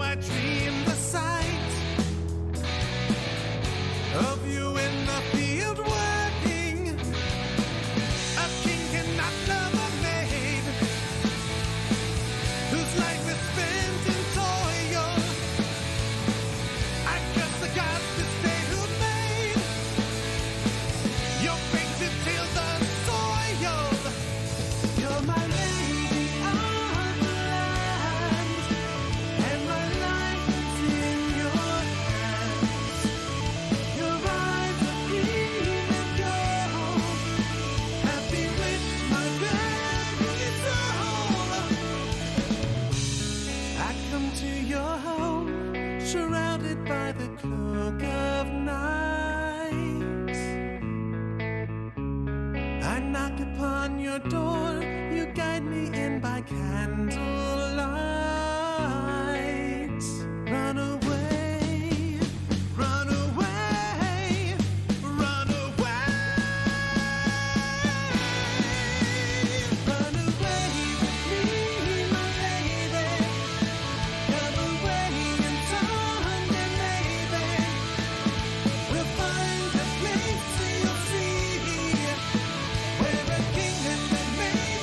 I dream the sight of you in the field working. A king cannot love a maid whose life is spent in toil. I guess the gods this day who made your painted tales unsoiled. You're my lady on the land, and my life is in your hands. Your eyes are green and gold, happy with my very soul. I come to your home, surrounded by the cloak of night. I knock upon your door, you guide me in by candlelight. Run away, run away, run away. Run away with me, my lady. Come away and Sunday, maybe we'll find a place you'll see, where a king and a maid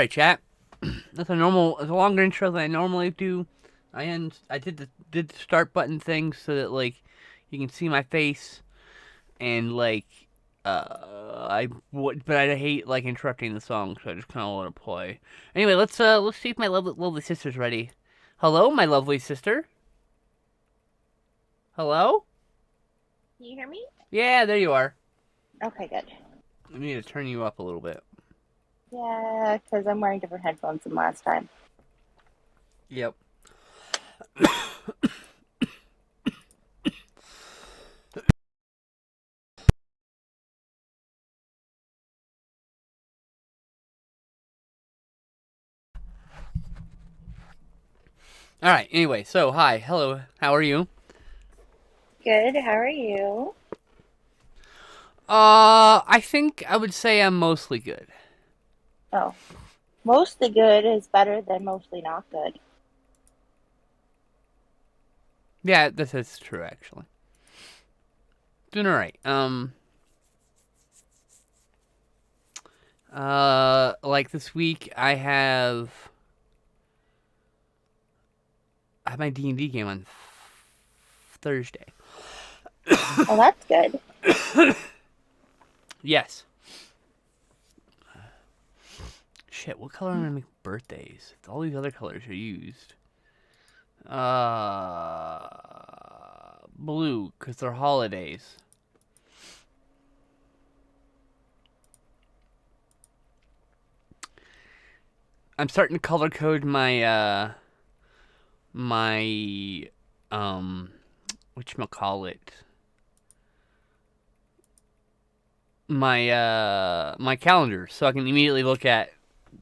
Sorry, chat. That's a longer intro than I normally do. I did the start button thing so that like you can see my face and like but I hate like interrupting the song, so I just kind of want to play. Anyway, let's see if my lovely sister's ready. Hello, my lovely sister. Hello? Can you hear me? Yeah, there you are. Okay, good. I need to turn you up a little bit. Yeah, because I'm wearing different headphones than last time. Yep. All right. Anyway, so hi, hello, how are you? Good, how are you? I think I would say I'm mostly good. Oh, mostly good is better than mostly not good. Yeah, this is true actually. Doing all right. Like this week, I have my D&D game on Thursday. Well, that's good. Yes. Shit, what color am I gonna make birthdays? All these other colors are used. Blue, because they're holidays. I'm starting to color code my whatchamacallit, my calendar, so I can immediately look at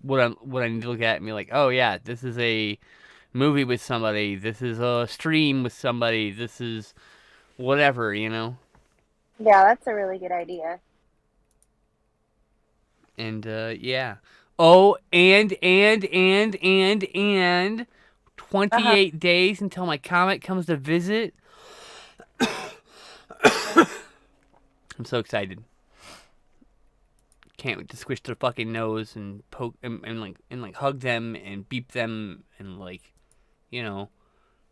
what I need to look at and be like, oh yeah, this is a movie with somebody, this is a stream with somebody, this is whatever, you know. Yeah, that's a really good idea. And yeah. Oh, and Uh-huh. 28 days until my comet comes to visit. I'm so excited. Can't wait to squish their fucking nose and poke and hug them and beep them and like, you know,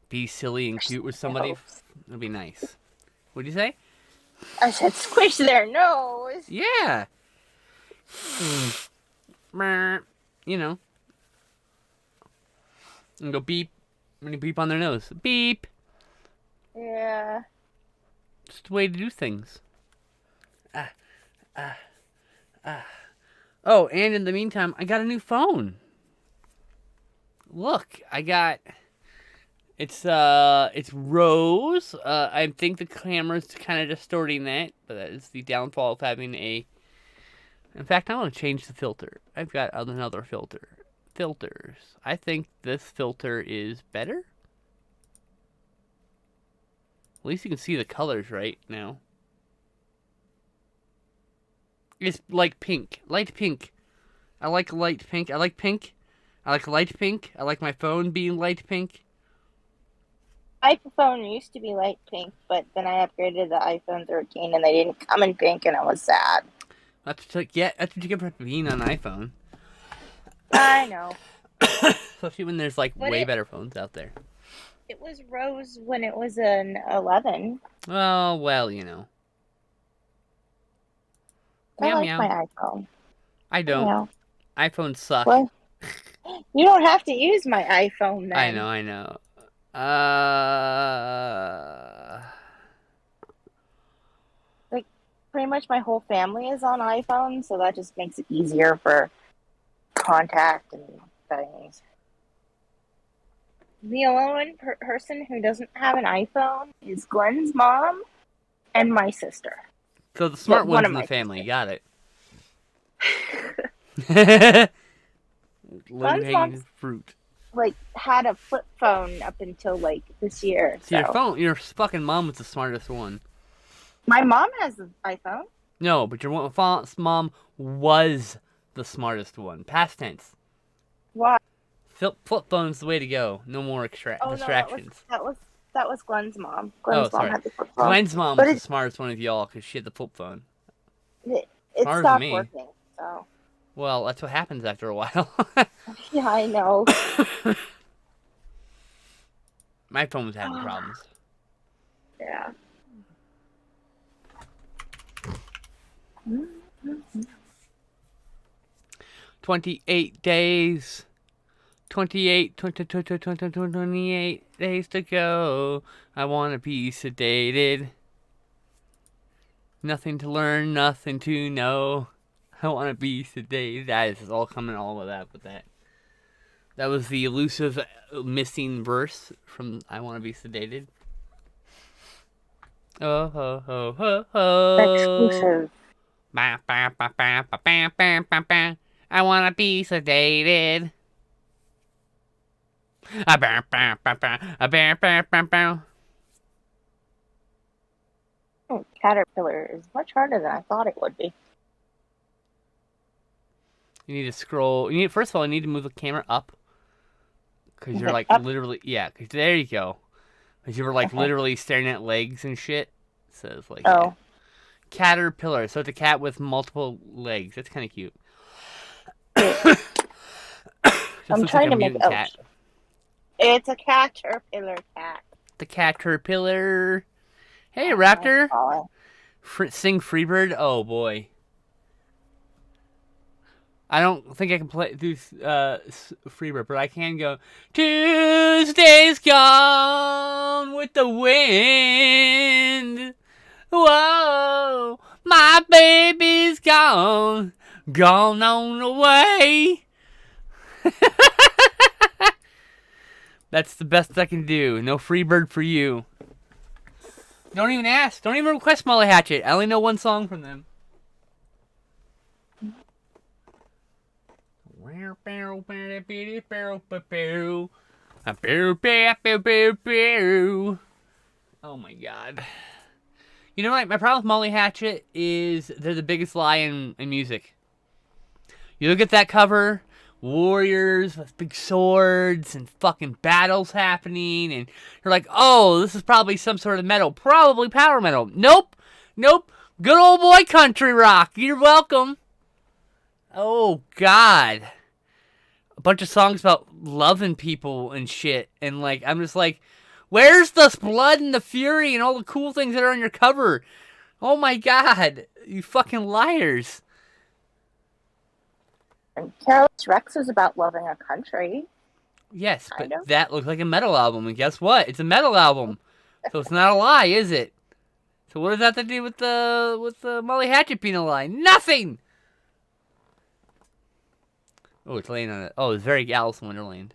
be silly and cute with somebody. No. It'll be nice. What'd you say? I said squish their nose. Yeah. You know, and go beep when you beep on their nose. Beep. Yeah. Just the way to do things. Ah, ah, ah. Oh, and in the meantime, I got a new phone. Look, it's rose. I think the camera's kind of distorting that, but that is the downfall of having a. In fact, I want to change the filter. I've got another filter. Filters. I think this filter is better. At least you can see the colors right now. It's like pink, light pink. I like light pink. I like pink. I like light pink. I like my phone being light pink. iPhone used to be light pink, but then I upgraded to iPhone 13 and they didn't come in pink and I was sad. That's what you get for being on iPhone. I know. Especially when there's like But way better phones out there. it was rose when it was an 11. Oh well, you know. I Meow like meow. my iPhone. I don't. Yeah. iPhones suck. Well, you don't have to use my iPhone I then. know. I know. Like, pretty much my whole family is on iPhone, so that just makes it easier for contact and things. The only person who doesn't have an iPhone is Glenn's mom and my sister. So the Well, smart one ones of in the my family got it. Low Glenn's hanging mom's fruit. like had a flip phone up until like this year. See, So your fucking mom was the smartest one. my mom has an iPhone. No, but your mom was the smartest one. Past tense. Why? Flip phone's the way to go. No more Oh no, distractions. that was Glenn's mom. Oh, Glenn's mom sorry. had the flip phone, Glenn's mom but was the smartest one of y'all because she had the flip phone. it Smarter than stopped me. working. So Well, Well, that's what happens after a while. Yeah, I know. My phone was having problems. Yeah. 28 days. 28 days to go. I want to be sedated. Nothing to learn, nothing to know. I want to be sedated. That is all coming all of that with that. That was the elusive missing verse from I Want to Be Sedated. Oh, ho, ho, ho, ho. Exclusive. Ba, ba, ba, ba, ba, ba, ba, ba, ba. I want to be sedated. A ba, ba, ba, ba, a ba, ba, ba, ba. Caterpillar is much harder than I thought it would be. You need to scroll. First of all, you need to move the camera up. Because you're like Up. literally, yeah, 'cause there you go. Because you were like literally staring at legs and shit. So it's like, Oh. Caterpillar. So it's a cat with multiple legs. That's kind of cute. I'm trying to make it. Cat. It's a caterpillar cat. The caterpillar. Hey, Raptor. Oh, Sing Freebird. Oh boy. I don't think I can do Freebird, but I can go. Tuesday's gone with the wind. Whoa, my baby's gone on the way. That's the best I can do. No Freebird for you. Don't even ask. Don't even request Molly Hatchet. I only know one song from them. Oh my god. You know what? My problem with Molly Hatchet is they're the biggest lie in music. You look at that cover, warriors with big swords and fucking battles happening, and you're like, oh, this is probably some sort of metal. Probably power metal. Nope. Good old boy country rock. You're welcome. Oh, God. A bunch of songs about loving people and shit. And, like, I'm just like, where's the blood and the fury and all the cool things that are on your cover? Oh, my God. You fucking liars. and Careless Rex is about loving a country. Yes, but Kind of. that looks like a metal album. And guess what? It's a metal album. So it's not a lie, is it? So what does that have to do with the Molly Hatchet being a lie? Nothing! Oh, it's laying on it. Oh, it's very Alice in Wonderland.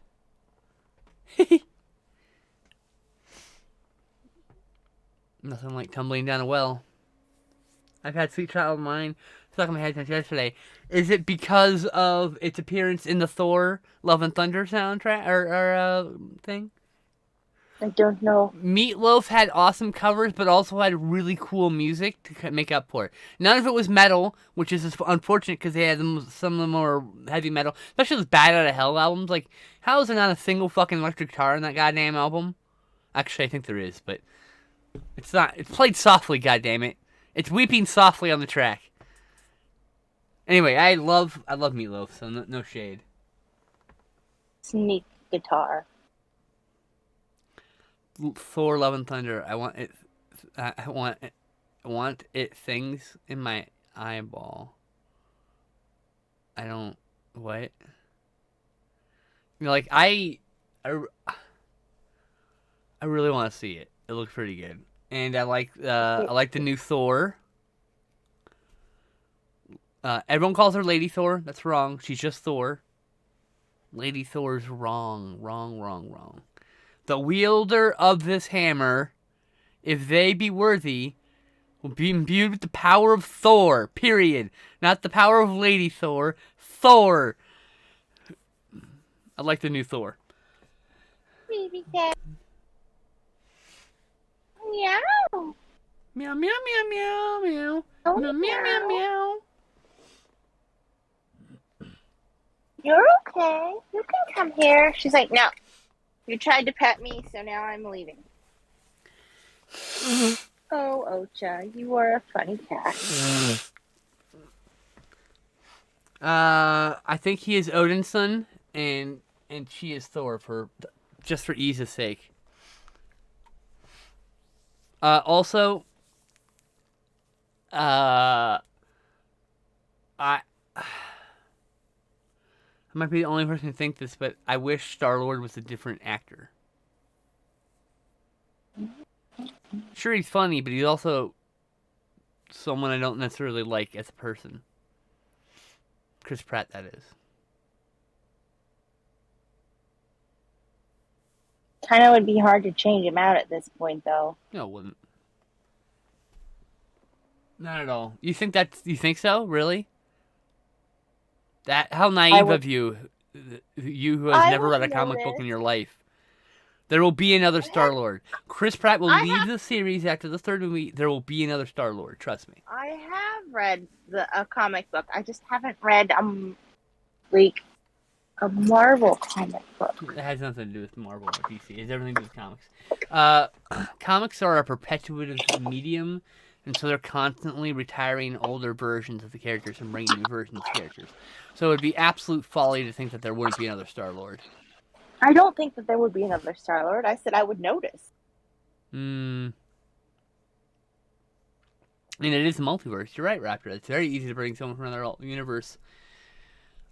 Nothing like tumbling down a well. I've had Sweet Child of Mine stuck in my head since yesterday. Is it because of its appearance in the Thor Love and Thunder soundtrack or thing? I don't know. Meatloaf had awesome covers, but also had really cool music to make up for it. None of it was metal, which is unfortunate because they had some of the more heavy metal, especially those Bad Out of Hell albums. Like, how is there not a single fucking electric guitar in that goddamn album? Actually, I think there is, but it's not. It's played softly, goddammit. It's weeping softly on the track. Anyway, I love Meatloaf, so no shade. Sneak guitar. Thor: Love and Thunder. I want it. Things in my eyeball. I don't. What? You know, like I really want to see it. It looks pretty good, and I like the new Thor. Everyone calls her Lady Thor. That's wrong. She's just Thor. Lady Thor's wrong. Wrong. The wielder of this hammer, if they be worthy, will be imbued with the power of Thor, period. Not the power of Lady Thor. Thor. I like the new Thor. Baby cat. Meow. Meow, meow, meow, meow, meow. Oh, Meow, meow, meow, meow. You're okay. You can come here. She's like, no. You tried to pet me, so now I'm leaving. Oh, Ocha, you are a funny cat. I think he is Odin's son, and she is Thor just for ease of sake. Also, I might be the only person to think this, but I wish Star-Lord was a different actor. Sure, he's funny, but he's also someone I don't necessarily like as a person. Chris Pratt, that is. Kind of would be hard to change him out at this point, though. No, it wouldn't. Not at all. You think so? Really? How naive of you who has never read a comic book in your life. There will be another Star-Lord. Chris Pratt will leave the series after the third movie. There will be another Star-Lord. Trust me. I have read a comic book. I just haven't read like a Marvel comic book. It has nothing to do with Marvel or DC. It has everything to do with comics. Comics are a perpetuative medium, and so they're constantly retiring older versions of the characters and bringing new versions of characters. So it would be absolute folly to think that there wouldn't be another Star-Lord. I don't think that there would be another Star-Lord. I said I would notice. I mean, it is a multiverse. You're right, Raptor. It's very easy to bring someone from another universe.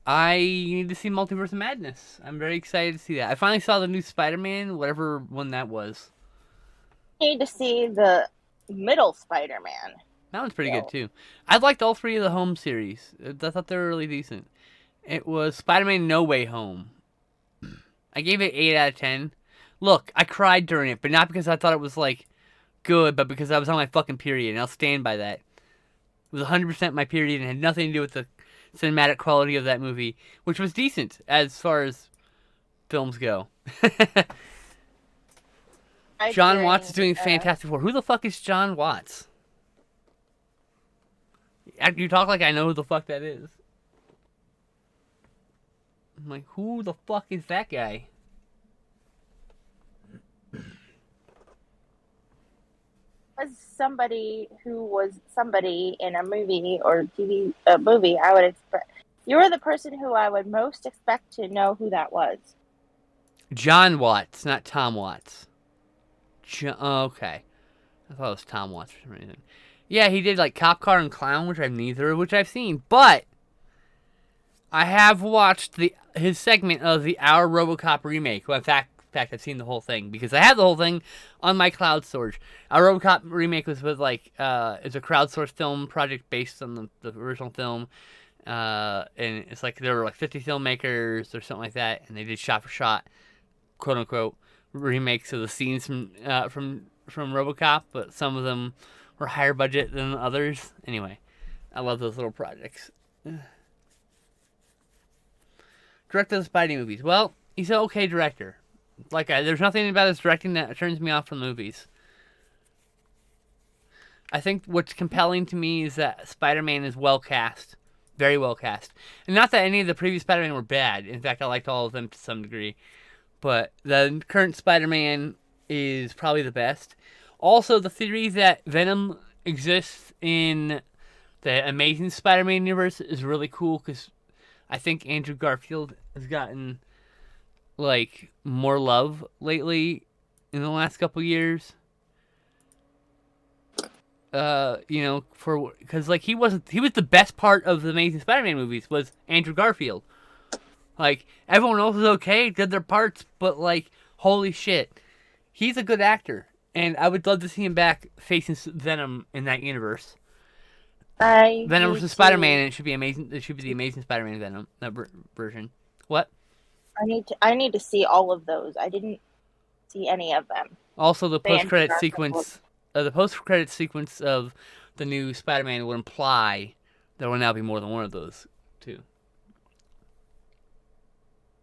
I need to see Multiverse of Madness. I'm very excited to see that. I finally saw the new Spider-Man, whatever one that was. I need to see the middle Spider-Man. That one's pretty good, too. I liked all three of the Home series. I thought they were really decent. It was Spider-Man No Way Home. I gave it 8 out of 10. Look, I cried during it, but not because I thought it was, like, good, but because I was on my fucking period, and I'll stand by that. It was 100% my period and had nothing to do with the cinematic quality of that movie, which was decent as far as films go. John Watts is doing Fantastic Four. Who the fuck is John Watts? You talk like I know who the fuck that is. I'm like, who the fuck is that guy? As somebody who was somebody in a movie or TV movie, I would expect you were the person who I would most expect to know who that was. John Watts, not Tom Watts. Okay, I thought it was Tom Watts for some reason. Yeah, he did like Cop Car and Clown, which I've seen, but I have watched his segment of the Our Robocop Remake. Well, in fact, I've seen the whole thing because I have the whole thing on my cloud storage. Our Robocop Remake was with it's a crowdsourced film project based on the original film, and it's like there were like 50 filmmakers or something like that, and they did shot for shot, quote unquote, remakes of the scenes from RoboCop, but some of them were higher budget than others. Anyway, I love those little projects. Director of the Spidey movies. Well, he's an okay director. There's nothing about his directing that turns me off from movies. I think what's compelling to me is that Spider-Man is well cast. Very well cast. And not that any of the previous Spider-Man were bad. In fact, I liked all of them to some degree. But the current Spider-Man is probably the best. Also, the theory that Venom exists in the Amazing Spider-Man universe is really cool because I think Andrew Garfield has gotten more love lately in the last couple years. Because he was the best part of the Amazing Spider-Man movies was Andrew Garfield. Everyone else was okay, did their parts, but holy shit, he's a good actor, and I would love to see him back facing Venom in that universe. Venom versus Spider-Man, and it should be amazing. It should be the Amazing Spider-Man Venom version. What? I need to see all of those. I didn't see any of them. Also, the post-credit sequence, of the new Spider-Man would imply there will now be more than one of those too.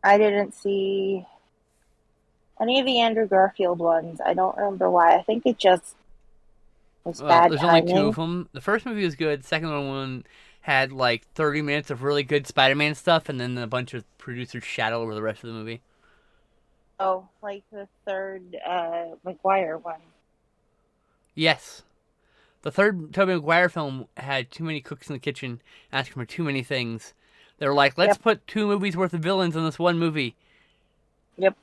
I didn't see any of the Andrew Garfield ones. I don't remember why. I think it just was bad there's timing. only 2 of them. The first movie was good. The second one had 30 minutes of really good Spider-Man stuff, and then a bunch of producers shat all over the rest of the movie. Oh, like the third Maguire one. Yes. The third Tobey Maguire film had too many cooks in the kitchen asking for too many things They're like, let's Yep. put 2 movies worth of villains in this one movie. Yep.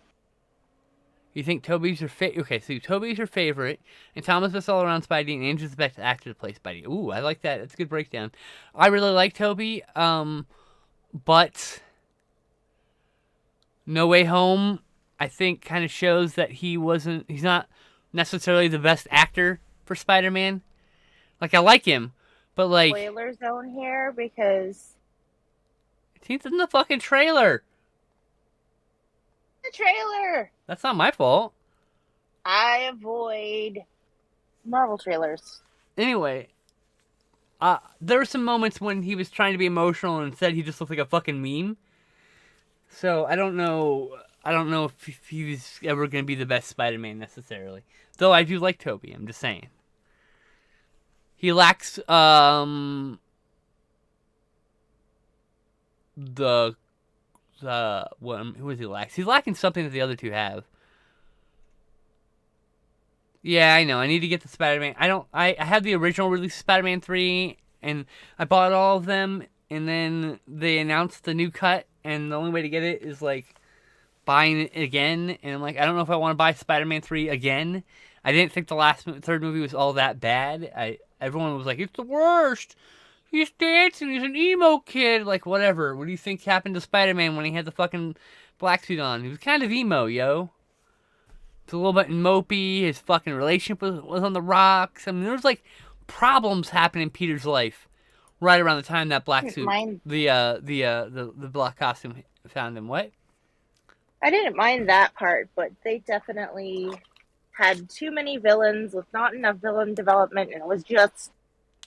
You think Toby's your favorite? Okay, so Toby's your favorite, and Thomas is all around Spidey, and Andrew's the best actor to play Spidey. Ooh, I like that. That's a good breakdown. I really like Toby, but No Way Home, I think, kind of shows that he's not necessarily the best actor for Spider-Man. Like, I like him, but like, Spoiler zone here because he's in the fucking trailer. the trailer. That's not my fault. I avoid Marvel trailers. Anyway, there were some moments when he was trying to be emotional and instead he just looked like a fucking meme. So I don't know if he's ever going to be the best Spider-Man necessarily. Though I do like Tobey, I'm just saying. He lacks the who is he lacks? He's lacking something that the other two have. Yeah, I know. I need to get the Spider-Man. I have the original release Spider-Man 3 and I bought all of them and then they announced the new cut and the only way to get it is like buying it again and I'm like I don't know if I want to buy Spider-Man 3 again. I didn't think the third movie was all that bad. Everyone was like, it's the worst. He's dancing. He's an emo kid. Like, whatever. What do you think happened to Spider-Man when he had the fucking black suit on? He was kind of emo, yo. It's a little bit mopey. His fucking relationship was on the rocks. I mean, there was, like, problems happening in Peter's life right around the time that black suit, the black costume found him. What? I didn't mind that part, but they definitely had too many villains with not enough villain development, and it was just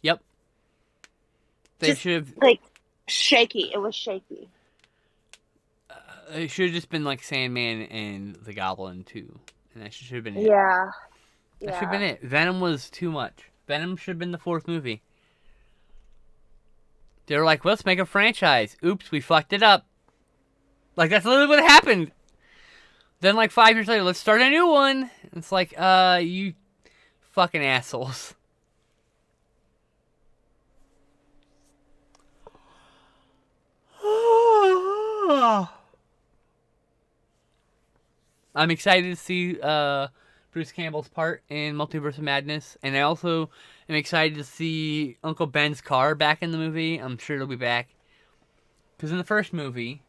Yep. They Just- should have. like shaky. It was shaky. It should have just been like Sandman and the Goblin too, and that should have been it. Yeah. That should have been it. Venom was too much. Venom should have been the 4th movie. They were like, let's make a franchise. Oops, we fucked it up. Like, that's literally what happened. Then, like, 5 years later, let's start a new one. It's like, you fucking assholes. I'm excited to see Bruce Campbell's part in Multiverse of Madness, and I also am excited to see Uncle Ben's car back in the movie. I'm sure it'll be back. Because in the first movie...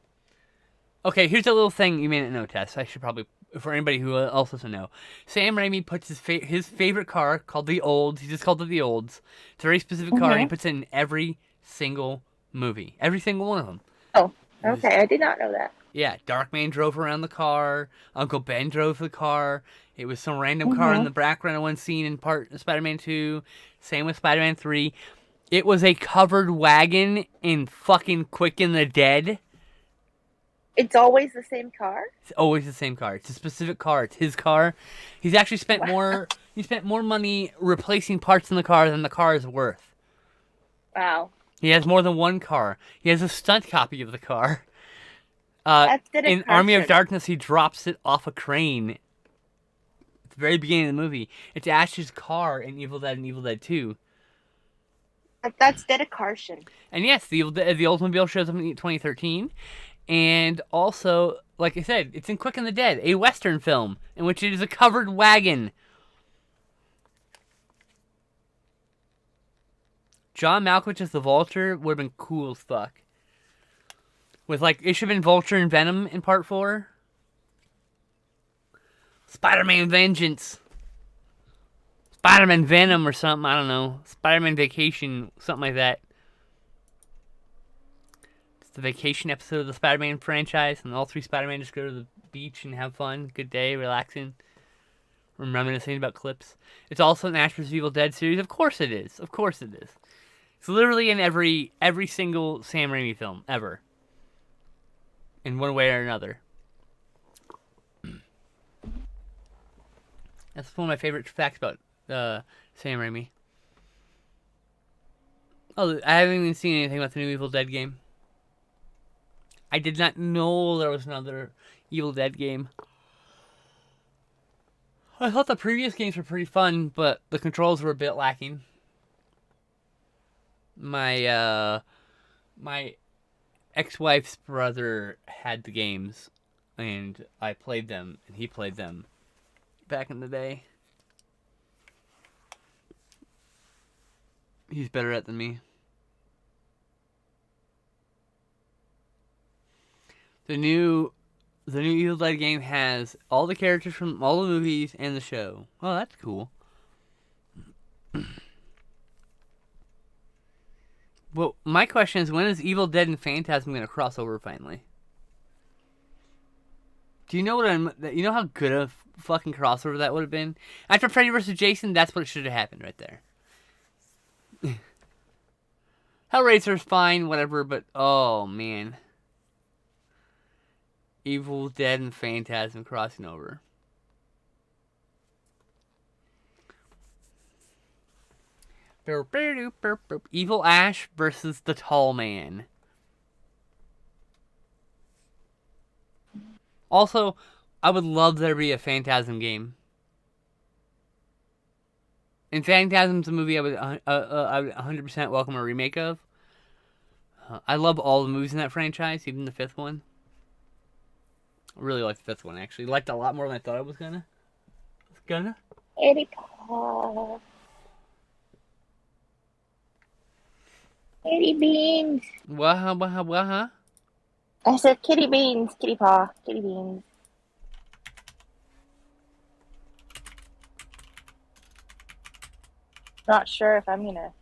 Okay, here's a little thing you may not know, Tess. I should probably... For anybody who else doesn't know. Sam Raimi puts his favorite car, called the Olds. He just called it the Olds. It's a very specific car, and he puts it in every single movie. Every single one of them. Oh, okay. I did not know that. Yeah, Darkman drove around the car. Uncle Ben drove the car. It was some random car in the background of one scene in part of Spider-Man 2. Same with Spider-Man 3. It was a covered wagon in fucking Quick and the Dead. It's always the same car? It's always the same car. It's a specific car. It's his car. He's actually spent more. He spent more money replacing parts in the car than the car is worth. Wow. He has more than one car. He has a stunt copy of the car. That's In Army of Darkness, he drops it off a crane. At the very beginning of the movie. It's Ash's car in Evil Dead and Evil Dead 2. That's dedication. And yes, the Oldsmobile shows up in 2013. And also, like I said, it's in Quick and the Dead, a Western film, in which it is a covered wagon. John Malkovich as the Vulture would have been cool as fuck. With, like, it should have been Vulture and Venom in part 4. Spider-Man Vengeance. Spider-Man Venom or something, I don't know. Spider-Man Vacation, something like that. It's the vacation episode of the Spider-Man franchise, and all 3 Spider-Man just go to the beach and have fun. Good day, relaxing. Reminiscing about clips. It's also an Ash vs. Evil Dead series. Of course it is. Of course it is. It's literally in every single Sam Raimi film, ever. In one way or another. That's one of my favorite facts about Sam Raimi. Oh, I haven't even seen anything about the new Evil Dead game. I did not know there was another Evil Dead game. I thought the previous games were pretty fun, but the controls were a bit lacking. My ex-wife's brother had the games, and I played them, and he played them back in the day. He's better at than me. The new Evil Dead game has all the characters from all the movies and the show. Oh, that's cool. Well, my question is, when is Evil Dead and Phantasm going to cross over finally? Do you know you know how good a fucking crossover that would have been? After Freddy vs. Jason, that's what should have happened right there. Hellraiser's fine, whatever, but oh man. Evil Dead and Phantasm crossing over. Evil Ash versus the Tall Man. Also, I would love there to be a Phantasm game. And Phantasm's a movie I would 100% welcome a remake of. I love all the movies in that franchise, even the fifth one. I really like the fifth one, actually. Liked it a lot more than I thought I was gonna. Eddie Paw. Kitty Beans. Waha. I said Kitty Beans, Kitty Paw, Kitty Beans. Not sure if I'm gonna.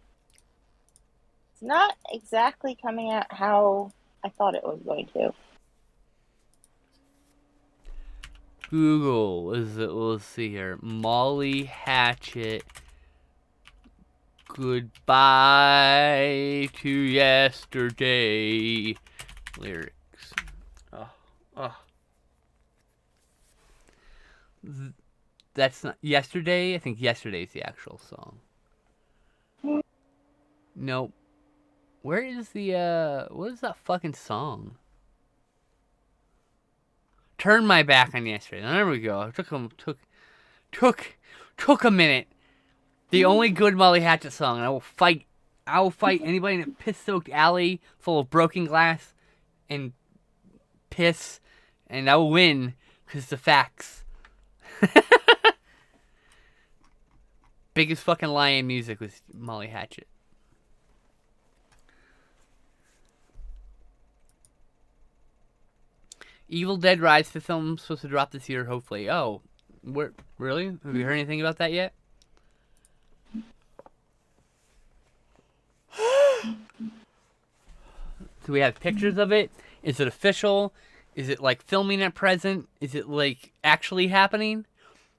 It's not exactly coming out how I thought it was going to. Google let's see here. Molly Hatchet. Goodbye to yesterday. Lyrics. That's not yesterday. I think yesterday's the actual song. Nope. Where is the what is that fucking song? Turn my back on yesterday. There we go. It took a minute. The only good Molly Hatchet song, and I will fight anybody in a piss-soaked alley full of broken glass and piss, and I will win because it's the facts. Biggest fucking lie in music was Molly Hatchet. Evil Dead Rise, the film supposed to drop this year, hopefully. Oh, really? Have you heard anything about that yet? Do we have pictures of it? Is it official? Is it like filming at present? Is it like actually happening?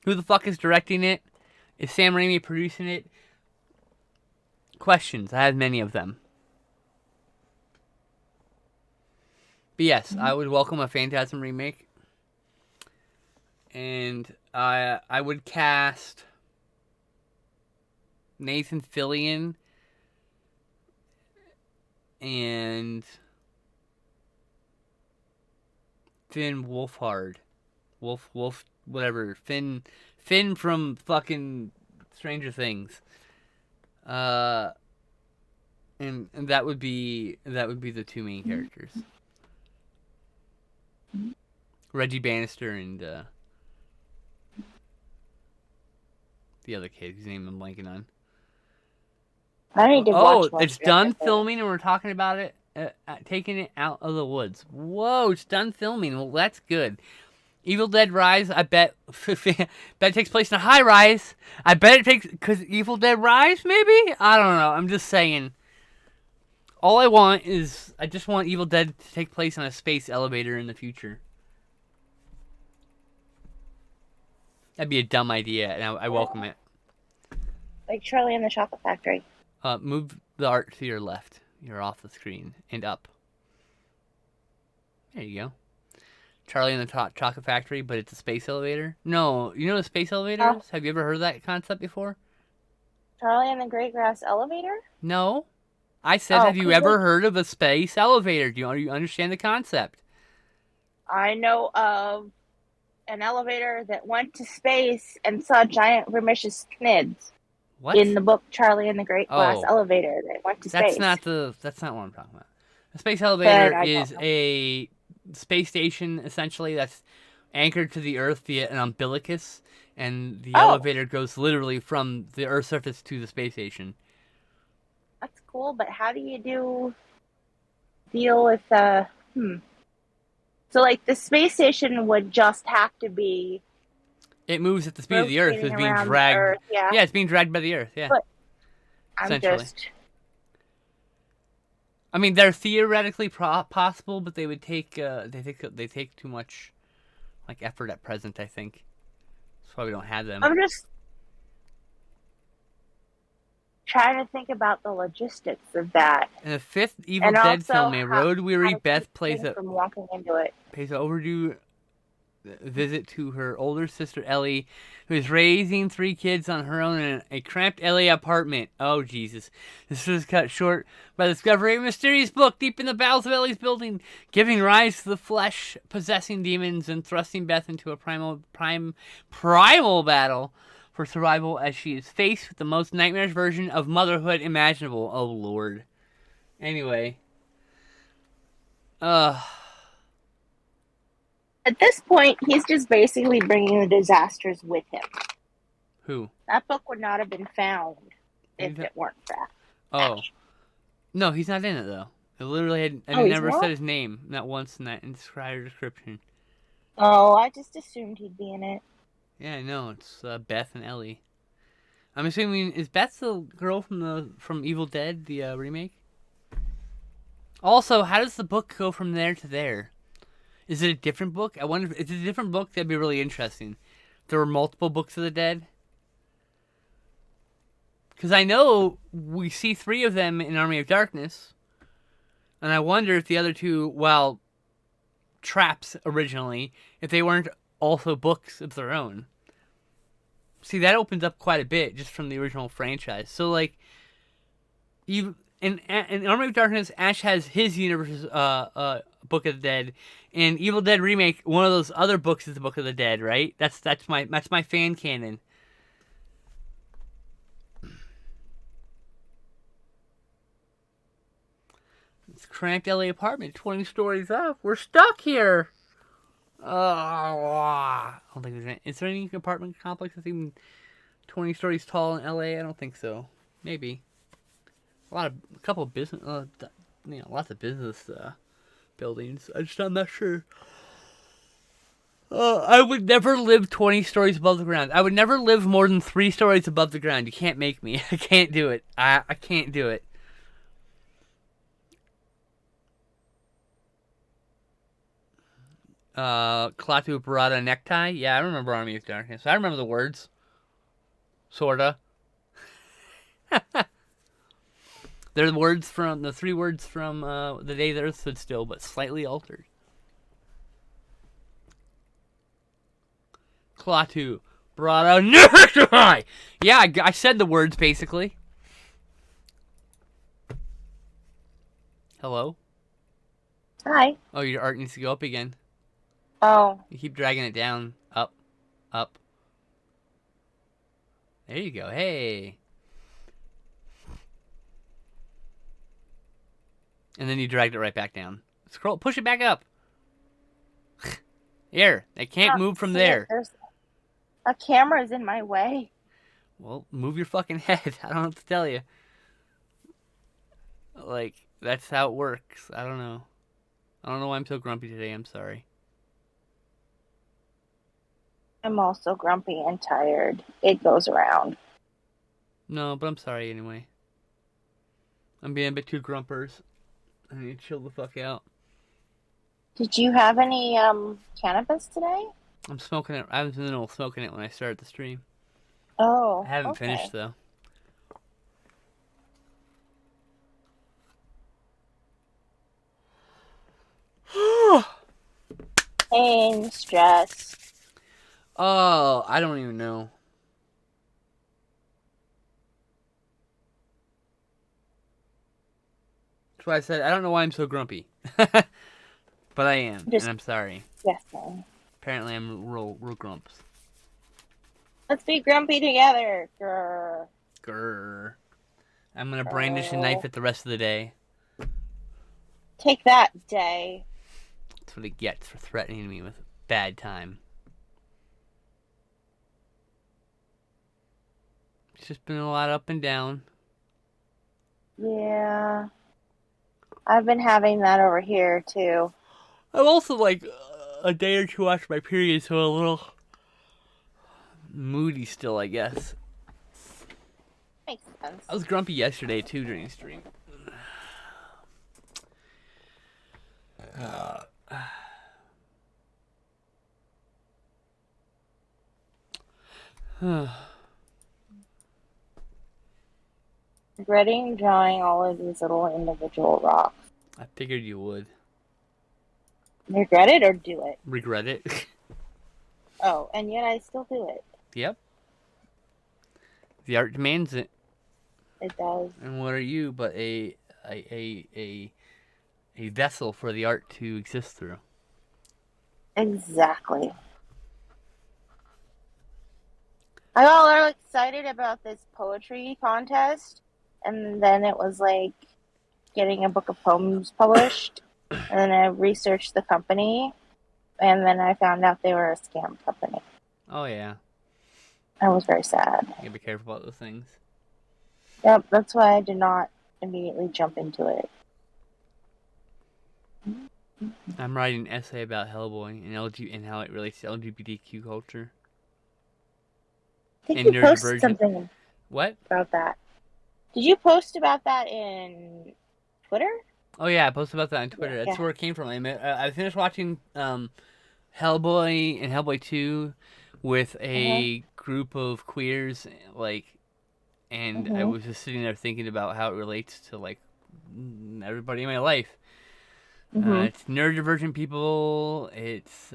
Who the fuck is directing it? Is Sam Raimi producing it? Questions. I have many of them. But yes, I would welcome a Phantasm remake. And I would cast Nathan Fillion and Finn Wolfhard. Wolf, whatever. Finn from fucking Stranger Things. And that would be the two main characters. Reggie Bannister and the other kid whose name I'm blanking on. I need to watch. It's done filming and we're talking about it, taking it out of the woods. Whoa, it's done filming. Well, that's good. Evil Dead Rise, I bet it takes place in a high rise. I bet it takes, because Evil Dead Rise, maybe? I don't know. I'm just saying. All I just want Evil Dead to take place on a space elevator in the future. That'd be a dumb idea, and I welcome it. Like Charlie and the Chocolate Factory. Move the art to your left. You're off the screen. And up. There you go. Charlie and the Chocolate Factory, but it's a space elevator? No, you know what a space elevator is? Have you ever heard of that concept before? Charlie and the Great Grass Elevator? No. I said, have you ever heard of a space elevator? Do you understand the concept? I know of an elevator that went to space and saw giant vermicious knids. What? In the book Charlie and the Great Glass Elevator that went to space. That's not what I'm talking about. A A space elevator I is don't know. a space station, essentially, that's anchored to the Earth via an umbilicus, and the Oh. elevator goes literally from the Earth's surface to the space station. That's cool, but how do you deal with So like the space station would just have to be It moves at the speed of the Earth. rotating It's being around the dragged. Earth, yeah. Yeah, it's being dragged by the Earth. Yeah, But I'm essentially. just I mean, they're theoretically possible, but they would take they take too much like effort at present. I think that's why we don't have them. I'm just trying to think about the logistics of that. In the fifth Evil And Dead also film, a how road-weary to Beth keep plays things from walking into it. an overdue visit to her older sister Ellie, who is raising 3 kids on her own in a cramped LA apartment. Oh, Jesus. This was cut short by discovering a mysterious book deep in the bowels of Ellie's building, giving rise to the flesh-possessing demons and thrusting Beth into a primal battle for survival as she is faced with the most nightmarish version of motherhood imaginable. Oh, Lord. Anyway. At this point, he's just basically bringing the disasters with him. Who? That book would not have been found if He's a- it weren't for that. Oh. No, he's not in it, though. It literally had, and Oh, he he's never not? said his name, not once in that entire description. Oh, I just assumed he'd be in it. Yeah, I know. It's Beth and Ellie. I'm assuming, is Beth the girl from Evil Dead, the remake? Also, how does the book go from there to there? Is it a different book? I wonder if it's a different book. That'd be really interesting. If there were multiple books of the dead. Because I know we see 3 of them in Army of Darkness. And I wonder if the other 2, well, traps originally, if they weren't also books of their own. See, that opens up quite a bit just from the original franchise. So, like, in Army of Darkness, Ash has his universe's Book of the Dead, and Evil Dead Remake, one of those other books is the Book of the Dead, right? That's my fan canon. It's cramped LA apartment, 20 stories up. We're stuck here. I don't think there's any. Is there any apartment complex that's even 20 stories tall in LA? I don't think so. Maybe. A couple of business, lots of business buildings. I'm not sure. I would never live 20 stories above the ground. I would never live more than 3 stories above the ground. You can't make me. I can't do it. I can't do it. Klaatu Barada necktie. Yeah, I remember Army of Darkness. I remember the words. Sorta. They're the 3 words from The Day the Earth Stood Still, but slightly altered. Klaatu Barada necktie. Yeah, I said the words basically. Hello? Hi. Oh, your art needs to go up again. Oh. You keep dragging it down. Up. Up. There you go. Hey. And then you dragged it right back down. Scroll. Push it back up. Here. I can't move from there. There's a camera's in my way. Well, move your fucking head. I don't know what to tell you. Like, that's how it works. I don't know. I don't know why I'm so grumpy today. I'm sorry. I'm also grumpy and tired. It goes around. No, but I'm sorry anyway. I'm being a bit too grumpers. I need to chill the fuck out. Did you have any cannabis today? I'm smoking it. I was in the middle of smoking it when I started the stream. Oh, I haven't okay. finished though. Pain, stress. Oh, I don't even know. That's why I said I don't know why I'm so grumpy. But I am, and I'm sorry. Yes, man. Apparently I'm real grumps. Let's be grumpy together. Grr. Grr. I'm gonna brandish a knife at the rest of the day. Take that, Day. That's what he gets for threatening me with a bad time. It's just been a lot up and down. Yeah. I've been having that over here, too. I'm also like a day or two after my period, so a little moody still, I guess. Makes sense. I was grumpy yesterday, too, during the stream. Regretting drawing all of these little individual rocks. I figured you would. Regret it or do it? Regret it. Oh, and yet I still do it. Yep. The art demands it. It does. And what are you but a vessel for the art to exist through? Exactly. I got all excited about this poetry contest, and then it was like getting a book of poems published, and then I researched the company, and then I found out they were a scam company. Oh, yeah. I was very sad. You gotta be careful about those things. Yep, that's why I did not immediately jump into it. I'm writing an essay about Hellboy and how it relates to LGBTQ culture. I think And you posted neurodivergent. something What? about that. Did you post about that in Twitter? Oh, yeah, I posted about that on Twitter. That's Yeah. where it came from. I finished watching Hellboy and Hellboy 2 with a group of queers, and I was just sitting there thinking about how it relates to, everybody in my life. It's neurodivergent people, it's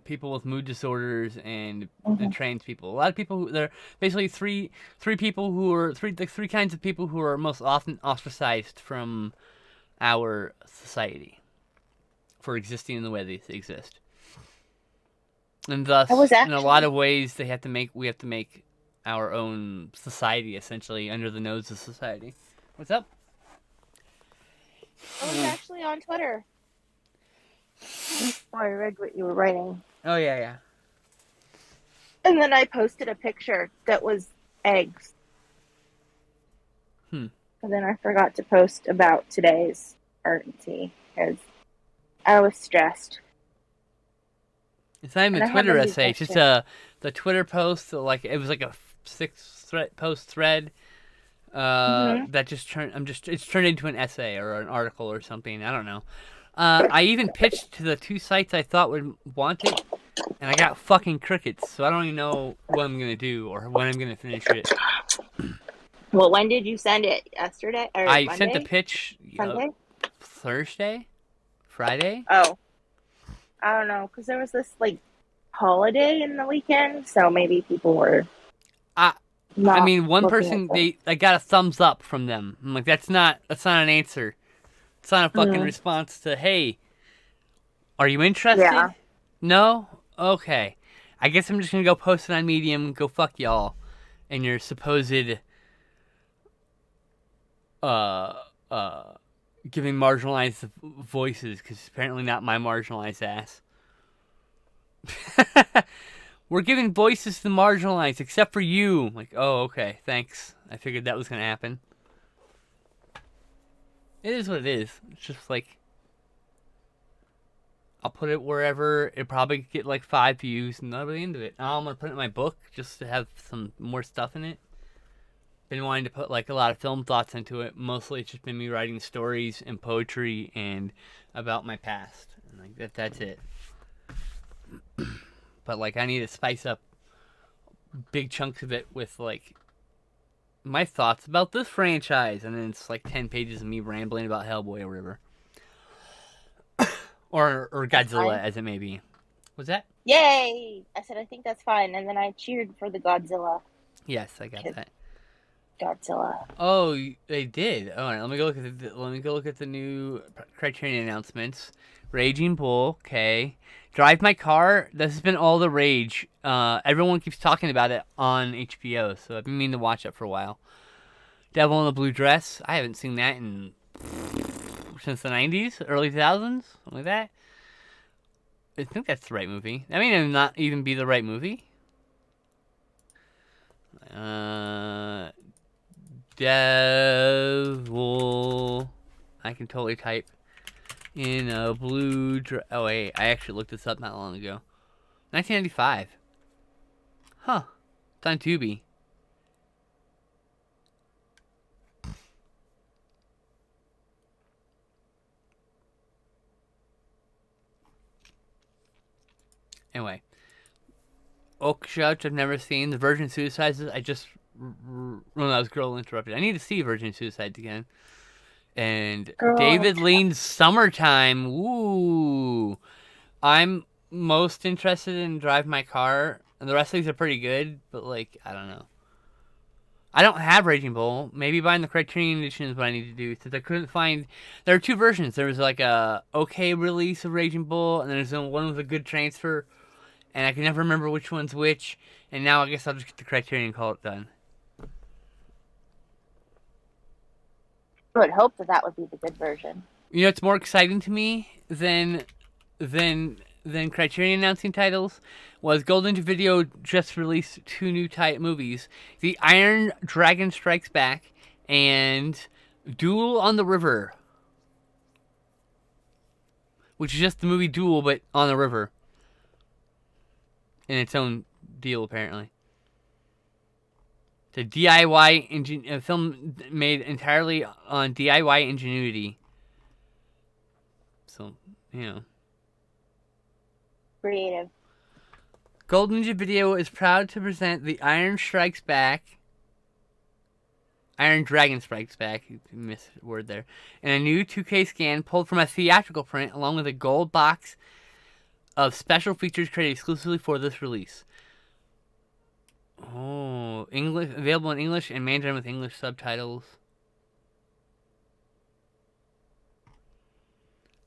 people with mood disorders, and trans people. A lot of people there are basically three people who are three kinds of people who are most often ostracized from our society for existing in the way they exist. And thus, in a lot of ways, we have to make our own society essentially under the nose of society. What's up? I was actually on Twitter. I read what you were writing. Oh, yeah. And then I posted a picture that was eggs. And then I forgot to post about today's art and tea because I was stressed. It's not even a Twitter essay. It's just the Twitter post. It was like a 6-post thread that just it's turned into an essay or an article or something. I don't know. I even pitched to the 2 sites I thought would want it, and I got fucking crickets. So I don't even know what I'm gonna do or when I'm gonna finish it. Well, when did you send it? Yesterday or I Monday? sent the pitch Sunday? Thursday, Friday. Oh, I don't know, because there was this holiday in the weekend, so maybe people were. One person I got a thumbs up from them. I'm like, that's not an answer. It's not a fucking response to, hey, are you interested? Yeah. No? Okay. I guess I'm just gonna go post it on Medium. Go fuck y'all and your supposed giving marginalized voices, because it's apparently not my marginalized ass. We're giving voices to the marginalized, except for you. I'm like, oh, okay, thanks. I figured that was gonna happen. It is what it is. It's just I'll put it wherever. It'll probably get 5 views, and that'll be the end of it. Now I'm gonna put it in my book just to have some more stuff in it. Been wanting to put a lot of film thoughts into it. Mostly it's just been me writing stories and poetry and about my past. And that's it. But I need to spice up big chunks of it with my thoughts about this franchise, and then it's 10 pages of me rambling about Hellboy or whatever. or Godzilla, as it may be. What's that? Yay! I said I think that's fine, and then I cheered for the Godzilla. Yes, I got that. Godzilla. Oh, they did. All right, let me go look at the new Criterion announcements. Raging Bull, okay. Drive My Car. This has been all the rage. Everyone keeps talking about it on HBO, so I've been meaning to watch it for a while. Devil in the Blue Dress. I haven't seen that in since the 90s, early 2000s, something like that. I think that's the right movie. That may not even be the right movie. Devil. I can totally type in a blue. Oh wait, I actually looked this up not long ago. 1995. Huh. It's on Tubi. Anyway, Oakshott I've never seen. The Virgin Suicides I just when I was girl interrupted. I need to see Virgin Suicides again. And Girl. David Lean's Summertime. Ooh, I'm most interested in Drive My Car, and the rest of these are pretty good. But like, I don't know. I don't have Raging Bull. Maybe buying the Criterion edition is what I need to do, since I couldn't find. There are two versions. There was like a okay release of Raging Bull, and there's one with a good transfer. And I can never remember which one's which. And now I guess I'll just get the Criterion and call it done. I would hope that would be the good version. You know what's more exciting to me than Criterion announcing titles was Golden Video just released two new movies. The Iron Dragon Strikes Back and Duel on the River. Which is just the movie Duel, but on the river. In its own deal, apparently. It's a DIY film made entirely on DIY ingenuity. So, you know. Creative. Golden Ninja Video is proud to present the Iron Dragon Strikes Back, missed a word there, and a new 2K scan pulled from a theatrical print, along with a gold box of special features created exclusively for this release. Oh, English available in English and Mandarin with English subtitles.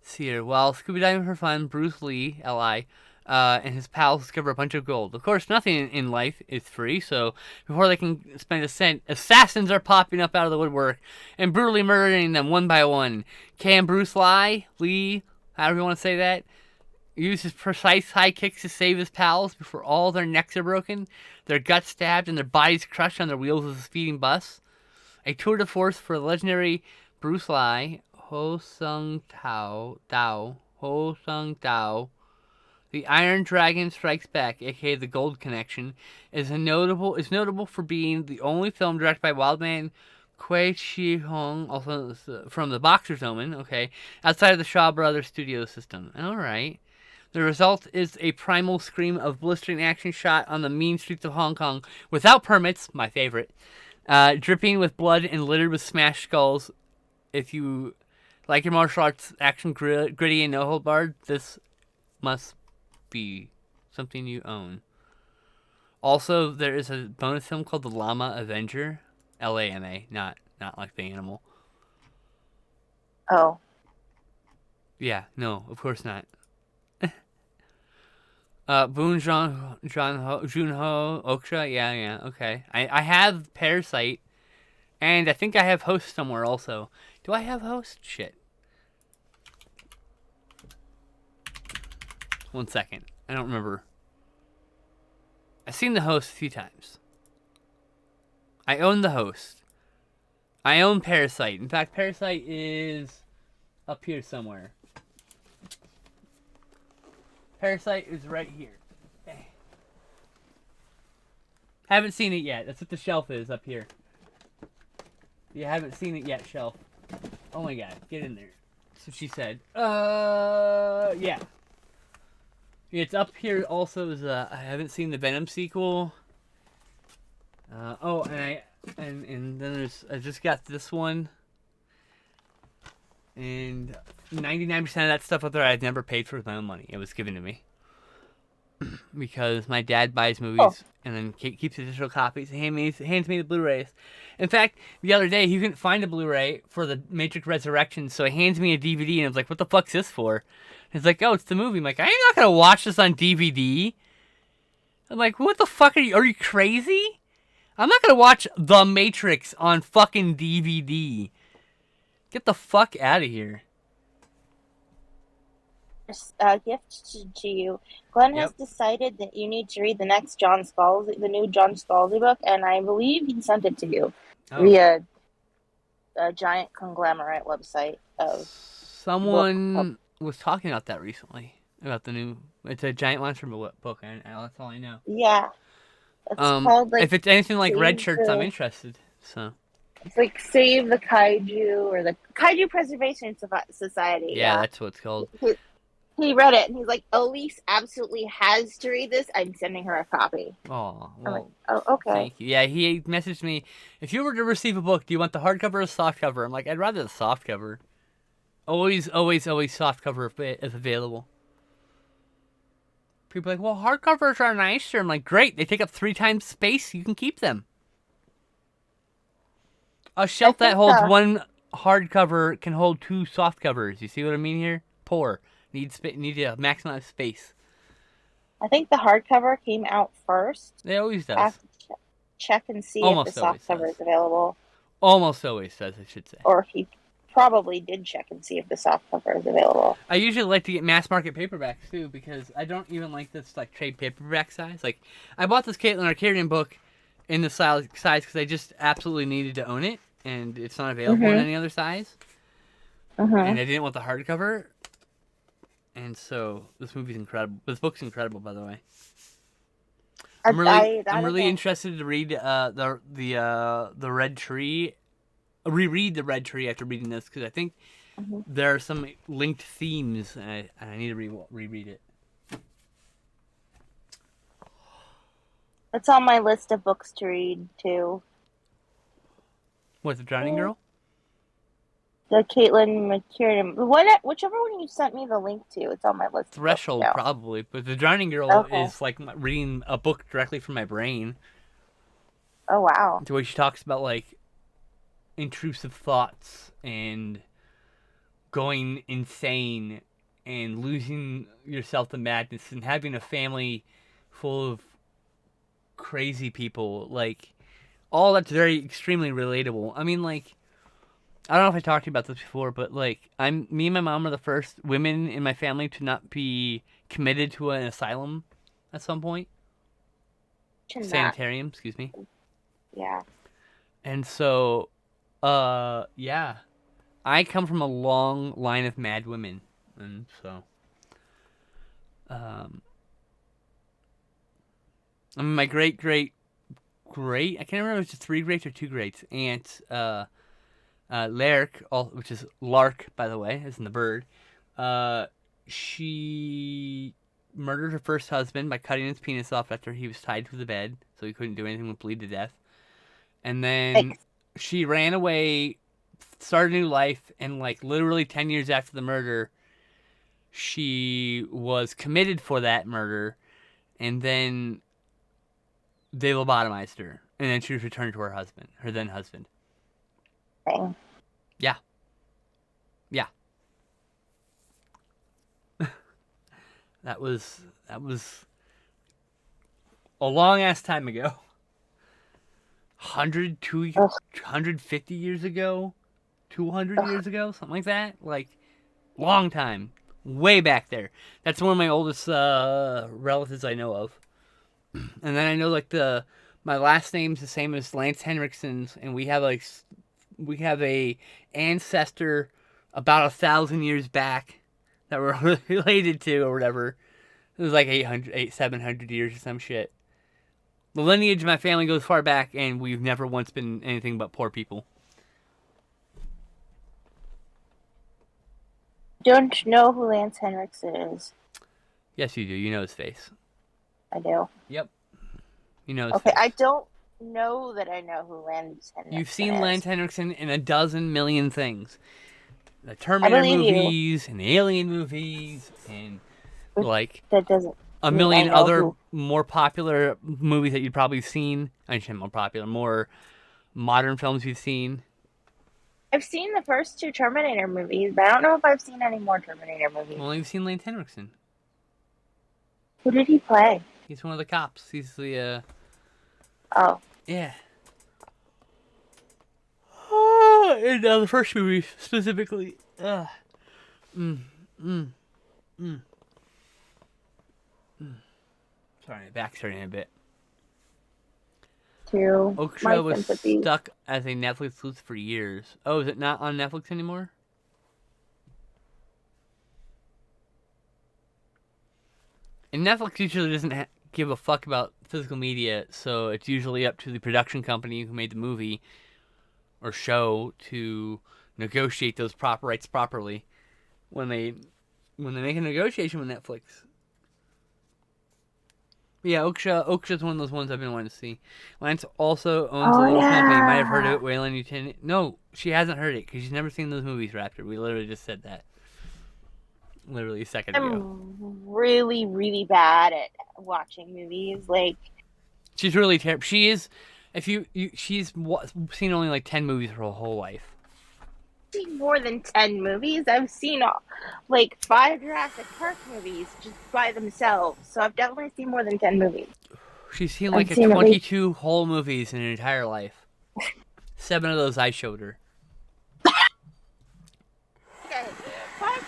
See here. While scuba diving for fun, Bruce Lee, L.I., and his pals discover a bunch of gold. Of course, nothing in life is free, so before they can spend a cent, assassins are popping up out of the woodwork and brutally murdering them one by one. Can Bruce Lee, however you want to say that, use his precise high kicks to save his pals before all their necks are broken, their guts stabbed, and their bodies crushed on the wheels of the speeding bus? A tour de force for the legendary Bruce Lee, Ho Sung Tao. The Iron Dragon Strikes Back, aka The Gold Connection, is notable for being the only film directed by Wildman Kwei Chi-hong, also from The Boxer's Omen, okay, outside of the Shaw Brothers studio system. Alright. The result is a primal scream of blistering action shot on the mean streets of Hong Kong without permits, my favorite, dripping with blood and littered with smashed skulls. If you like your martial arts action gritty and no hold barred, this must be something you own. Also, there is a bonus film called The Llama Avenger, Lama, not like the animal. Oh. Yeah, no, of course not. Boon Junho, Oksha, yeah, okay. I have Parasite, and I think I have Host somewhere also. Do I have Host? Shit. 1 second. I don't remember. I've seen the Host a few times. I own the Host. I own Parasite. In fact, Parasite is up here somewhere. Parasite is right here. Haven't seen it yet. That's what the shelf is up here. You haven't seen it yet, shelf. Oh my god, get in there. That's what she said. Yeah. It's up here also is I haven't seen the Venom sequel. And then I just got this one. And 99% of that stuff up there I've never paid for with my own money. It was given to me. Because my dad buys movies and then keeps the digital copies and hands me the Blu-rays. In fact, the other day he couldn't find a Blu-ray for the Matrix Resurrection, so he hands me a DVD and I was like, what the fuck's this for? He's like, oh, it's the movie. I'm like, I'm not going to watch this on DVD. I'm like, what the fuck are you crazy? I'm not going to watch The Matrix on fucking DVD. Get the fuck out of here. gift to you. Glenn has Yep. decided that you need to read the next John Scalzi, the new John Scalzi book, and I believe he sent it to you Oh. via a giant conglomerate website of book. Someone was talking about that recently. About the new. It's a giant monster book, and that's all I know. Yeah, it's called like If it's anything like Red Save Shirts, I'm interested. So. It's like Save the Kaiju or the Kaiju Preservation Society. Yeah, Yeah. that's what it's called. He read it and he's like, Elise absolutely has to read this. I'm sending her a copy. Oh, I'm like, well, oh, okay. thank you. Yeah, he messaged me, if you were to receive a book, do you want the hardcover or the softcover? I'm like, I'd rather the softcover. Always, always, always softcover if available. People are like, well, hardcovers are nicer. I'm like, great. They take up 3 times space. You can keep them. A shelf that holds one hardcover can hold 2 softcovers. You see what I mean here? Poor. Need a maximum space. I think the hardcover came out first. It always does. I have to check and see Almost if the softcover always is available. Almost always does, I should say. Or he probably did check and see if the softcover is available. I usually like to get mass market paperbacks too, because I don't even like this like trade paperback size. Like, I bought this Caitlin Arcadian book in the size because I just absolutely needed to own it, and it's not available in any other size. And I didn't want the hardcover, and so this movie's incredible. This book's incredible, by the way. I'm really interested to read the Red Tree, reread the Red Tree after reading this, because I think there are some linked themes, and I need to reread it. It's on my list of books to read too. What, the Drowning Girl? The Caitlin McKiernan. Whichever one you sent me the link to, it's on my list. Threshold, probably. But the Drowning Girl is like reading a book directly from my brain. Oh, wow. The way she talks about, like, intrusive thoughts and going insane and losing yourself to madness and having a family full of crazy people. Like, all that's very extremely relatable. I mean, like, I don't know if I talked to you about this before, but like, me and my mom are the first women in my family to not be committed to an asylum at some point. Sanitarium, excuse me. Yeah. And so, yeah, I come from a long line of mad women, and so, I mean, my great, I can't remember if it's just 3 greats or 2 greats, aunt, Lark, which is Lark, by the way, as in the bird, she murdered her first husband by cutting his penis off after he was tied to the bed, so he couldn't do anything but bleed to death. And then she ran away, started a new life, and like literally 10 years after the murder, she was committed for that murder, and then they lobotomized her, and then she was returned to her then husband. Yeah. That was a long ass time ago. 150 years ago, 200 years ago, something like that. Like, long time, way back there. That's one of my oldest relatives I know of. And then I know like my last name's the same as Lance Henriksen's, and we have a ancestor about 1,000 years back that we're related to or whatever. It was like 700 years or some shit. The lineage of my family goes far back, and we've never once been anything but poor people. Don't know who Lance Henriksen is. Yes, you do. You know his face. I do. Yep. You know his face. I don't know that I know who Lance Henriksen is. You've seen Lance Henriksen in a dozen million things. The Terminator movies and the Alien movies and like that doesn't a million other more popular movies that you've probably seen. I shouldn't more popular, more modern films you've seen. I've seen the first 2 Terminator movies, but I don't know if I've seen any more Terminator movies. Well, you've seen Lance Henriksen. Who did he play? He's one of the cops. He's the Oh. Yeah. In the first movie, specifically. Sorry, my back's hurting a bit. To my Oksha was sympathy. stuck as a Netflix exclusive for years. Oh, is it not on Netflix anymore? And Netflix usually doesn't give a fuck about physical media, so it's usually up to the production company who made the movie or show to negotiate those rights properly when they make a negotiation with Netflix. But yeah, Oksha's one of those ones I've been wanting to see. Lance also owns a little company. You might have heard of it, Wayland Utah. No, she hasn't heard it because she's never seen those movies, Raptor. We literally just said that. Literally a second ago. I'm really, really bad at watching movies. Like, She's really terrible. She is. She's seen only like 10 movies her whole life. I've seen more than 10 movies. I've seen like 5 Jurassic Park movies just by themselves. So I've definitely seen more than 10 movies. She's seen like 22 whole movies in her entire life. 7 of those I showed her. Okay, 5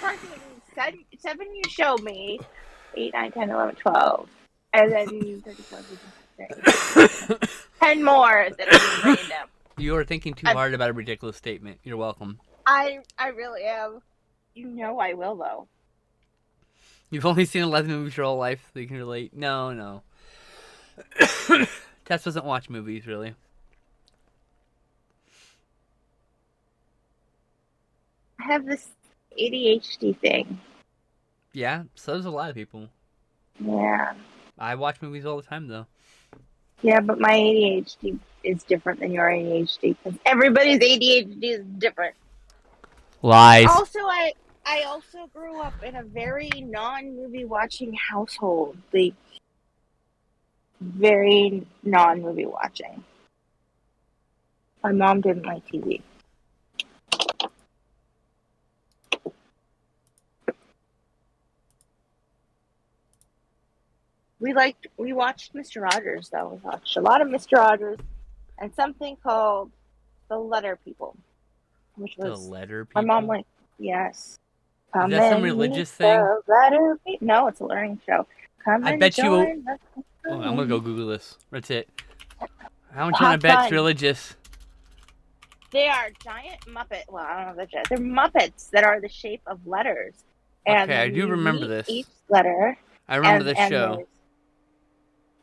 Park movies, 7 you showed me, 8, 9, 10, 11, 12, and then 10 more that are random. You are thinking too hard about a ridiculous statement. You're welcome. I really am. You know I will, though. You've only seen 11 movies your whole life, so you can relate. No. Tess doesn't watch movies, really. I have this ADHD thing. Yeah, so does a lot of people. Yeah. I watch movies all the time, though. Yeah, but my ADHD is different than your ADHD because everybody's ADHD is different. Lies. Also, I also grew up in a very non-movie watching household. Like, very non-movie watching. My mom didn't like TV. We watched Mr. Rogers, though. We watched a lot of Mr. Rogers and something called The Letter People, which was The Letter People? my mom like, yes. Is that some religious thing? No, it's a learning show. I bet you. I'm gonna go Google this. That's it. How much you wanna bet it's religious? They are giant Muppet. Well, I don't know if they're giant. They're Muppets that are the shape of letters. And okay, I do remember this. Each letter. I remember this show.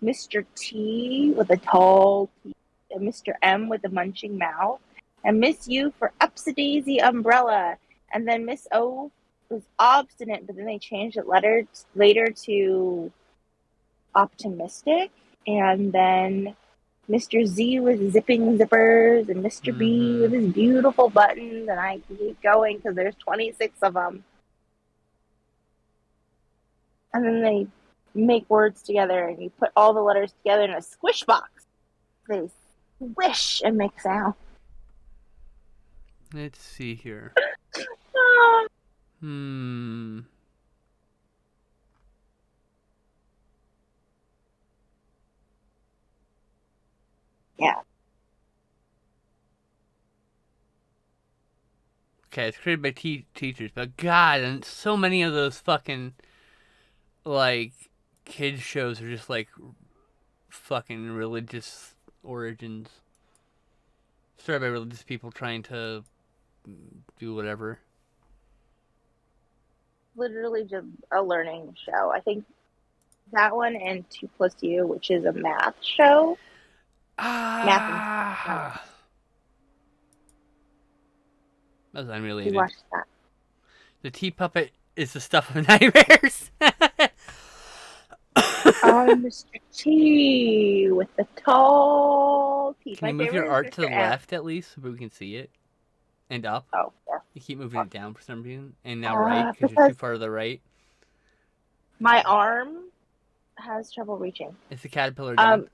Mr. T with a tall T, and Mr. M with a munching mouth, and Miss U for Upsy-Daisy umbrella, and then Miss O was obstinate, but then they changed it later to optimistic, and then Mr. Z with zipping zippers, and Mr. B with his beautiful buttons, and I keep going because there's 26 of them. And then they make words together, and you put all the letters together in a squish box. They squish and make sound. Let's see here. Yeah. Okay, it's created by teachers, but God, and so many of those fucking like kids shows are just like fucking religious origins. Started by religious people trying to do whatever. Literally just a learning show. I think that one and 2+U, which is a math show. Math. That was unrelated. You watched that. The tea puppet is the stuff of nightmares. Oh, Mr. T with the tall teeth. Can you move your art to the left at least so we can see it? And up? Oh, yeah. You keep moving it down for some reason. And now right, because you're too far to the right. My arm has trouble reaching. It's the caterpillar down.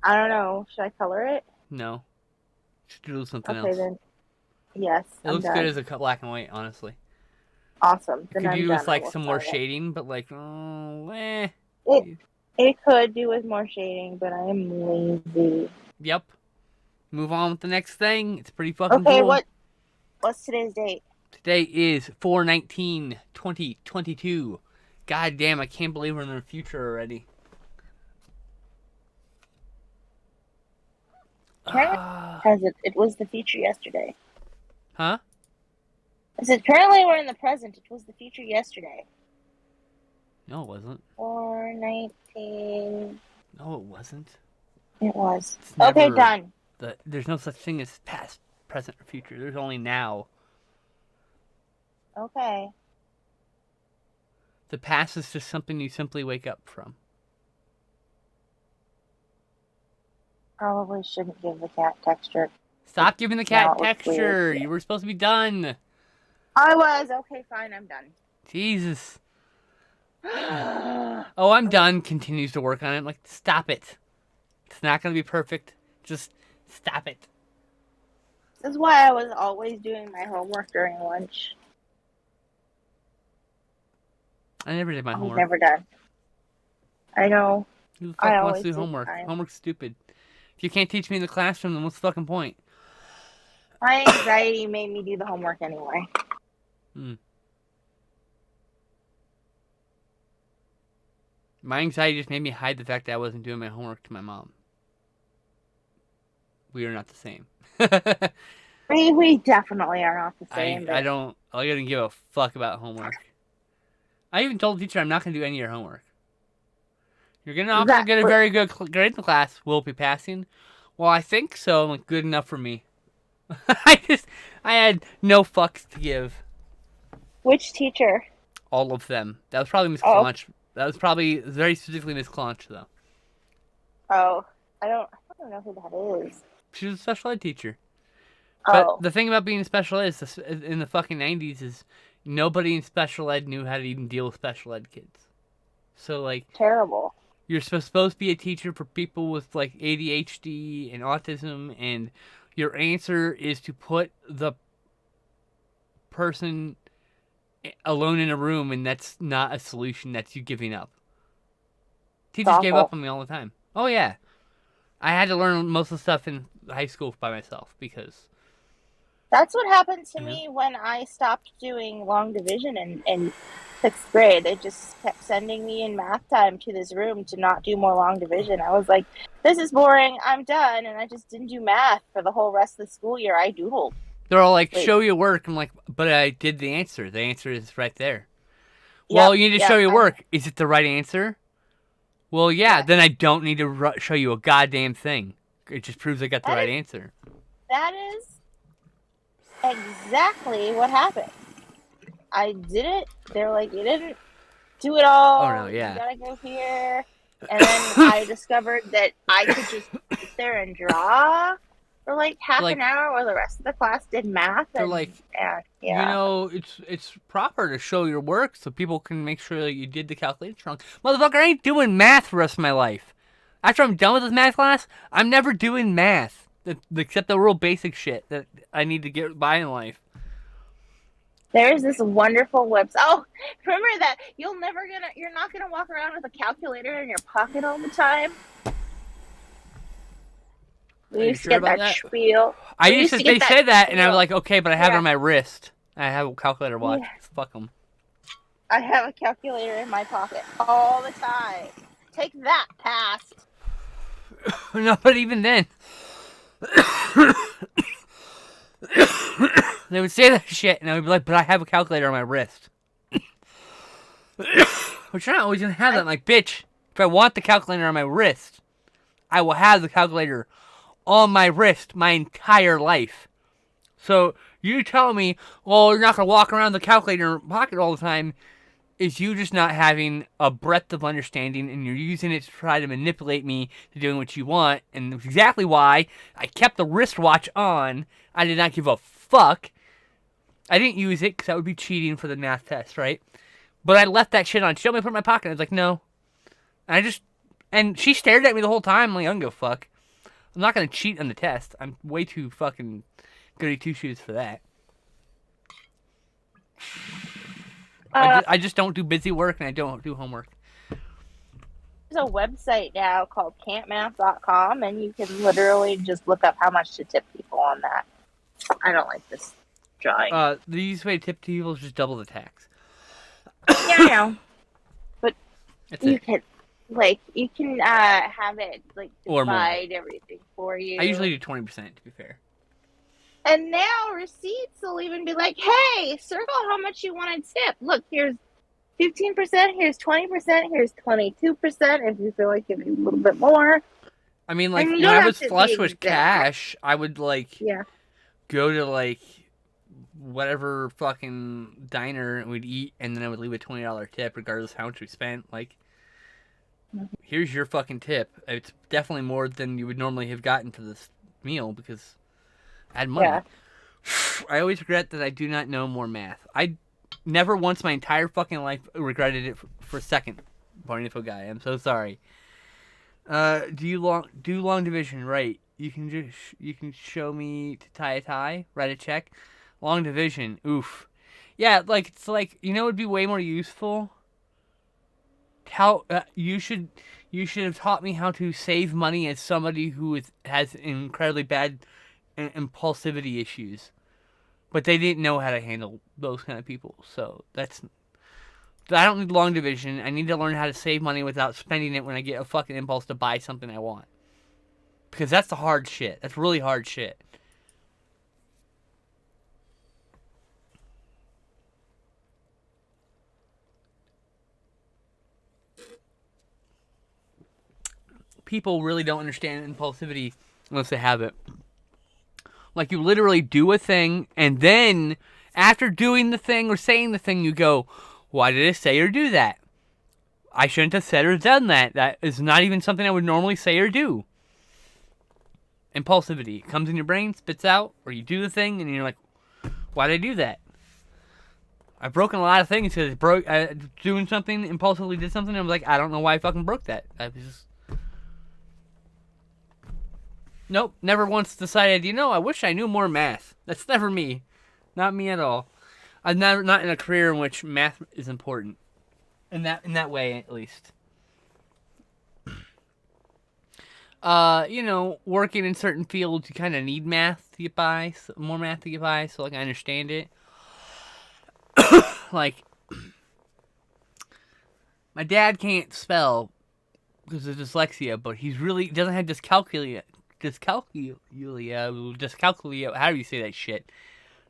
I don't know. Should I color it? No. Should do something okay, else. Then. Yes. It looks good as a black and white, honestly. Awesome. Then could use like some more shading, but like, eh. It could do with more shading, but I am lazy. Yep. Move on with the next thing. It's pretty fucking cool. Okay, what's today's date? Today is 4/19/2022. God damn, I can't believe we're in the future already. Present. It was the future yesterday. Huh? I said, currently we're in the present. It was the future yesterday. No, it wasn't. 4/19. No, it wasn't. It was. It's Okay, never done. There's no such thing as past, present, or future. There's only now. Okay. The past is just something you simply wake up from. Probably shouldn't give the cat texture. Stop giving the Now cat it looks texture. weird. You were supposed to be done. I was. Okay, fine. I'm done. Jesus. Oh, I'm done. Continues to work on it. I'm like, stop it. It's not going to be perfect. Just stop it. This is why I was always doing my homework during lunch. I never did my I was homework. never done. I know. Who the I fuck wants always to do take homework? time. Homework's stupid. If you can't teach me in the classroom, then what's the fucking point? My anxiety made me do the homework anyway. My anxiety just made me hide the fact that I wasn't doing my homework to my mom. We are not the same. We definitely are not the same. I don't give a fuck about homework. I even told the teacher I'm not going to do any of your homework. You're not going to get a very good grade in the class. Will it be passing? Well, I think so. I'm like, good enough for me. I had no fucks to give. Which teacher? All of them. That was probably Miss Clunch. That was probably very specifically Miss Clunch, though. Oh, I don't know who that is. She was a special ed teacher. But the thing about being a special ed in the fucking 90s is nobody in special ed knew how to even deal with special ed kids. So, like... Terrible. You're supposed to be a teacher for people with, like, ADHD and autism, and your answer is to put the person alone in a room, and that's not a solution. That's you giving up. Teachers gave up on me all the time. Oh, yeah. I had to learn most of the stuff in high school by myself, because... That's what happened to me when I stopped doing long division in 6th grade. They just kept sending me in math time to this room to not do more long division. I was like, this is boring. I'm done. And I just didn't do math for the whole rest of the school year. I doodled. They're all like, show your work. I'm like, but I did the answer. The answer is right there. Well, you need to show your work. Is it the right answer? Well, yeah. Then I don't need to show you a goddamn thing. It just proves I got the right answer. That is exactly what happened. I did it. They're like, you didn't do it all. Oh, no, yeah. You gotta go here. And then I discovered that I could just sit there and draw for like half an hour while the rest of the class did math. They're and, like, you know, it's proper to show your work so people can make sure that you did the calculation wrong. Motherfucker, I ain't doing math the rest of my life. After I'm done with this math class, I'm never doing math. Except the real basic shit that I need to get by in life. There's this wonderful website. Oh, remember that you're not gonna walk around with a calculator in your pocket all the time. We used to get that spiel. They said that, and I was like, okay, but I have it on my wrist. I have a calculator watch. Yeah. Fuck them. I have a calculator in my pocket all the time. Take that, past. No, but even then. They would say that shit, and I would be like, but I have a calculator on my wrist. Which you're not always going to have that. I'm like, bitch, if I want the calculator on my wrist, I will have the calculator on my wrist my entire life. So you tell me, well, you're not going to walk around the calculator in your pocket all the time, is you just not having a breadth of understanding, and you're using it to try to manipulate me to doing what you want, and that's exactly why I kept the wristwatch on. I did not give a fuck. I didn't use it because that would be cheating for the math test, right? But I left that shit on. She told me to put it in my pocket. I was like, no. And she stared at me the whole time. I'm like, I don't give a fuck. I'm not going to cheat on the test. I'm way too fucking goody two-shoes for that. I just don't do busy work, and I don't do homework. There's a website now called campmath.com, and you can literally just look up how much to tip people on that. I don't like this drawing. The easiest way to tip people is just double the tax. Yeah, I know. But That's you it. can, you can have it, Or more. divide everything for you. I usually do 20%, to be fair. And now receipts will even be like, hey, circle how much you want to tip. Look, here's 15%, here's 20%, here's 22% if you feel like giving a little bit more. I mean, And you when don't I have was to flush be with exact. cash, I would, Yeah. go to, whatever fucking diner and we'd eat, and then I would leave a $20 tip, regardless of how much we spent. Here's your fucking tip. It's definitely more than you would normally have gotten for this meal, because I had money. Yeah. I always regret that I do not know more math. I never once my entire fucking life regretted it for a second. Barneyful guy, I'm so sorry. Do long division, right? You can show me to tie a tie, write a check. Long division, oof. Yeah, it's it'd be way more useful. How you should have taught me how to save money as somebody who has incredibly bad impulsivity issues. But they didn't know how to handle those kind of people. So I don't need long division. I need to learn how to save money without spending it when I get a fucking impulse to buy something I want. Because that's the hard shit. That's really hard shit. People really don't understand impulsivity unless they have it. You literally do a thing, and then after doing the thing or saying the thing, you go, why did I say or do that? I shouldn't have said or done that. That is not even something I would normally say or do. Impulsivity. It comes in your brain, spits out, or you do the thing, and you're like, why did I do that? I've broken a lot of things because doing something, impulsively did something, and I'm like, I don't know why I fucking broke that. I was just... Nope, never once decided, I wish I knew more math. That's never me. Not me at all. I'm not in a career in which math is important. In that way, at least. Working in certain fields, you kind of need math to get by, more math to get by, so, I understand it. My dad can't spell because of dyslexia, but he doesn't have dyscalculia, how do you say that shit?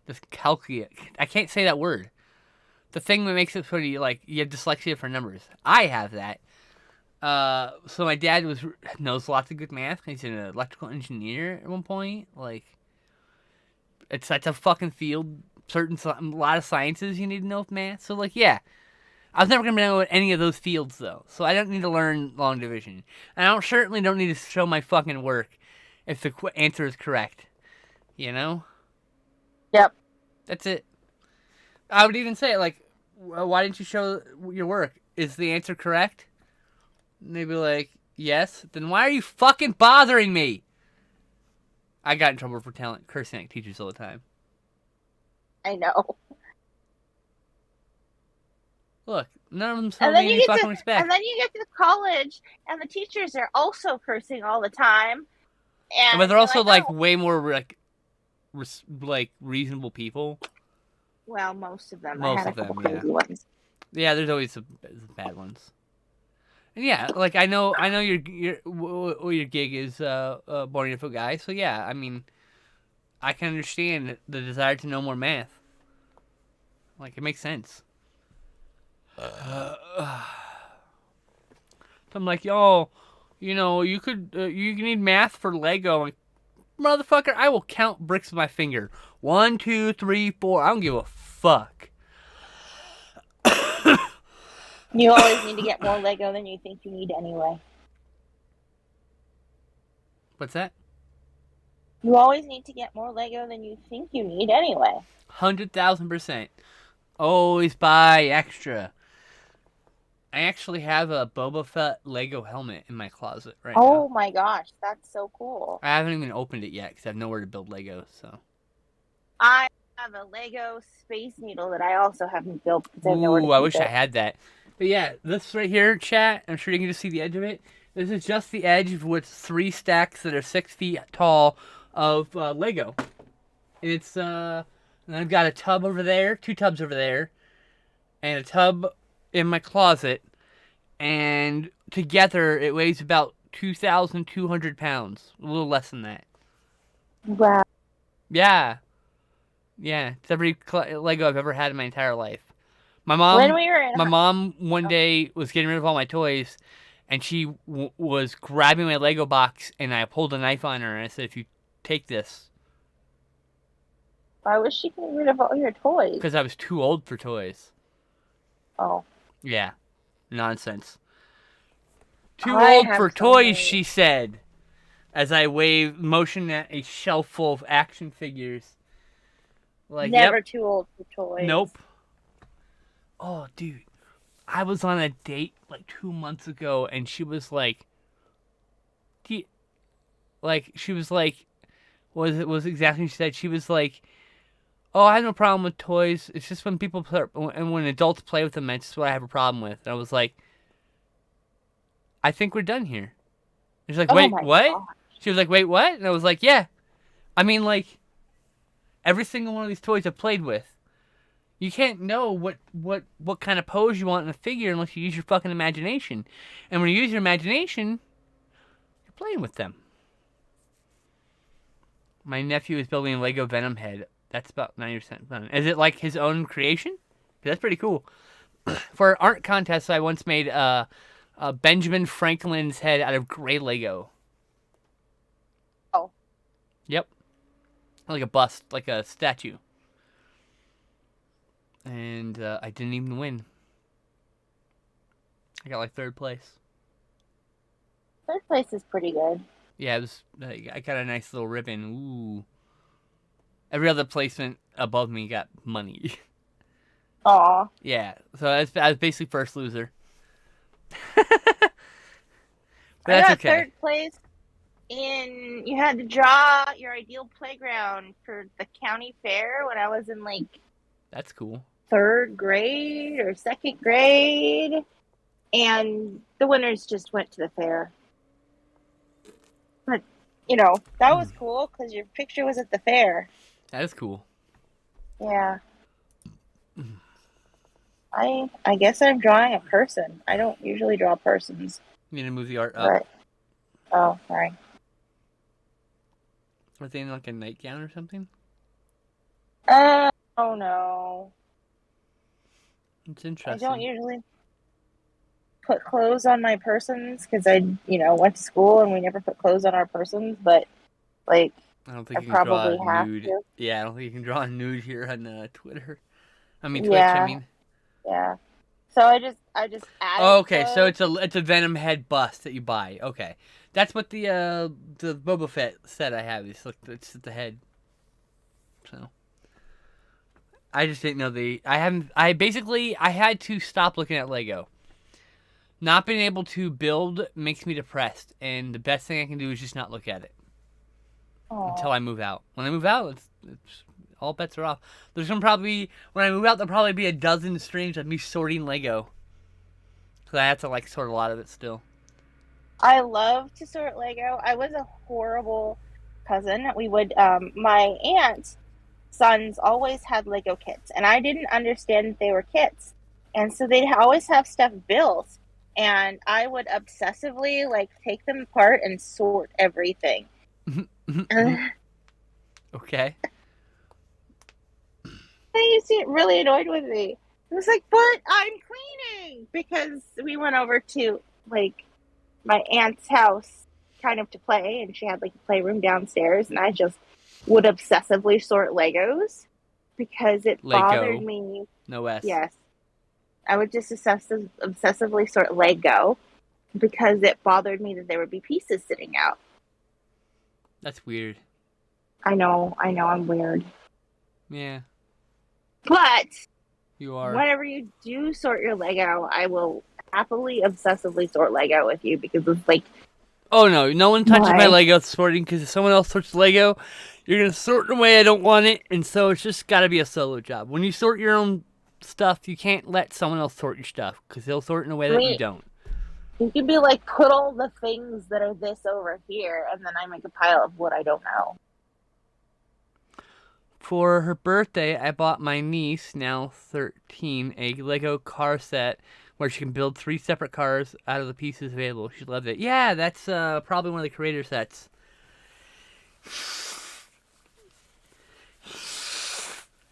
Dyscalculia. I can't say that word. The thing that makes it so you have dyslexia for numbers. I have that. So my dad knows lots of good math. He's an electrical engineer at one point. It's a fucking field. A lot of sciences you need to know with math. So yeah. I was never going to know any of those fields though. So I don't need to learn long division. And I certainly don't need to show my fucking work if the answer is correct. Yep. That's it. I would even say, why didn't you show your work? Is the answer correct? And they'd be like, yes. Then why are you fucking bothering me? I got in trouble for cursing at teachers all the time. I know. Look, none of them showed me any fucking respect. And then you get to college, and the teachers are also cursing all the time. But they're also way more reasonable people. Well, most of them. Most I had of a couple them, crazy ones. Yeah, there's always some bad ones. And yeah, I know your gig is born info guy. So yeah, I mean, I can understand the desire to know more math. It makes sense. So I'm like, yo, you need math for Lego. I'm like, motherfucker, I will count bricks with my finger. 1, 2, 3, 4. I don't give a fuck. You always need to get more Lego than you think you need anyway. What's that? You always need to get more Lego than you think you need anyway. 100,000%. Always buy extra. I actually have a Boba Fett Lego helmet in my closet right now. Oh my gosh, that's so cool. I haven't even opened it yet because I have nowhere to build Legos. So I have a Lego Space Needle that I also haven't built because I have nowhere to keep I wish it. I had that. But yeah, this right here, chat, I'm sure you can just see the edge of it. This is just the edge with 3 stacks that are 6 feet tall of Lego. And it's And I've got a tub over there, 2 tubs over there, and a tub in my closet. And together, it weighs about 2,200 pounds. A little less than that. Wow. Yeah. Yeah. It's every Lego I've ever had in my entire life. My When we were in mom one day was getting rid of all my toys, and she was grabbing my Lego box, and I pulled a knife on her, and I said, if you take this. why was she getting rid of all your toys? Because I was too old for toys. Oh. Yeah. Nonsense. Too I old have for so toys, many. she said, as I motioned at a shelf full of action figures. Like, Never yep. too old for toys. Nope. Oh, dude. I was on a date like 2 months ago, and she was like, she was like, was exactly what she said. She was like, oh, I have no problem with toys. It's just when people play, and when adults play with them, that's what I have a problem with. And I was like, I think we're done here. She's like, Oh wait, my what? gosh. She was like, wait, what? And I was like, yeah. I mean, like, every single one of these toys I've played with. You can't know what kind of pose you want in a figure unless you use your fucking imagination. And when you use your imagination, you're playing with them. My nephew is building a Lego Venom head. That's about 90% done. Is it like his own creation? That's pretty cool. For an art contest, I once made Benjamin Franklin's head out of gray Lego. Oh. Yep. Like a bust, like a statue. And I didn't even win. I got like 3rd place. 3rd place is pretty good. Yeah, it was. I got a nice little ribbon. Ooh. Every other placement above me got money. Aw. Yeah, so I was basically first loser. I That's got okay. 3rd place you had to draw your ideal playground for the county fair when I was in like That's cool. 3rd grade or 2nd grade. And the winners just went to the fair. But, that was cool because your picture was at the fair. That is cool. Yeah. I guess I'm drawing a person. I don't usually draw persons. You need to move the art up. Right. Oh, sorry. Are they in like a nightgown or something? Oh no. It's I interesting. don't usually put clothes on my persons because I, went to school and we never put clothes on our persons, but like I don't think I you can draw probably a have nude. to. Yeah, I don't think you can draw a nude here on Twitter. Twitch. Yeah. Yeah. So I just added. Oh, okay. So clothes. it's a Venom head bust that you buy. Okay, that's what the Boba Fett set I have. It's at the head. So I just didn't know I had to stop looking at Lego. Not being able to build makes me depressed, and the best thing I can do is just not look at it until I move out. When I move out, it's all bets are off. There's gonna probably when I move out, there'll probably be a dozen streams of me sorting Lego. So I have to like sort a lot of it still. I love to sort Lego. I was a horrible cousin. We would my aunt's sons always had Lego kits, and I didn't understand that they were kits, and so they'd always have stuff built, and I would obsessively like take them apart and sort everything. Okay. They used to get really annoyed with me. It was like, but I'm cleaning, because we went over to like my aunt's house kind of to play, and she had like a playroom downstairs, and I just would obsessively sort Legos because it bothered me. No S. Yes. I would just obsessively sort Lego because it bothered me that there would be pieces sitting out. That's weird. I know, I'm weird. Yeah. But You are. whenever you do sort your Lego, I will happily, obsessively sort Lego with you because it's like. Oh no! No one touches my Lego sorting because if someone else sorts Lego, you're gonna sort in a way I don't want it, and so it's just got to be a solo job. When you sort your own stuff, you can't let someone else sort your stuff because they'll sort in a way that you don't. You can be like, put all the things that are this over here, and then I make a pile of what I don't know. For her birthday, I bought my niece, now 13, a Lego car set where she can build 3 separate cars out of the pieces available. She loved it. Yeah, that's probably one of the creator sets.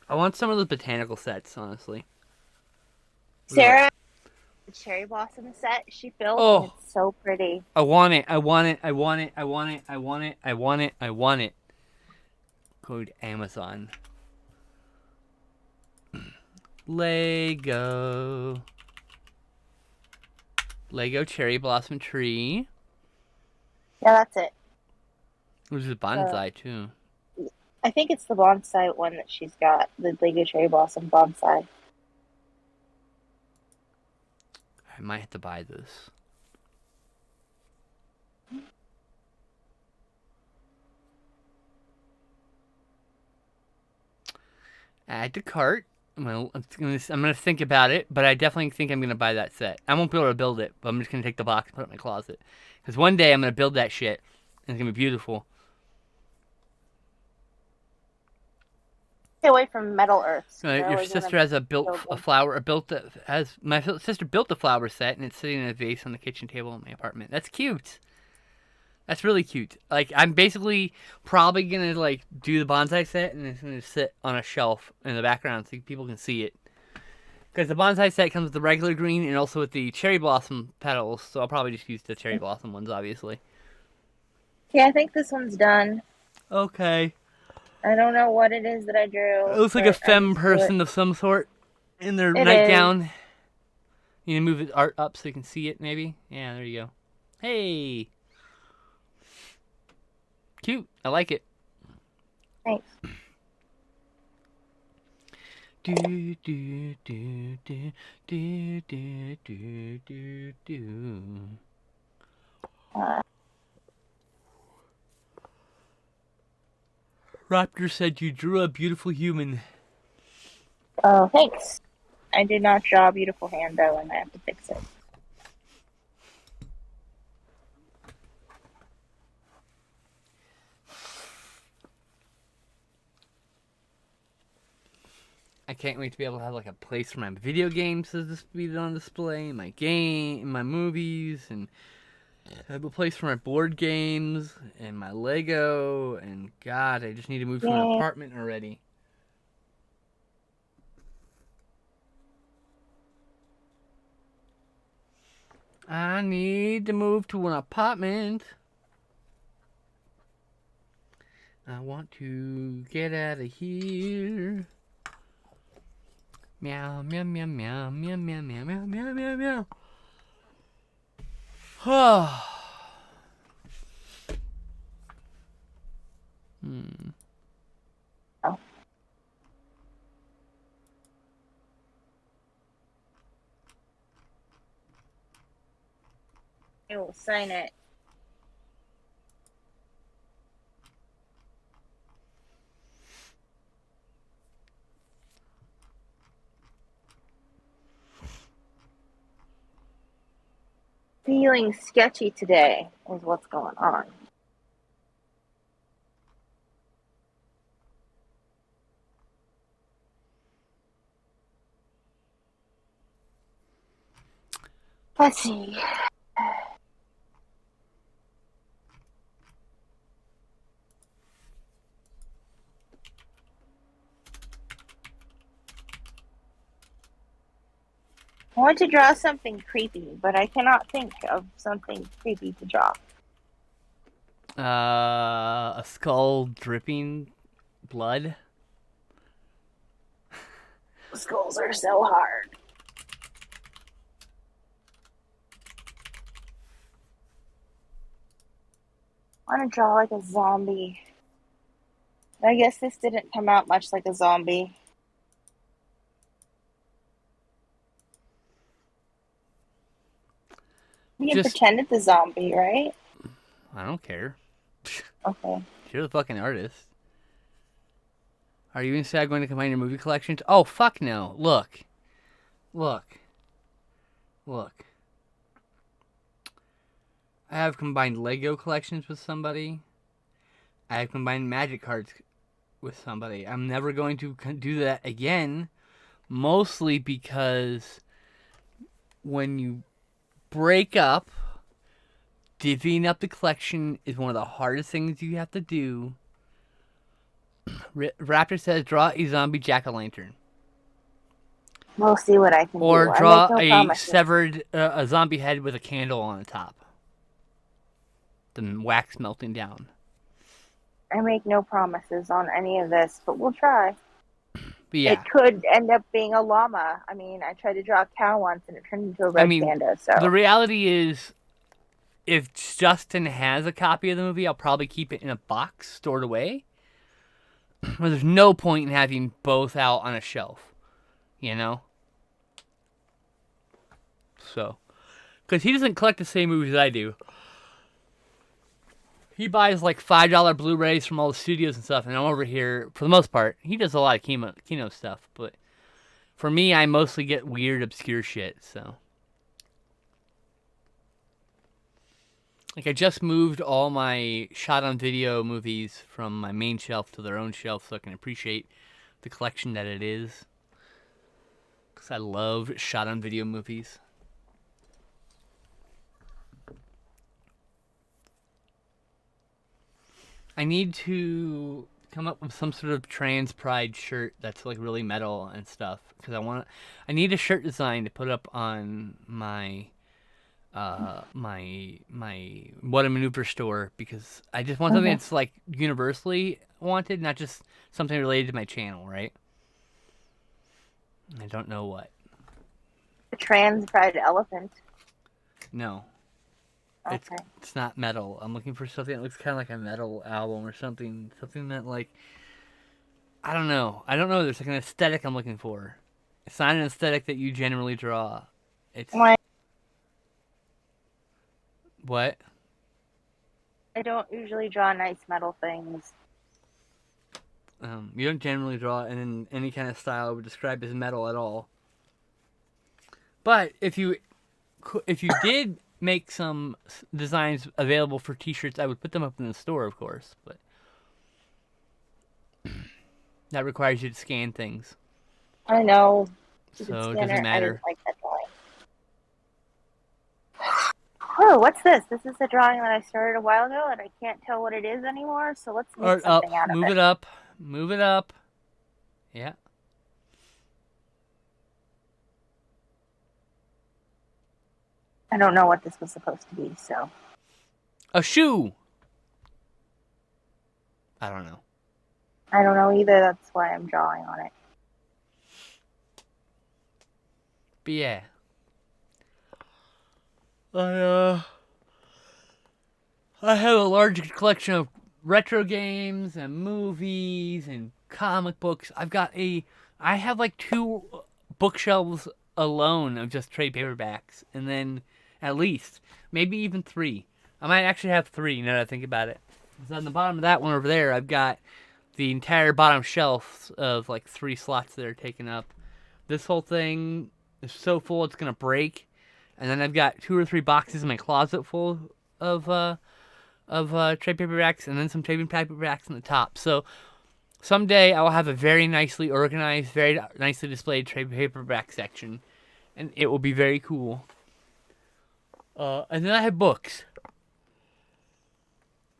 I want some of those botanical sets, honestly. Sarah, the cherry blossom set she built, and it's so pretty. I want it. I want it. I want it. I want it. I want it. I want it. I want it. Go to Amazon. Lego cherry blossom tree. Yeah, that's it. Which is a bonsai too. I think it's the bonsai one that she's got, the Lego cherry blossom bonsai. I might have to buy this. Add to cart. I'm gonna think about it, but I definitely think I'm gonna buy that set. I won't be able to build it, but I'm just gonna take the box and put it in my closet. Because one day I'm gonna build that shit, and it's gonna be beautiful. Stay away from Metal Earths. Your sister has my sister built a flower set, and it's sitting in a vase on the kitchen table in my apartment. That's cute. That's really cute. Like, I'm basically probably gonna like do the bonsai set, and it's gonna sit on a shelf in the background so people can see it. Because the bonsai set comes with the regular green and also with the cherry blossom petals, so I'll probably just use the cherry blossom ones, obviously. Yeah, I think this one's done. Okay. I don't know what it is that I drew. It looks like a femme person of some sort in their nightgown. You can move the art up so you can see it, maybe? Yeah, there you go. Hey! Cute. I like it. Thanks. Do do do do do do do do do. Raptor said you drew a beautiful human. Oh, thanks. I did not draw a beautiful hand though, and I have to fix it. I can't wait to be able to have like a place for my video games to just be on display, my movies, and have a place for my board games and my Lego. And God, I just need to move to an apartment already. I need to move to an apartment. I want to get out of here. Meow, meow, meow, meow, meow, meow, meow, meow, meow, meow, meow. Oh. Oh. I will sign it. Feeling sketchy today is what's going on. Let's see. I want to draw something creepy, but I cannot think of something creepy to draw. A skull dripping blood. Skulls are so hard. I want to draw like a zombie. I guess this didn't come out much like a zombie. You can pretend it's a zombie, right? I don't care. Okay. You're the fucking artist. Are you and Sad going to combine your movie collections? Oh, fuck no. Look. I have combined Lego collections with somebody. I have combined Magic cards with somebody. I'm never going to do that again, mostly because when you break up, divvying up the collection is one of the hardest things you have to do. Raptor says, draw a zombie jack-o'-lantern. We'll see what I can do. Or I draw make no a promises. severed a zombie head with a candle on the top. The wax melting down. I make no promises on any of this, but we'll try. But yeah. It could end up being a llama. I mean, I tried to draw a cow once and it turned into a red panda. So the reality is, if Justin has a copy of the movie, I'll probably keep it in a box stored away. But there's no point in having both out on a shelf. You know? So. Because he doesn't collect the same movies I do. He buys like $5 Blu-rays from all the studios and stuff, and I'm over here, for the most part, he does a lot of Kino stuff, but for me, I mostly get weird, obscure shit, so. Like, I just moved all my shot-on-video movies from my main shelf to their own shelf so I can appreciate the collection that it is. Because I love shot-on-video movies. I need to come up with some sort of trans pride shirt that's like really metal and stuff, because I need a shirt design to put up on my my What a Maneuver store, because I just want something that's like universally wanted, not just something related to my channel, right? I don't know what. a trans pride elephant. No. Okay. It's not metal. I'm looking for something that looks kind of like a metal album or something. Something that, like, I don't know. There's like an aesthetic I'm looking for. It's not an aesthetic that you generally draw. It's... Why? What? I don't usually draw nice metal things. You don't generally draw in any kind of style I would describe as metal at all. But if you did make some designs available for t-shirts, I would put them up in the store, of course, but that requires you to scan things. I know. So it doesn't matter. I didn't like that drawing. Oh, what's this? This is a drawing that I started a while ago and I can't tell what it is anymore, so let's make something out of it. Move it up. Yeah. I don't know what this was supposed to be, so. A shoe! I don't know. I don't know either, that's why I'm drawing on it. But yeah. I have a large collection of retro games and movies and comic books. I have like 2 bookshelves alone of just trade paperbacks, and then at least maybe even 3. I might actually have 3 now that I think about it. So on the bottom of that one over there, I've got the entire bottom shelf of like 3 slots that are taken up. This whole thing is so full it's gonna break, and then I've got 2 or 3 boxes in my closet full of trade paperbacks, and then some trade paperbacks on the top. So someday I will have a very nicely organized, very nicely displayed trade paperback section, and it will be very cool. And then I have books.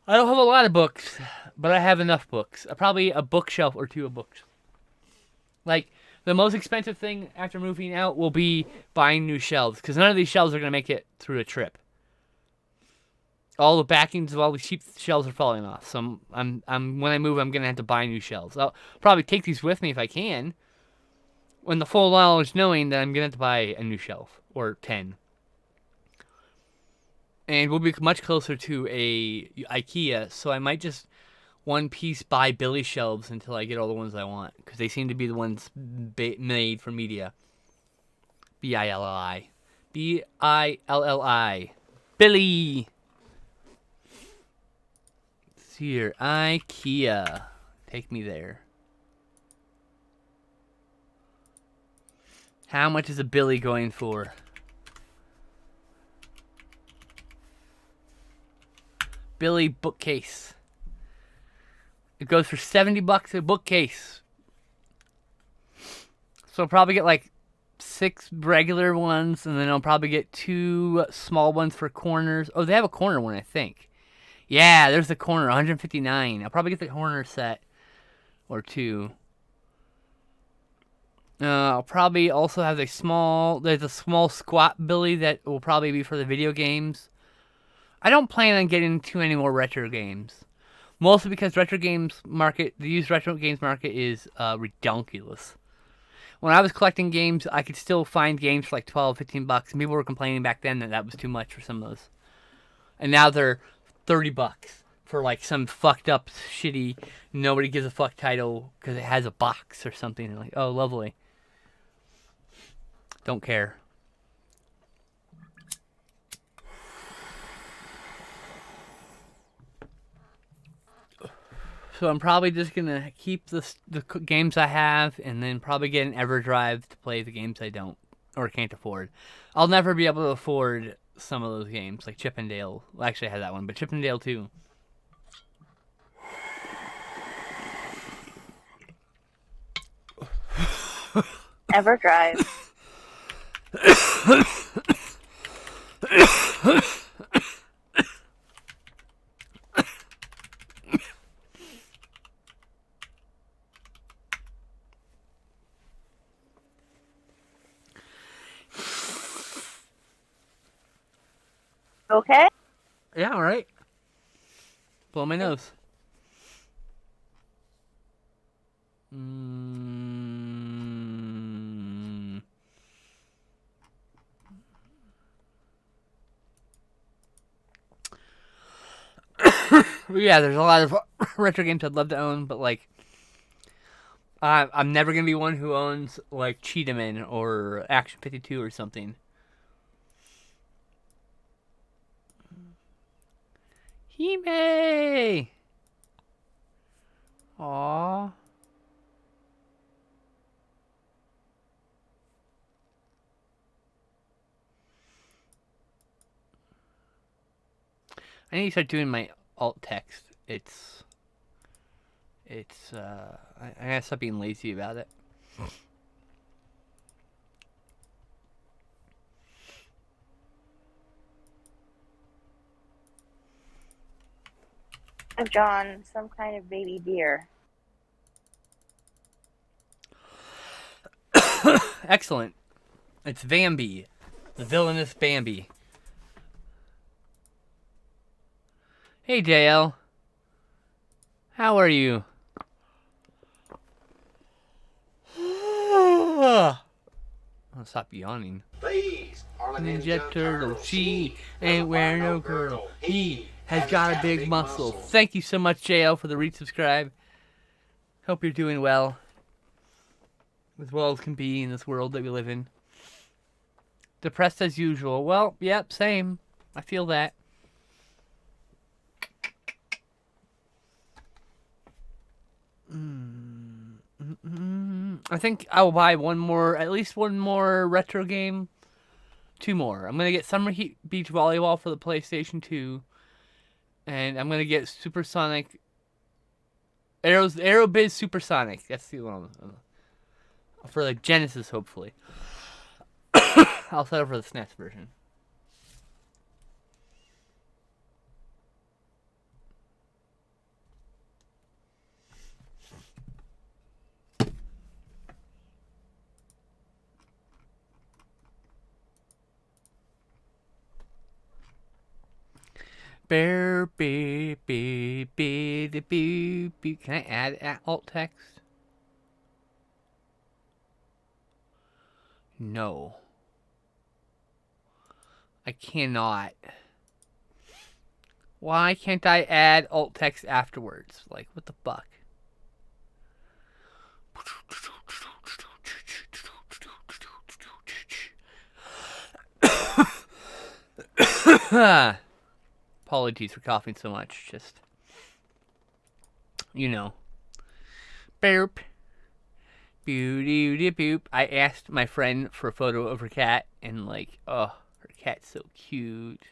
I don't have a lot of books, but I have enough books. Probably a bookshelf or 2 of books. Like, the most expensive thing after moving out will be buying new shelves, because none of these shelves are going to make it through a trip. All the backings of all the cheap shelves are falling off. So I'm when I move, I'm gonna have to buy new shelves. I'll probably take these with me if I can. When the full knowledge knowing that I'm gonna have to buy a new shelf or 10. And we'll be much closer to a IKEA, so I might just one piece buy Billy shelves until I get all the ones I want, because they seem to be the ones made for media. Billi. Billi. Billy. Here, IKEA. Take me there. How much is a Billy going for? Billy bookcase. It goes for $70 a bookcase. So I'll probably get like 6 regular ones, and then I'll probably get 2 small ones for corners. Oh, they have a corner one, I think. Yeah, there's the corner, 159. I'll probably get the corner set or 2. I'll probably also have there's a small squat Billy that will probably be for the video games. I don't plan on getting too many more retro games. Mostly because the used retro games market is ridiculous. When I was collecting games, I could still find games for like $12, $15, and people were complaining back then that was too much for some of those. And now they're $30 for like some fucked up, shitty, nobody gives a fuck title because it has a box or something. And like, oh, lovely. Don't care. So I'm probably just going to keep the games I have and then probably get an EverDrive to play the games I don't or can't afford. I'll never be able to afford some of those games, like Chip and Dale. Well, actually, I had that one, but Chip and Dale too. EverDrive. Okay? Yeah, all right. Blow my nose. Yeah, there's a lot of retro games I'd love to own, but like, I'm never gonna be one who owns like Cheetahman or Action 52 or something. Hime! Aww. I need to start doing my alt text. I gotta stop being lazy about it. I've drawn some kind of baby deer. Excellent. It's Bambi, the villainous Bambi. Hey, JL. How are you? I'll stop yawning. Please, Ninja Turtle, she ain't wearing no girdle. He has got a big muscle. Thank you so much, JL, for the resubscribe. Hope you're doing well. As well as can be in this world that we live in. Depressed as usual. Well, yep, same. I feel that. I think I will buy at least one more retro game. 2 more. I'm going to get Summer Heat Beach Volleyball for the PlayStation 2. And I'm going to get Supersonic. Aerobiz Supersonic. That's the one. For the Genesis, hopefully. I'll settle for the SNES version. Bear, be, be, be, be, be. Can I add alt text? No. I cannot. Why can't I add alt text afterwards? Like, what the fuck? Apologies for coughing so much. Just, you know. Burp. Boo-doo-doo boop. I asked my friend for a photo of her cat, and like, oh, her cat's so cute.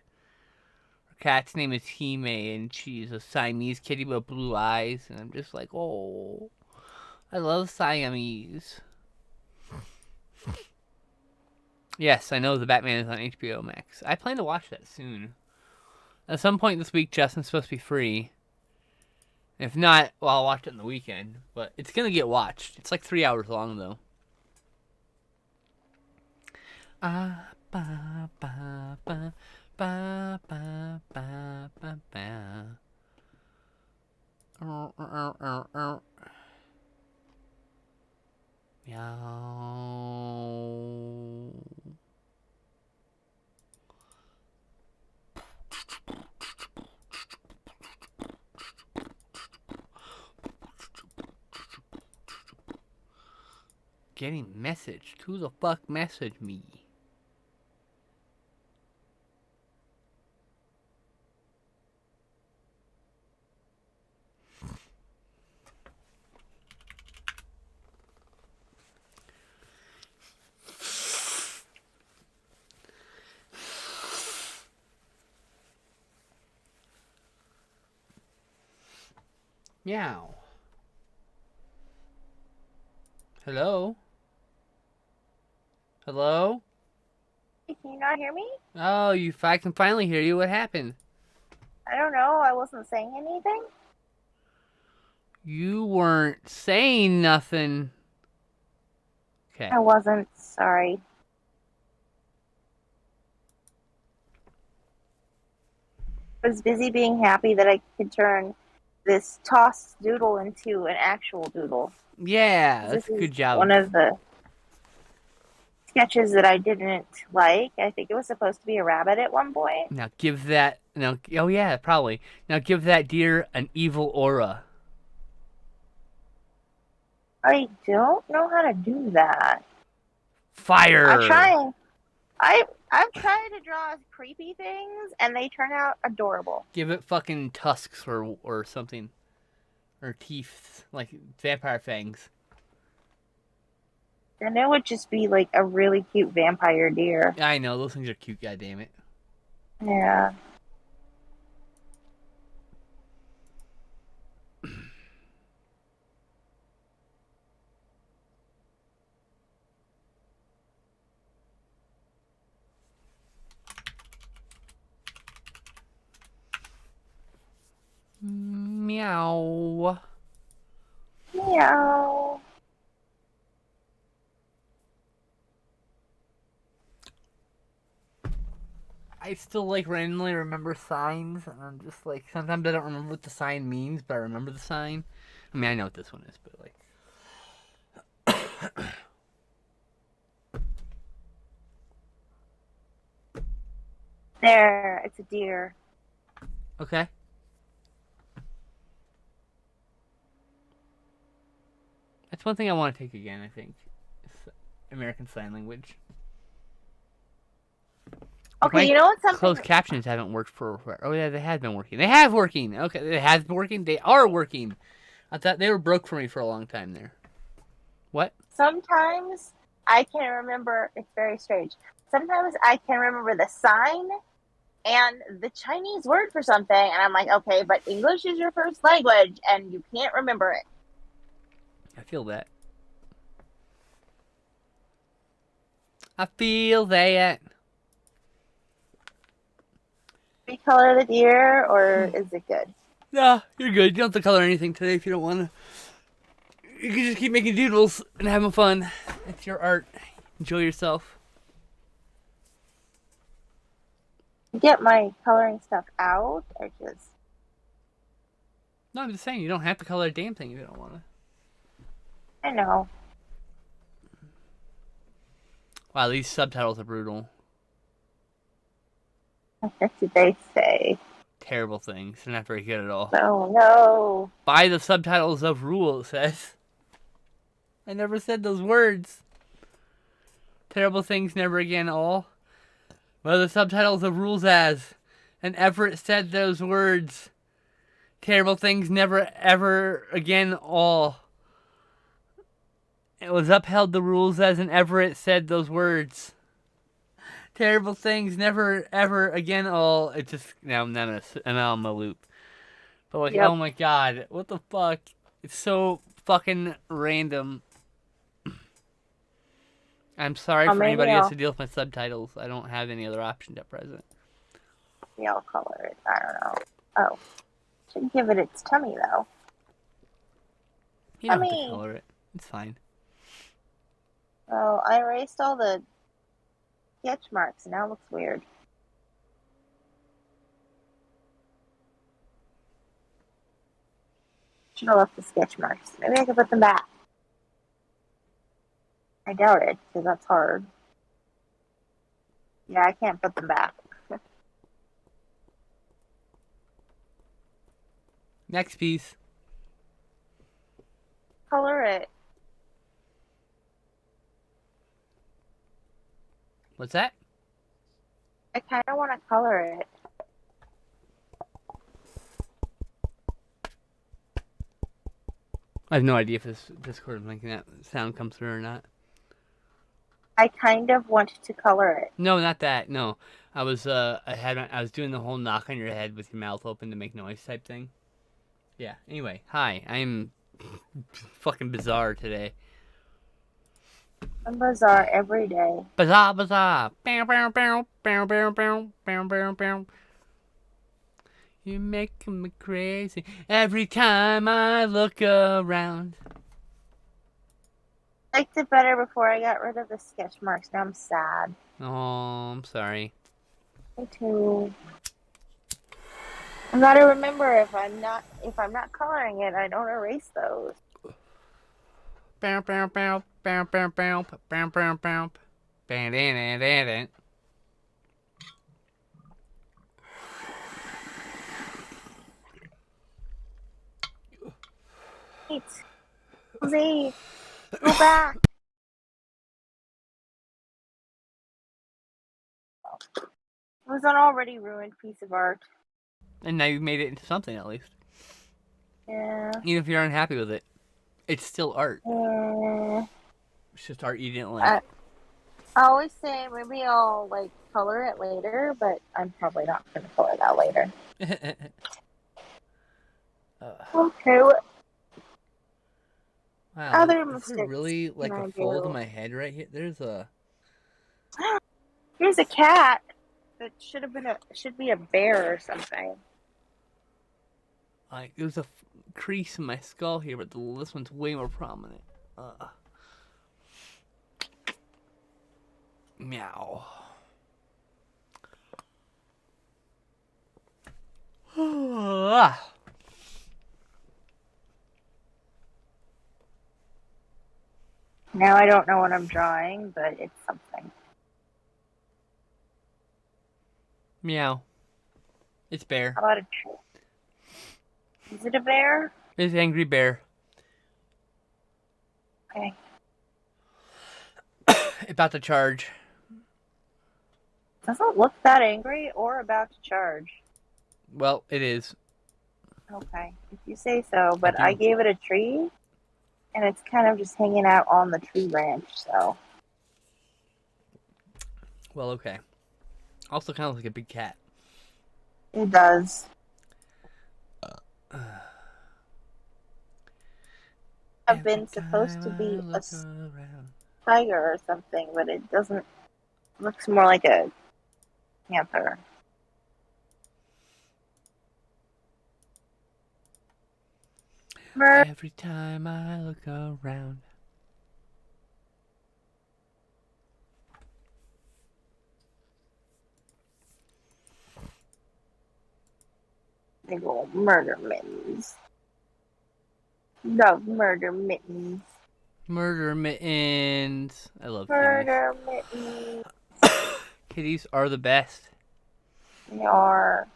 Her cat's name is Hime, and she's a Siamese kitty with blue eyes, and I'm just like, oh, I love Siamese. Yes, I know the Batman is on HBO Max. I plan to watch that soon. At some point this week, Justin's supposed to be free. If not, well, I'll watch it on the weekend. But it's going to get watched. It's like 3 hours long, though. Ba, ba, ba, ba, ba, ba, ba, ba. Meow. Getting message. Who the fuck messaged me? Meow. Hello? Hello? Can you not hear me? Oh, I can finally hear you. What happened? I don't know. I wasn't saying anything. You weren't saying nothing. Okay. I wasn't. Sorry. I was busy being happy that I could turn this tossed doodle into an actual doodle. Yeah, that's This a good is job. one of the sketches that I didn't like. I think it was supposed to be a rabbit at one point. Now give that... Now, oh yeah, probably. Now give that deer an evil aura. I don't know how to do that. Fire! I'm trying. I've tried to draw creepy things, and they turn out adorable. Give it fucking tusks or something. Or teeth, like vampire fangs. And it would just be like a really cute vampire deer. I know, those things are cute, goddammit. Yeah. Meow. Meow. I still like randomly remember signs, and I'm just like, sometimes I don't remember what the sign means, but I remember the sign. I mean, I know what this one is, but like... There, it's a deer. Okay. That's one thing I want to take again, I think. Is American Sign Language. Okay, My you know what? Something. Closed captions haven't worked for... Oh, yeah, they have been working. They have working! Okay, they have been working. They are working. I thought they were broke for me for a long time there. What? Sometimes I can remember. It's very strange. Sometimes I can remember the sign and the Chinese word for something, and I'm like, okay, but English is your first language, and you can't remember it. I feel that. I feel that. Recolor the deer, or is it good? Nah, you're good. You don't have to color anything today if you don't want to. You can just keep making doodles and having fun. It's your art. Enjoy yourself. Get my coloring stuff out, or just... No, I'm just saying, you don't have to color a damn thing if you don't want to. I know. Wow, these subtitles are brutal. What did they say? Terrible things. They're not very good at all. Oh, no. By the subtitles of rule, it says. I never said those words. Terrible things never again all. By the subtitles of rules as. And Everett said those words. Terrible things never ever again all. It was upheld the rules as, and Everett said those words. terrible things. Never, ever again. Oh, it's just now I'm in a loop. But like, Yep. oh my god, what the fuck? It's so fucking random. I'm sorry for Maybe anybody who has to deal with my subtitles. I don't have any other options at present. I'll color it. I don't know. Oh, should give it its tummy though. You don't have Tummy. to color it. It's fine. Oh, I erased all the sketch marks. Now it looks weird. Should have left the sketch marks. Maybe I could put them back. I doubt it, because that's hard. Yeah, I can't put them back. Next piece. Color it. What's that? I kind of want to color it. I have no idea if this Discord is making that sound come through or not. I kind of want to color it. No, not that. No, I was I was doing the whole knock on your head with your mouth open to make noise type thing. Yeah. Anyway, hi. I'm fucking bizarre today. I'm bizarre every day. Bizarre, bizarre. Bow, bow, bow, bow, bow, bow, bow, bow, bow. You're making me crazy every time I look around. I liked it better before I got rid of the sketch marks. Now I'm sad. Oh, I'm sorry. Me too. I gotta remember if I'm not coloring it, I don't erase those. Bow, bow, bow, bow, bow, bow, bow, bow, bow. Ban. Wait, Jose, go back. It was an already ruined piece of art. And now you've made it into something at least. Yeah. Even if you're unhappy with it, it's still art. It's just art you didn't like. I always say maybe I'll like color it later, but I'm probably not gonna color that later. Okay. Wow, Other is there mistakes really like can a I fold do? in my head right here? There's a Here's a cat that should be a bear or something. like there's a crease in my skull here, but this one's way more prominent. Meow. Now I don't know what I'm drawing, but it's something. Meow. It's bear. How about a tree? Is it a bear? It's angry bear. Okay. About to charge. Doesn't look that angry or about to charge. Well, it is. Okay, if you say so. But do. I gave it a tree, and it's kind of just hanging out on the tree branch, so. Well, okay. Also kind of like a big cat. It does. Have been supposed to be a tiger or something, but it doesn't. It looks more like a panther. Every time I look around. Big old murder mittens. Love murder mittens. Murder mittens. I love Murder mittens. kitties. Kitties are the best. They are.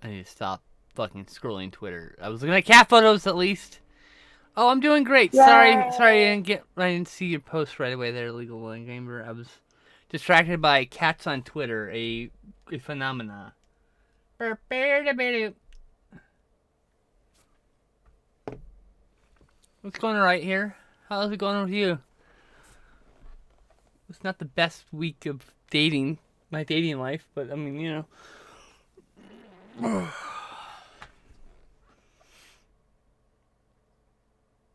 I need to stop fucking scrolling Twitter. I was looking at cat photos at least. Oh, I'm doing great. Sorry, I didn't see your post right away there, Legal One Gamer. I was distracted by cats on Twitter, a phenomena. What's going on right here? How's it going on with you? It's not the best week of dating, my dating life, but I mean, you know.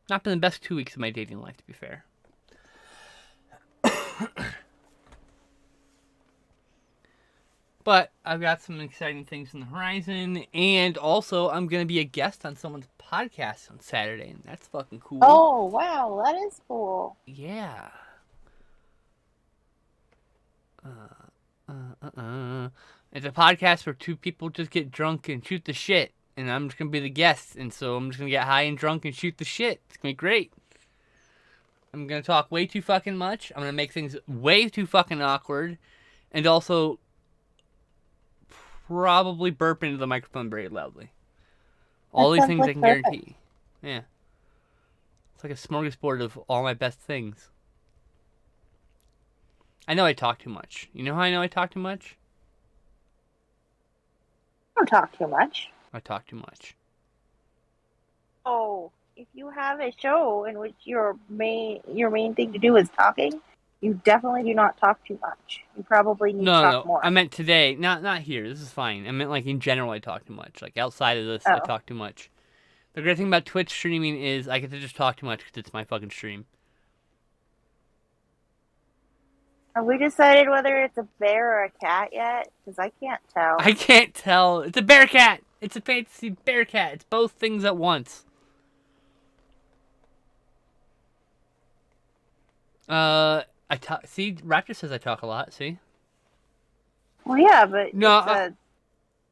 Not been the best 2 weeks of my dating life, to be fair. But I've got some exciting things on the horizon, and also I'm going to be a guest on someone's podcast on Saturday, and that's fucking cool. Oh, wow, that is cool. Yeah. It's a podcast where two people just get drunk and shoot the shit, and I'm just going to be the guest, and so I'm just going to get high and drunk and shoot the shit. It's going to be great. I'm going to talk way too fucking much. I'm going to make things way too fucking awkward, and also probably burp into the microphone very loudly. All these things I can guarantee. Yeah. It's like a smorgasbord of all my best things. I know I talk too much. You know how I know I talk too much? Don't talk too much. I talk too much. Oh, if you have a show in which your main thing to do is talking, you definitely do not talk too much. You probably need to talk more. I meant today. Not here. This is fine. I meant like in general I talk too much. Like outside of this, I talk too much. The great thing about Twitch streaming is I get to just talk too much because it's my fucking stream. Have we decided whether it's a bear or a cat yet? Because I can't tell. I can't tell. It's a bear cat. It's a fantasy bear cat. It's both things at once. See, Raptor says I talk a lot. See. Well, yeah, but no, it's a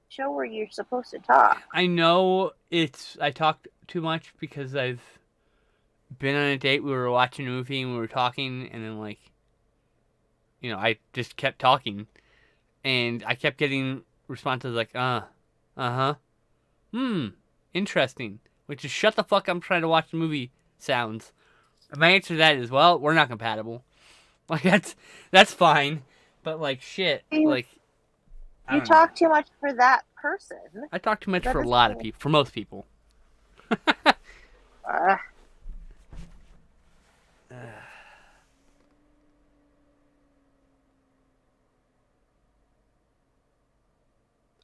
show where you're supposed to talk. I know I talk too much because I've been on a date. We were watching a movie and we were talking, and then like, you know, I just kept talking, and I kept getting responses like, interesting, which is shut the fuck up, I'm trying to watch the movie sounds. And my answer to that is, well, we're not compatible. Like, that's fine, but like, shit, like, you talk too much for that person. I talk too much for a lot of people, for most people.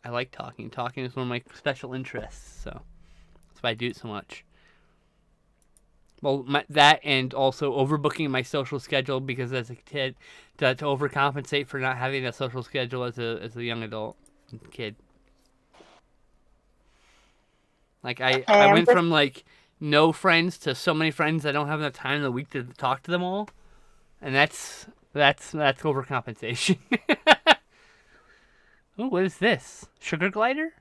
I like talking. Talking is one of my special interests, so that's why I do it so much. Well, that and also overbooking my social schedule because as a kid, to overcompensate for not having a social schedule as a young adult kid. Like I went from like no friends to so many friends I don't have enough time in the week to talk to them all, and that's overcompensation. Oh, what is this? Sugar glider?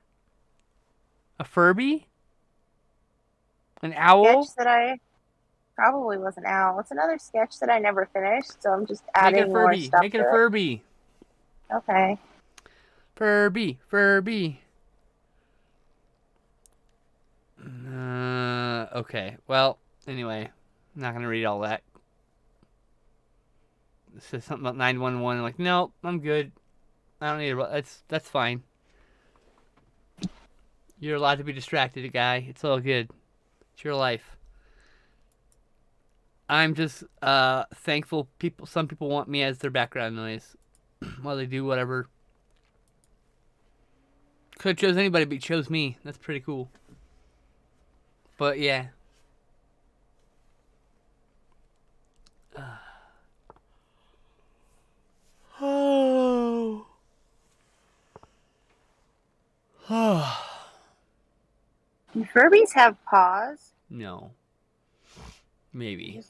A Furby? An owl? Sketch that I probably was an owl. It's another sketch that I never finished, so I'm just adding more stuff. Make it a Furby. Okay. Furby. Okay. Well, anyway, I'm not gonna read all that. It says something about 911. Like, no, I'm good. I don't need it. That's fine. You're allowed to be distracted, guy. It's all good. It's your life. I'm just thankful some people want me as their background noise while they do whatever. Could have chose anybody, but chose me. That's pretty cool. But yeah. Oh. Do Furbies have paws? No. Maybe.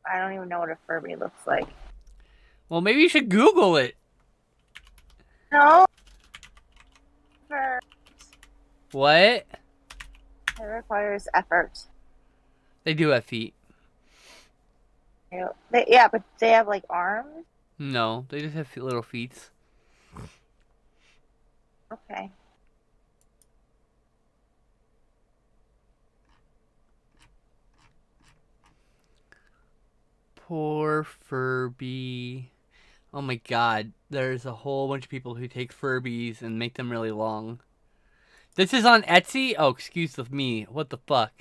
I don't even know what a Furby looks like. Well, maybe you should Google it. No. What? It requires effort. They do have feet. Yeah, but they have like arms? No, they just have little feet. Okay. Poor Furby. Oh my god, there's a whole bunch of people who take Furbies and make them really long. This is on Etsy? Oh, excuse me. What the fuck?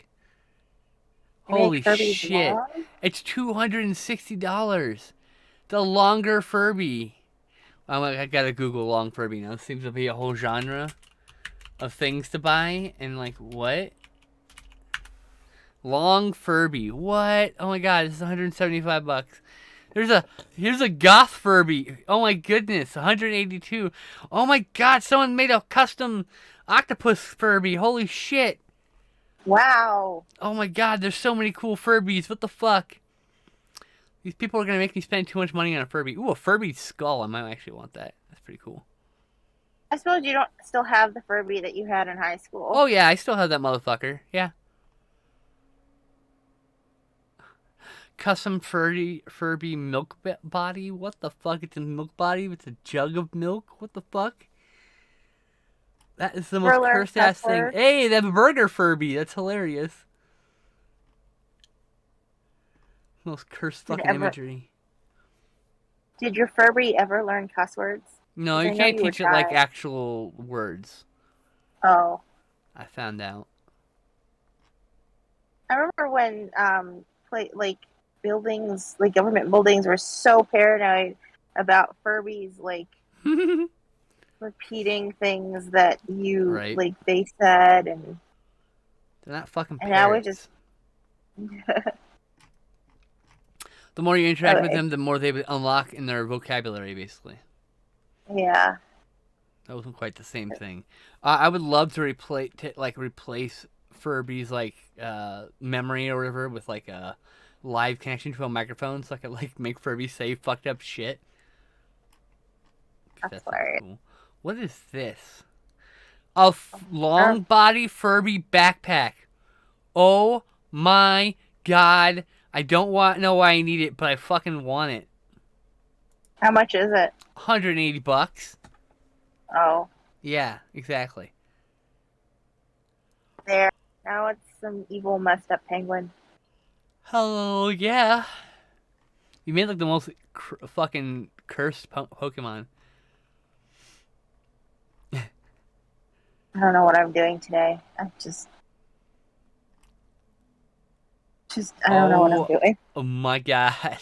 They make Holy Furbies shit. long? It's $260. The longer Furby. I gotta Google long Furby now. It seems to be a whole genre of things to buy. And like, what? Long Furby. What? Oh my god, this is $175. Here's a goth Furby. Oh my goodness, $182. Oh my god, someone made a custom octopus Furby. Holy shit. Wow. Oh my god, there's so many cool Furbies. What the fuck? These people are gonna make me spend too much money on a Furby. Ooh, a Furby skull. I might actually want that. That's pretty cool. I suppose you don't still have the Furby that you had in high school. Oh yeah, I still have that motherfucker. Yeah. Custom Furby milk body. What the fuck? It's a milk body with a jug of milk. What the fuck? That is the most cursed ass thing. Hey, they have a burger Furby. That's hilarious. Most cursed fucking imagery. Did your Furby ever learn cuss words? No, you can't teach it like actual words. Oh. I found out. I remember when buildings, like government buildings, were so paranoid about Furbies, like repeating things that you like they said, and they're not fucking parrots. And now we just. The more you interact with them, the more they unlock in their vocabulary, basically. Yeah. That wasn't quite the same thing. I would love to replace Furby's like memory or whatever with like a live connection to a microphone, so I could like make Furby say fucked up shit. That's hilarious. Cool. What is this? A long body Furby backpack. Oh my god. I don't know why I need it, but I fucking want it. How much is it? $180. Oh. Yeah, exactly. There. Now it's some evil, messed up penguin. Hello, yeah. You made like the most fucking cursed Pokemon. I don't know what I'm doing today. I don't know what I'm doing. Oh my god.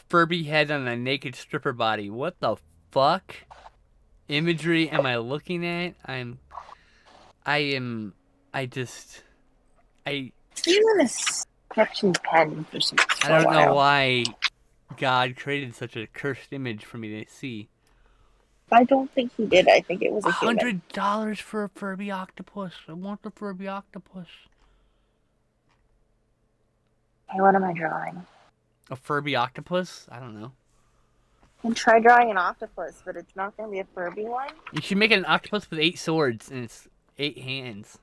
Furby head on a naked stripper body. What the fuck imagery am I looking at? I You want a sketching pen for some. I don't know why God created such a cursed image for me to see. I don't think he did. I think it was a $100 for a Furby octopus. I want the Furby octopus. Hey, what am I drawing? A Furby octopus? I don't know. And try drawing an octopus, but it's not going to be a Furby one. You should make an octopus with 8 swords and it's 8 hands.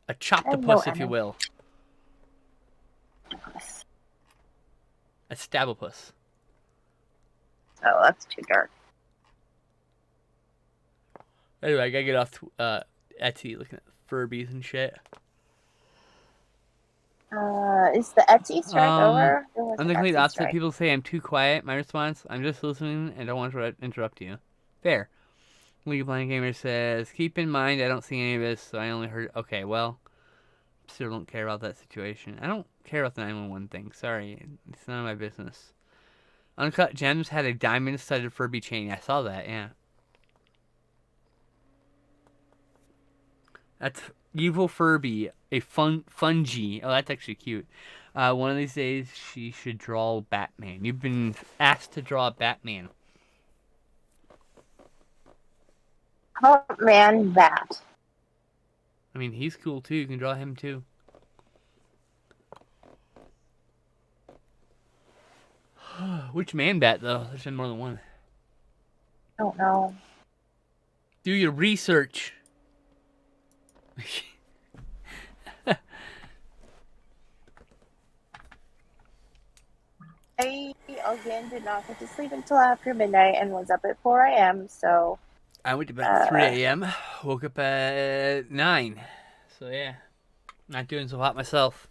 A choptopus, if you will. A stabopus. Oh, that's too dark. Anyway, I gotta get off Etsy looking at Furbies and shit. Is the Etsy strike over? I'm the complete opposite. People say I'm too quiet. My response, I'm just listening and don't want to interrupt you. Fair. League of Blind Gamer says, keep in mind I don't see any of this, so I only heard... Okay, well, still don't care about that situation. I don't care about the 911 thing. Sorry. It's none of my business. Uncut Gems had a diamond-studded Furby chain. I saw that, yeah. That's Evil Furby, a fungi. Oh, that's actually cute. One of these days, she should draw Batman. You've been asked to draw Batman. Man, Bat. I mean, he's cool too. You can draw him too. Which Man Bat, though? There's been more than one. I don't know. Do your research. I, again, did not get to sleep until after midnight and was up at 4 a.m., so... I went to bed at 3 a.m., woke up at 9. So, yeah. Not doing so hot myself.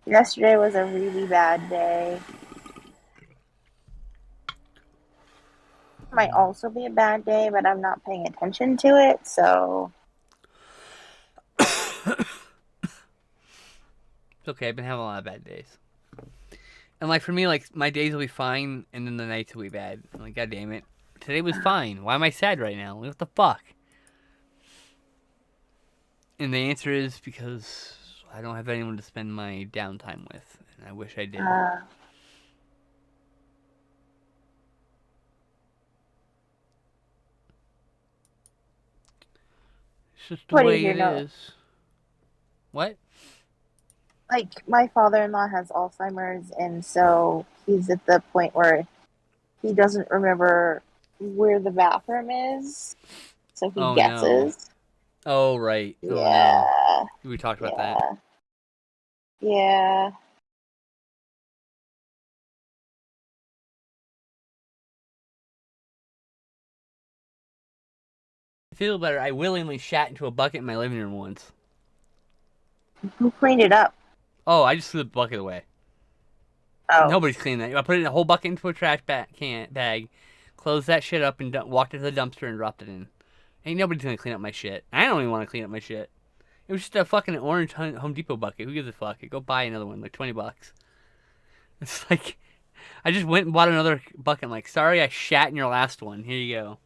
Yesterday was a really bad day. Might also be a bad day, but I'm not paying attention to it, so. It's okay. I've been having a lot of bad days. And like for me, like my days will be fine, and then the nights will be bad. I'm like, God damn it, today was fine. Why am I sad right now? What the fuck? And the answer is because I don't have anyone to spend my downtime with, and I wish I did. It's just the What do way you it know? is. What? Like, my father-in-law has Alzheimer's, and so he's at the point where he doesn't remember where the bathroom is, so he Oh no. guesses. Oh right. Oh no. Yeah, We talked about that. yeah, yeah. I feel better. I willingly shat into a bucket in my living room once. Who cleaned it up? Oh, I just threw the bucket away. Oh, Nobody's cleaning that. I put it in a whole bucket into a trash bag, closed that shit up, and walked it to the dumpster and dropped it in. Ain't nobody's gonna clean up my shit. I don't even want to clean up my shit. It was just a fucking orange Home Depot bucket. Who gives a fuck? Go buy another one, like $20. It's like, I just went and bought another bucket. I'm like, sorry, I shat in your last one. Here you go.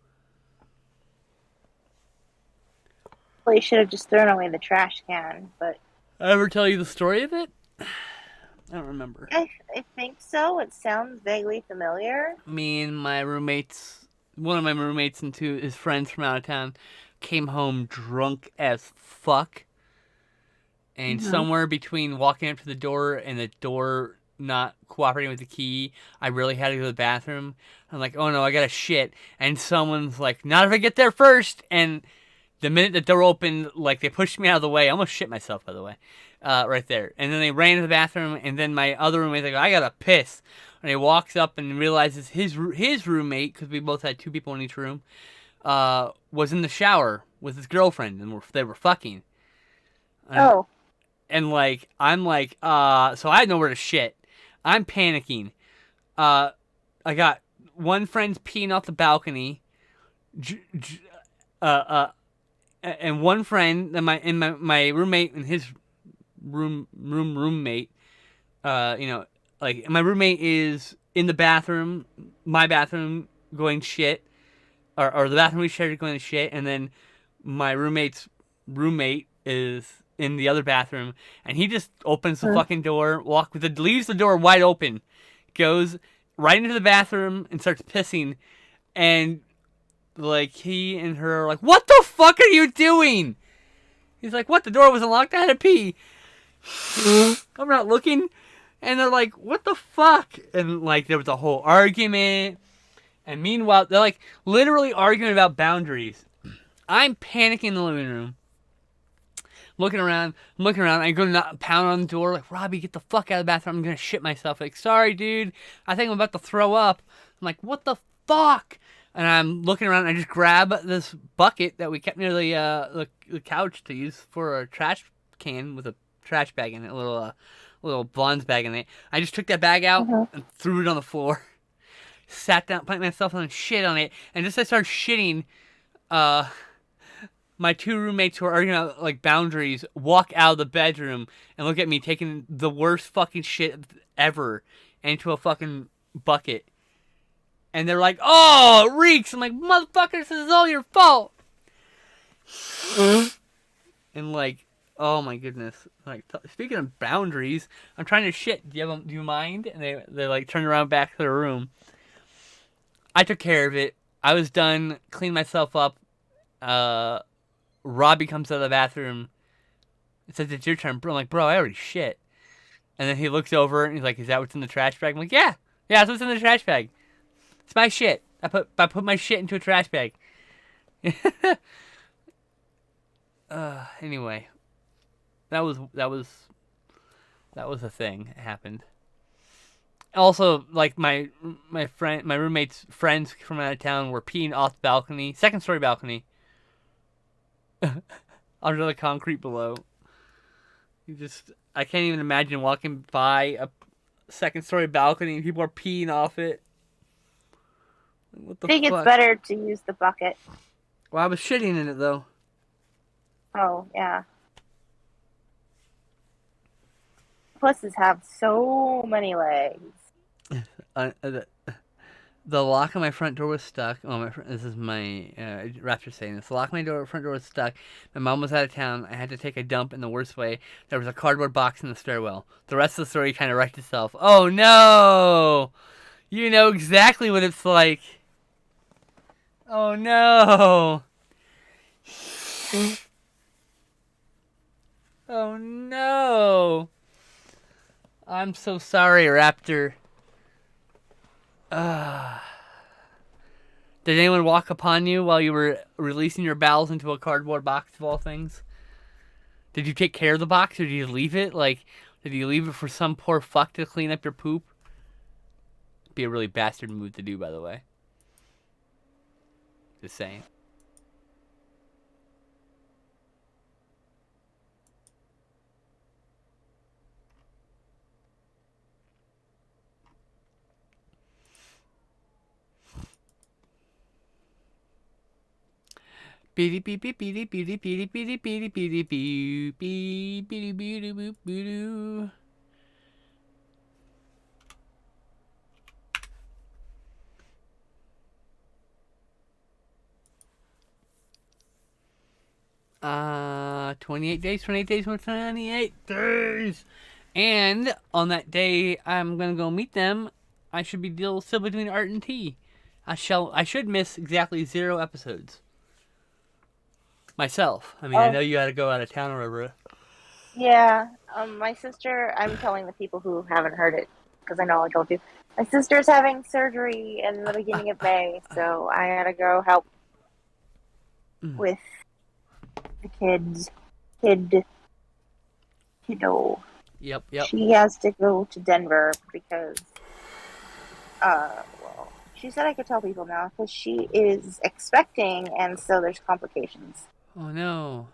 well, you should have just thrown away the trash can, but I ever tell you the story of it? I don't remember. I think so. It sounds vaguely familiar. Me and my roommates, one of my roommates and two his friends from out of town, came home drunk as fuck. And somewhere between walking up to the door and the door not cooperating with the key, I really had to go to the bathroom. I'm like, oh no, I gotta shit. And someone's like, not if I get there first. And the minute the door opened, like they pushed me out of the way. I almost shit myself, by the way, right there. And then they ran to the bathroom. And then my other roommate's like, I gotta piss. And he walks up and realizes his roommate, because we both had two people in each room, was in the shower with his girlfriend, and they were fucking. Oh, And like I'm like, so I had nowhere to shit. I'm panicking. I got one friend's peeing off the balcony, and one friend, and my roommate and his roommate, like my roommate is in the bathroom, my bathroom going shit, or the bathroom we shared going to shit, and then my roommate's roommate is in the other bathroom, and he just opens the fucking door, leaves the door wide open, goes right into the bathroom and starts pissing, and like he and her are like, "What the fuck are you doing?" He's like, "What? The door wasn't locked. I had to pee." I'm not looking, and they're like, "What the fuck?" And like there was a whole argument, and meanwhile they're like literally arguing about boundaries. I'm panicking in the living room. Looking around, I go to pound on the door, like, Robbie, get the fuck out of the bathroom, I'm gonna shit myself. Like, sorry, dude, I think I'm about to throw up. I'm like, what the fuck? And I'm looking around, and I just grab this bucket that we kept near the couch to use for a trash can with a trash bag in it, a little Bonds bag in it. I just took that bag out and threw it on the floor. Sat down, planted myself on and shit on it, and just as I started shitting, my two roommates who are arguing about like boundaries walk out of the bedroom and look at me taking the worst fucking shit ever into a fucking bucket. And they're like, "Oh, it reeks." I'm like, "Motherfucker, this is all your fault." And like, oh my goodness. Like, speaking of boundaries, I'm trying to shit. Do you mind? And they like turn around back to their room. I took care of it. I was done, cleaned myself up. Robbie comes out of the bathroom and says, "It's your turn." I'm like, "Bro, I already shit." And then he looks over and he's like, "Is that what's in the trash bag?" I'm like, Yeah, that's what's in the trash bag. It's my shit. I put my shit into a trash bag." Anyway, that was a thing. It happened. Also, like my roommate's friends from out of town were peeing off the balcony, second story balcony. under the concrete below. I can't even imagine walking by a second-story balcony and people are peeing off it. What the I think it's fuck? better to use the bucket. Well, I was shitting in it though. Oh, yeah. Pusses have so many legs. The lock on my front door was stuck. Oh, this is my Raptor saying this. The lock on my front door was stuck. My mom was out of town. I had to take a dump in the worst way. There was a cardboard box in the stairwell. The rest of the story kind of wrecked itself. Oh no! You know exactly what it's like. Oh no! Oh no! I'm so sorry, Raptor. Did anyone walk upon you while you were releasing your bowels into a cardboard box of all things? Did you take care of the box or did you leave it? Like, did you leave it for some poor fuck to clean up your poop? Be a really bastard move to do, by the way. Just saying. Beady beep beep beady beady beady beady beady beady beep beep beady beady boop boop. Uh, 28 days, 28 days, 28 days. And on that day, I'm gonna go meet them. I should be still between Art and T. I should miss exactly 0 episodes. Myself. I mean, I know you had to go out of town or whatever. Yeah. My sister, I'm telling the people who haven't heard it, because I know I told you. My sister's having surgery in the beginning of May, so I gotta go help with the kiddo. Yep. She has to go to Denver because, well, she said I could tell people now because she is expecting, and so there's complications. Oh no.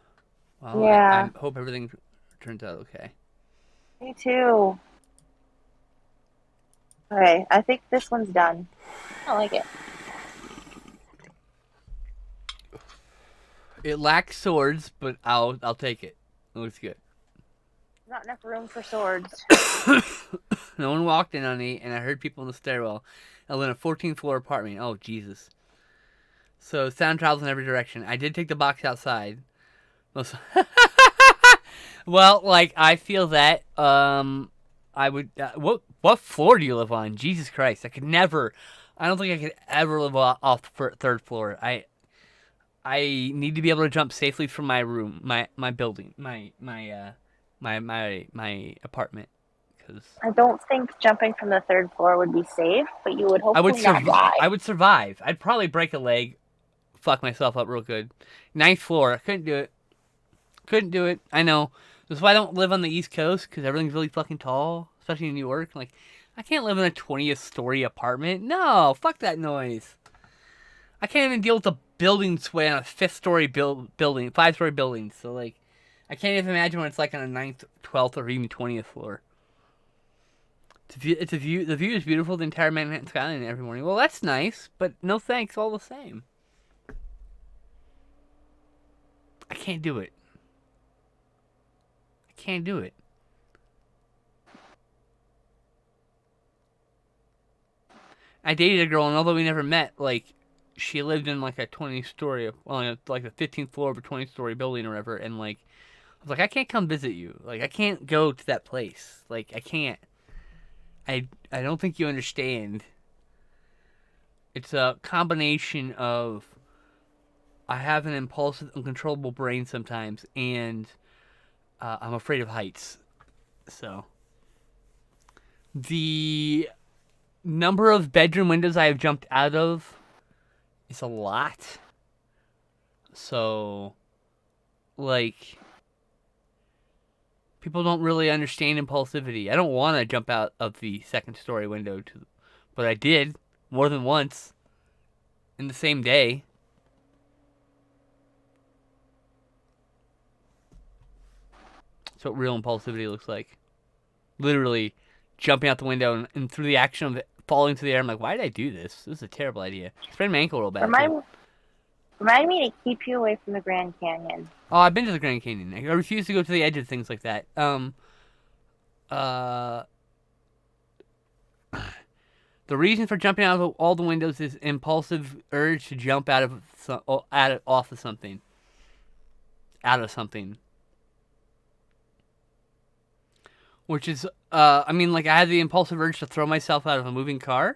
Well, Yeah. I hope everything turns out okay. Me too. Okay, I think this one's done. I like it. It lacks swords, but I'll take it. It looks good. Not enough room for swords. No one walked in on me, and I heard people in the stairwell. I live in a 14th floor apartment. Oh, Jesus. So sound travels in every direction. I did take the box outside. Well, like, I feel that, I would, what floor do you live on? Jesus Christ. I don't think I could ever live off the 3rd floor. I need to be able to jump safely from my room, my building, my apartment. Cause I don't think jumping from the 3rd floor would be safe, but you would hopefully not die. I would survive. I'd probably break a leg, fuck myself up real good. 9th floor, I couldn't do it. I know. That's why I don't live on the East Coast, because everything's really fucking tall, especially in New York. Like, I can't live in a 20th story apartment. No, fuck that noise. I can't even deal with the building sway on a 5th story building, 5-story building. So, like, I can't even imagine what it's like on a 9th, 12th, or even 20th floor. It's a view. The view is beautiful. The entire Manhattan skyline every morning. Well, that's nice, but no thanks all the same. I can't do it. I dated a girl, and although we never met, like, she lived in like a 20-story, well, like the 15th floor of a 20-story building or whatever, and like, I was like, I can't come visit you. Like, I can't go to that place. Like, I can't. I don't think you understand. It's a combination of I have an impulsive, uncontrollable brain sometimes, and I'm afraid of heights. So the number of bedroom windows I have jumped out of is a lot. So, like, people don't really understand impulsivity. I don't want to jump out of the 2nd story window, but I did more than once in the same day. That's what real impulsivity looks like. Literally jumping out the window and through the action of it falling to the air, I'm like, why did I do this? This is a terrible idea. I sprained my ankle real bad, too. Remind me to keep you away from the Grand Canyon. Oh, I've been to the Grand Canyon. I refuse to go to the edge of things like that. The reason for jumping out of all the windows is impulsive urge to jump off of something. Out of something. Which is, I had the impulsive urge to throw myself out of a moving car.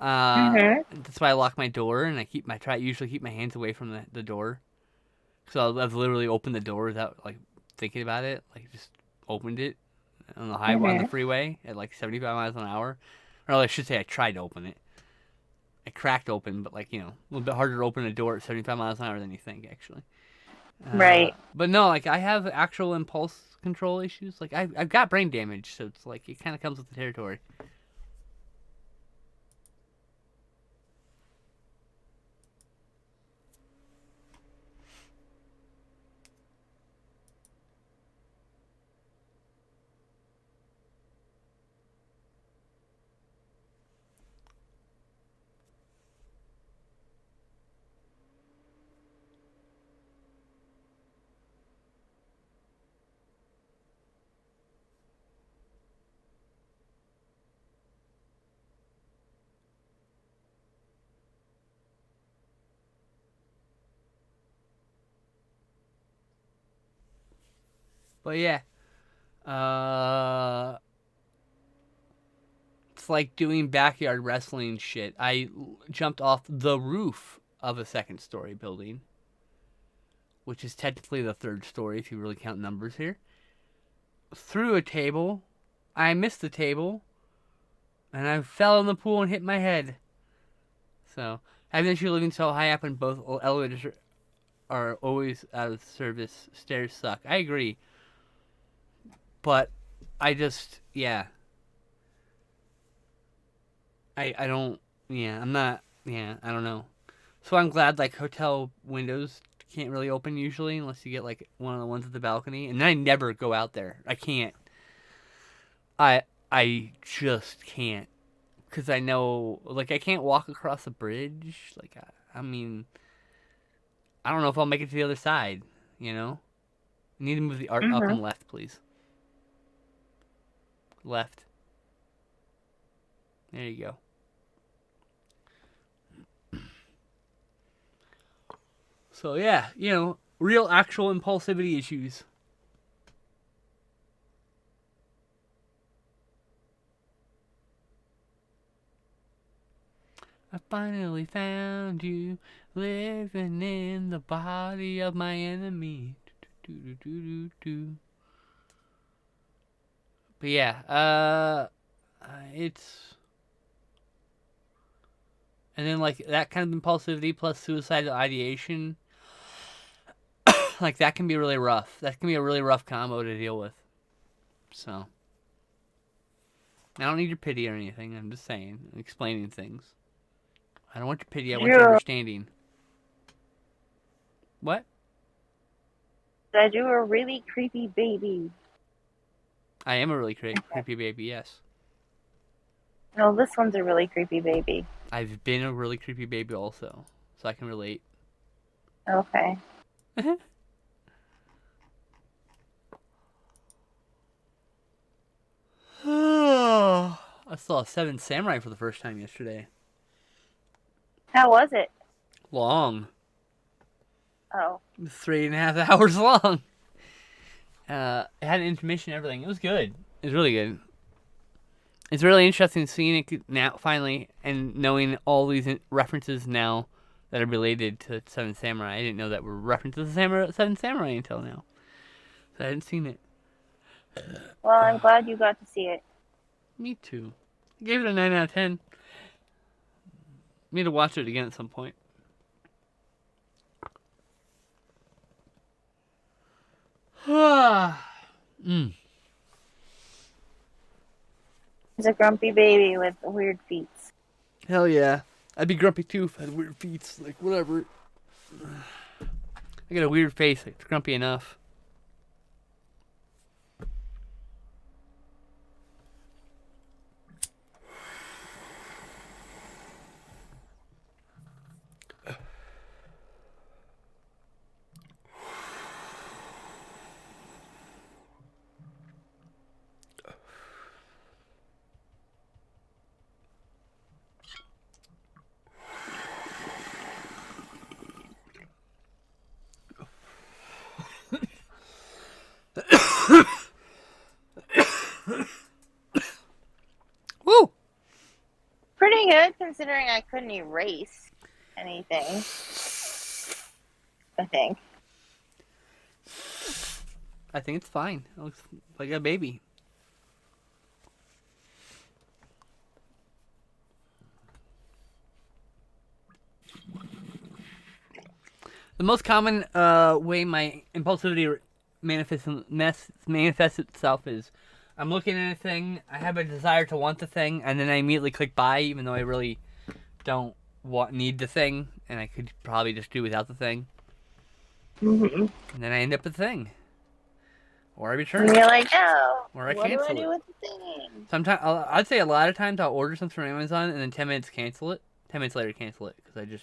That's why I lock my door, and I usually keep my hands away from the door. So I've literally opened the door without, like, thinking about it. Like, just opened it on the highway, on the freeway at, like, 75 miles an hour. Or I should say I tried to open it. I cracked open, but, like, a little bit harder to open a door at 75 miles an hour than you think, actually. Right. But no, like, I have actual impulse control issues. Like, I've got brain damage, so it's like, it kind of comes with the territory. But yeah, it's like doing backyard wrestling shit. I jumped off the roof of a second-story building, which is technically the third story if you really count numbers here. Through a table, I missed the table, and I fell in the pool and hit my head. So, having issue living so high up and both elevators are always out of service. Stairs suck. I agree. But I just, yeah. I don't, yeah, I'm not, yeah, I don't know. So I'm glad, like, hotel windows can't really open usually unless you get, like, one of the ones at the balcony. And then I never go out there. I can't. I just can't. Because I know, like, I can't walk across a bridge. Like, I mean, I don't know if I'll make it to the other side, you know? I need to move the art up and left, please. Left. There you go. So yeah, real actual impulsivity issues. I finally found you living in the body of my enemy. But yeah, it's... And then, like, that kind of impulsivity plus suicidal ideation, like, that can be really rough. That can be a really rough combo to deal with. So, I don't need your pity or anything. I'm just saying, explaining things. I don't want your pity. I want your understanding. What? That you were a really creepy baby. I am a really creepy baby, yes. No, this one's a really creepy baby. I've been a really creepy baby also, so I can relate. Okay. I saw Seven Samurai for the first time yesterday. How was it? Long. Oh. 3.5 hours long. It had an intermission and everything. It was good. It was really good. It's really interesting seeing it now, finally, and knowing all these references now that are related to Seven Samurai. I didn't know that were references to Seven Samurai until now. So I hadn't seen it. Well, I'm glad you got to see it. Me too. I gave it a 9 out of 10. Need to watch it again at some point. He's a grumpy baby with weird feet. Hell yeah. I'd be grumpy too if I had weird feet. Like, whatever. I got a weird face. It's grumpy enough. considering I couldn't erase anything. I think. I think it's fine. It looks like a baby. The most common way my impulsivity manifests itself is I'm looking at a thing, I have a desire to want the thing, and then I immediately click buy, even though I really don't need the thing, and I could probably just do without the thing. Mm-hmm. And then I end up with the thing. Or I return And it. you're like, no. Or I what do I cancel do it. with the thing? Sometimes I'd say a lot of times I'll order something from Amazon and then 10 minutes cancel it. 10 minutes later cancel it because it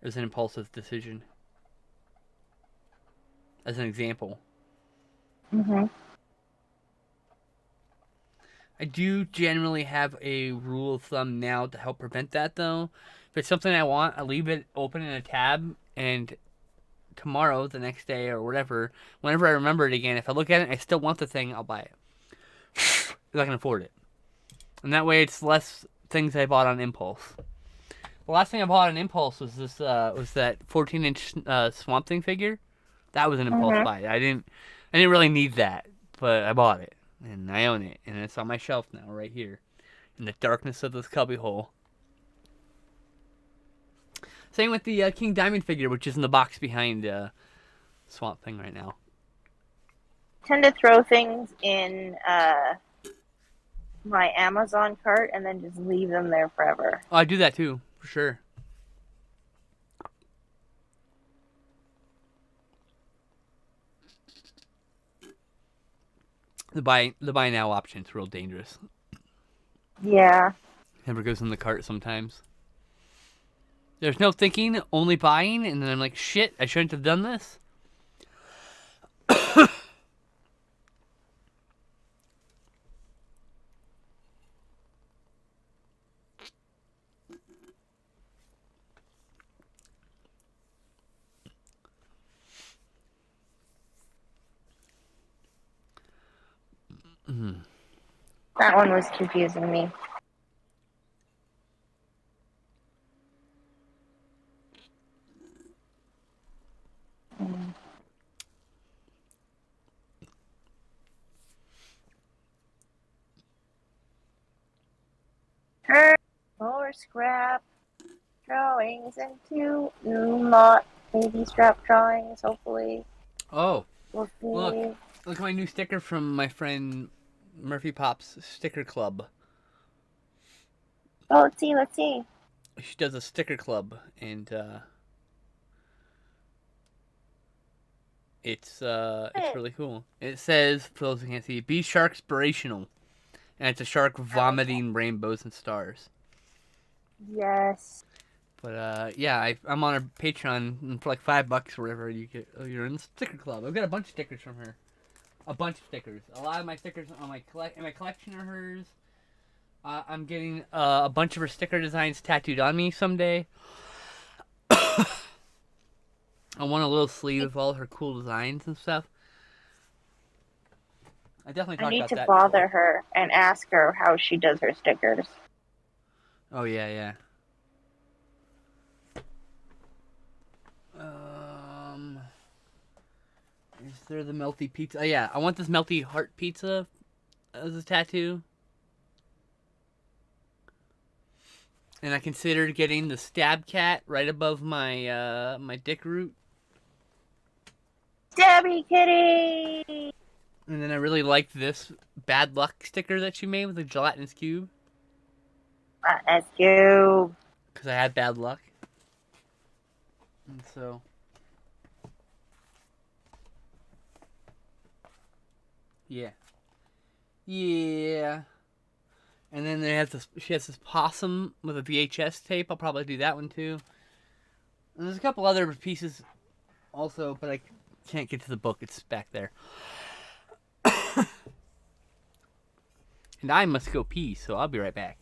was an impulsive decision. As an example. Mm-hmm. I do generally have a rule of thumb now to help prevent that though. If it's something I want, I leave it open in a tab and tomorrow, the next day or whatever, whenever I remember it again, if I look at it and I still want the thing, I'll buy it. If I can afford it. And that way it's less things I bought on impulse. The last thing I bought on impulse was that 14-inch Swamp Thing figure. That was an impulse buy. I didn't really need that, but I bought it and I own it, and it's on my shelf now, right here, in the darkness of this cubbyhole. Same with the King Diamond figure, which is in the box behind Swamp Thing right now. I tend to throw things in my Amazon cart and then just leave them there forever. Oh, I do that too, for sure. The buy now option's real dangerous. Yeah. Never goes in the cart sometimes. There's no thinking, only buying, and then I'm like, shit, I shouldn't have done this. That one was confusing me. Turn more scrap drawings into not baby strap drawings, hopefully. Oh, We'll see. look at my new sticker from my friend Murphy Pop's Sticker Club. Oh, let's see. She does a sticker club, and it's really cool. It says, for those who can't see, be shark-spirational. And it's a shark vomiting rainbows and stars. Yes. But yeah, I'm on her Patreon, and for like $5 or whatever, you're in the sticker club. I've got a bunch of stickers from her. A bunch of stickers. A lot of my stickers on my collection are hers. I'm getting a bunch of her sticker designs tattooed on me someday. I want a little sleeve of all her cool designs and stuff. I definitely talked I need about to that bother before. her and ask her how she does her stickers. Oh yeah. Is there the melty pizza? Oh, yeah, I want this melty heart pizza as a tattoo. And I considered getting the stab cat right above my my dick root. Stabby Kitty! And then I really liked this bad luck sticker that she made with a gelatinous cube. That's you. Because I had bad luck. And so... Yeah. And then she has this possum with a VHS tape. I'll probably do that one too. And there's a couple other pieces also, but I can't get to the book. It's back there. And I must go pee, so I'll be right back.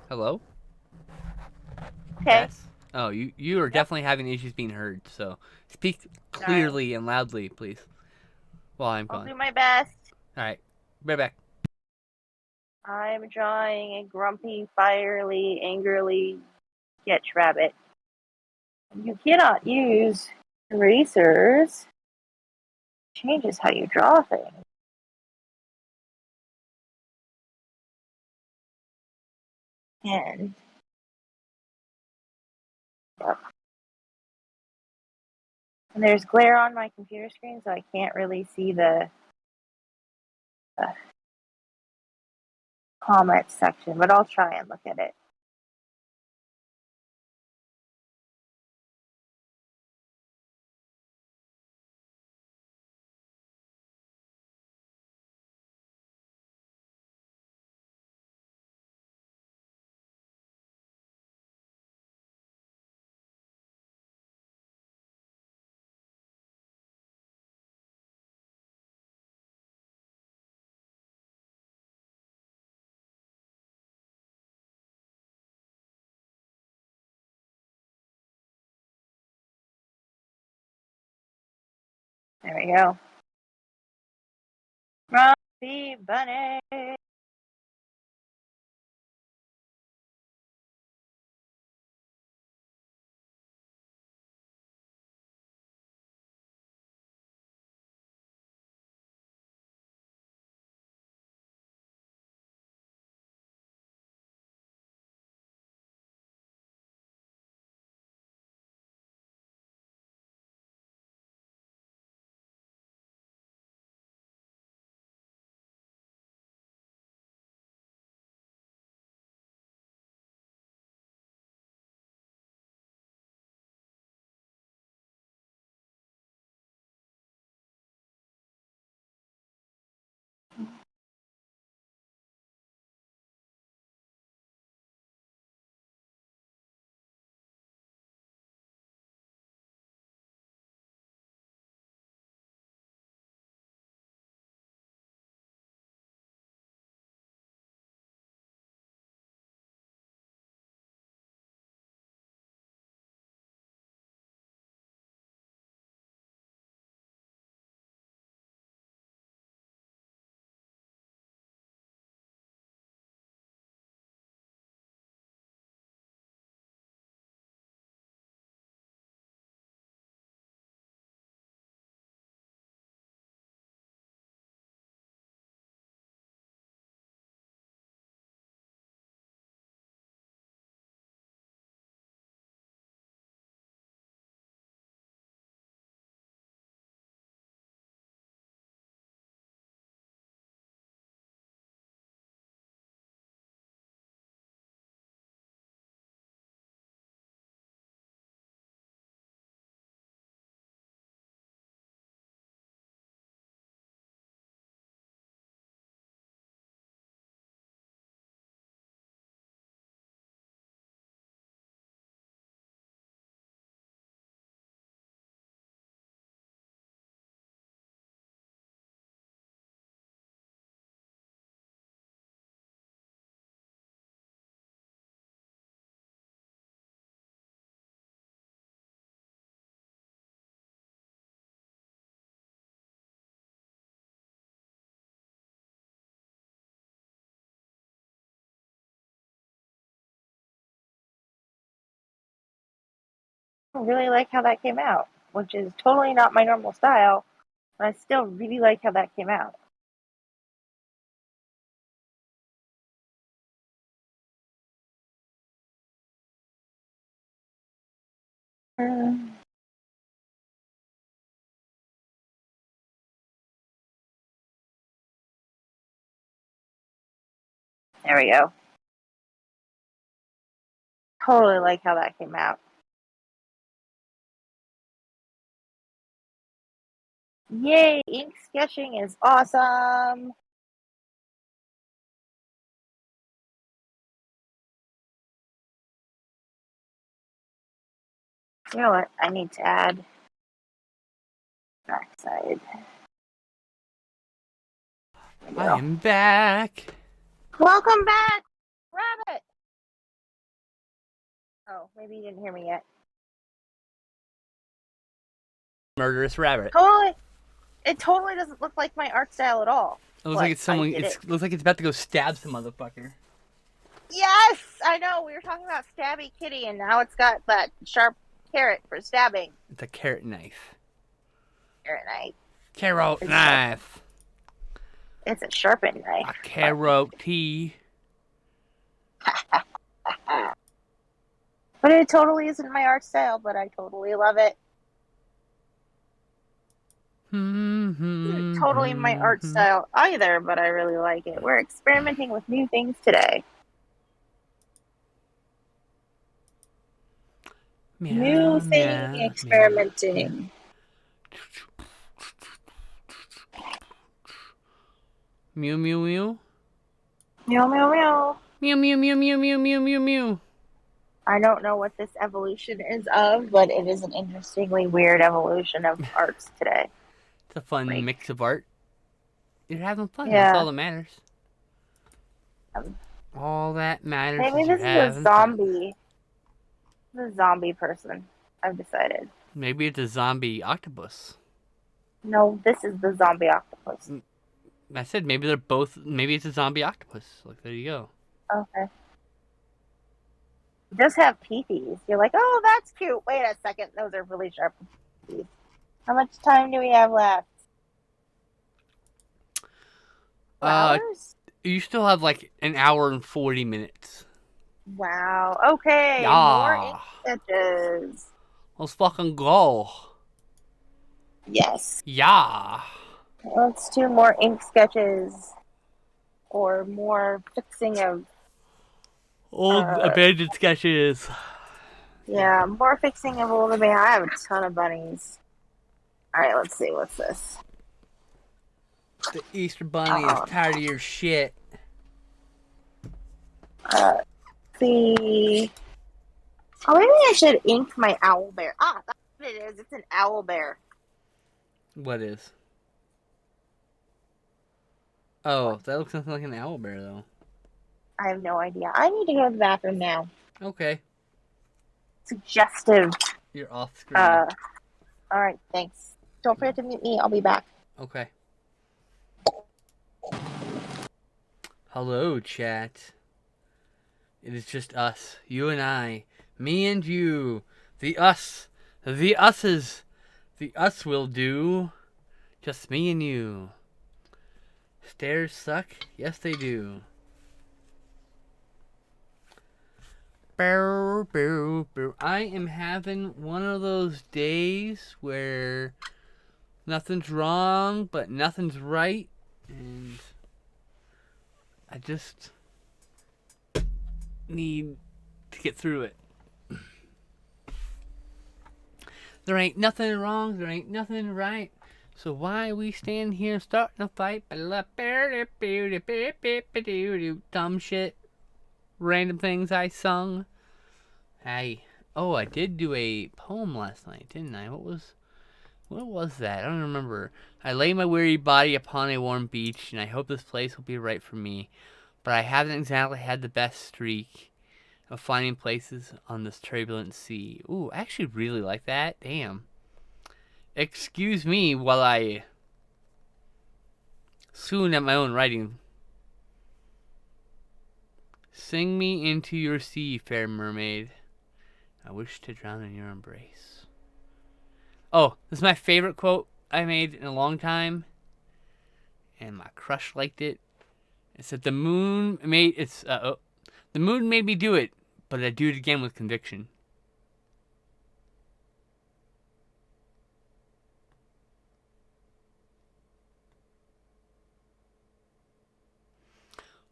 Hello? Okay. Yes? Oh, you are definitely having issues being heard, so speak clearly and loudly, please. While I'm I'll gone. do my best. Alright. Right back. I'm drawing a grumpy, fiery, angrily sketch rabbit. You cannot use erasers. Changes how you draw things. And there's glare on my computer screen, so I can't really see the comments section, but I'll try and look at it. There we go. Grumpy Bunny. I really like how that came out, which is totally not my normal style, but I still really like how that came out. There we go. Totally like how that came out. Yay, ink sketching is awesome. You know what? I need to add backside. I am back. Welcome back, Rabbit. Oh, maybe you didn't hear me yet. Murderous rabbit. Totally, it totally doesn't look like my art style at all. It looks What? like it's How you someone. did It it? looks like it's about to go stab some motherfucker. Yes, I know. We were talking about Stabby Kitty, and now it's got that sharp carrot for stabbing. It's a carrot knife. Carrot knife. Carrot It's knife. It's a sharpened knife. A carrot tea. But it totally isn't my art style, but I totally love it. Isn't totally my art style either, but I really like it. We're experimenting with new things today. New thing experimenting. Mew mew mew. Meow meow meow. Mew mew mew mew mew mew mew mew. I don't know what this evolution is of, but it is an interestingly weird evolution of arts today. It's a fun Like- mix of art. You're having fun. Yeah. That's all that matters. All that matters Maybe is you're this is a having fun. zombie. This is a zombie person. I've decided. Maybe it's a zombie octopus. No, this is the zombie octopus. I said maybe they're both. Maybe it's a zombie octopus. Like, there you go. Okay. It does have teethies. You're like, oh, that's cute. Wait a second. Those are really sharp teeth. How much time do we have left? Hours? You still have like an hour and 40 minutes. Wow. Okay. Yeah. More ink sketches. Let's fucking go. Yes. Yeah. Let's do more ink sketches. Or more fixing of... Old abandoned sketches. Yeah, more fixing of old abandoned. I have a ton of bunnies. Alright, let's see. What's this? The Easter Bunny is tired of your shit. See. Oh, maybe I should ink my owl bear. Ah, that's what it is. It's an owl bear. What is? Oh, that looks nothing like an owl bear, though. I have no idea. I need to go to the bathroom now. Okay. Suggestive. You're off screen. Alright, thanks. Don't forget to mute me. I'll be back. Okay. Hello, chat. It is just us. You and I. Me and you. The us. The us's. The us will do. Just me and you. Stairs suck? Yes, they do. Bow, bow, bow. I am having one of those days where nothing's wrong, but nothing's right. And I just need to get through it. There ain't nothing wrong, there ain't nothing right. So why we stand here starting a fight? Dumb shit. Random things I sung. I did do a poem last night, didn't I? What was that? I don't remember. I lay my weary body upon a warm beach, and I hope this place will be right for me. But I haven't exactly had the best streak of finding places on this turbulent sea. Ooh, I actually really like that. Damn. Excuse me while I swoon at my own writing. Sing me into your sea, fair mermaid. I wish to drown in your embrace. Oh, this is my favorite quote I made in a long time. And my crush liked it. It said, the moon made me do it, but I do it again with conviction.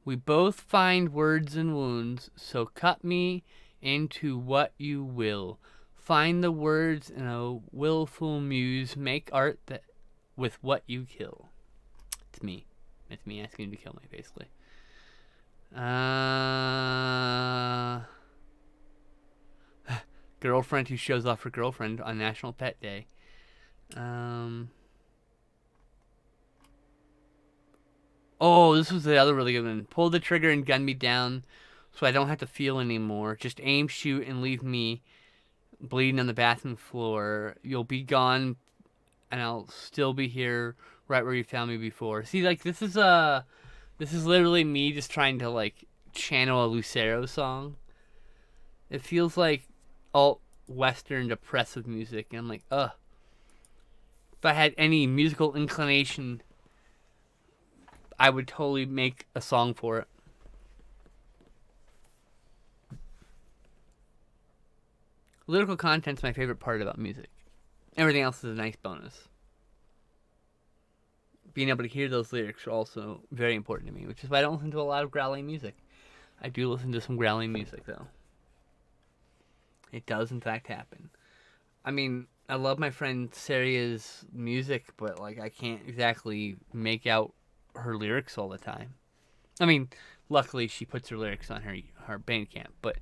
We both find words and wounds, so cut me into what you will. Find the words in a willful muse, make art that with what you kill. It's me. It's me asking you to kill me, basically. Girlfriend who shows off her girlfriend on National Pet Day. Oh, this was the other really good one. Pull the trigger and gun me down so I don't have to feel anymore. Just aim, shoot, and leave me bleeding on the bathroom floor. You'll be gone and I'll still be here right where you found me before. See, like, this is literally me just trying to, like, channel a Lucero song. It feels like alt Western depressive music, and I'm like, ugh. If I had any musical inclination, I would totally make a song for it. Lyrical content's my favorite part about music. Everything else is a nice bonus. Being able to hear those lyrics are also very important to me, which is why I don't listen to a lot of growling music. I do listen to some growling music, though. It does, in fact, happen. I mean, I love my friend Saria's music, but, like, I can't exactly make out her lyrics all the time. I mean, luckily she puts her lyrics on her Bandcamp, but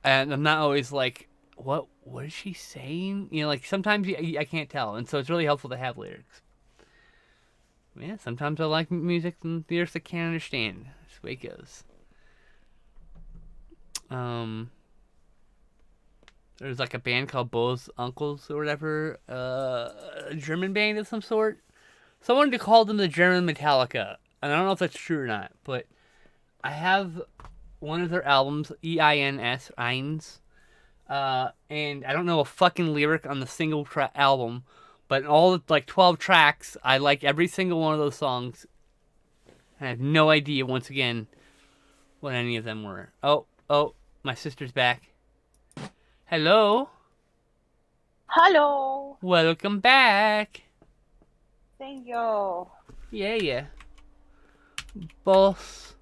and I'm not always like, what is she saying? You know, like, sometimes I can't tell, and so it's really helpful to have lyrics. Yeah, sometimes I like music and lyrics I can't understand. That's the way it goes. There's like a band called Bo's Uncles or whatever, a German band of some sort. Someone called them the German Metallica, and I don't know if that's true or not, but I have one of their albums, EINS, Eins, and I don't know a fucking lyric on the single album, but in all like 12 tracks, I like every single one of those songs. I have no idea, once again, what any of them were. Oh, my sister's back. Hello. Hello. Welcome back. Thank you. Yeah. Boss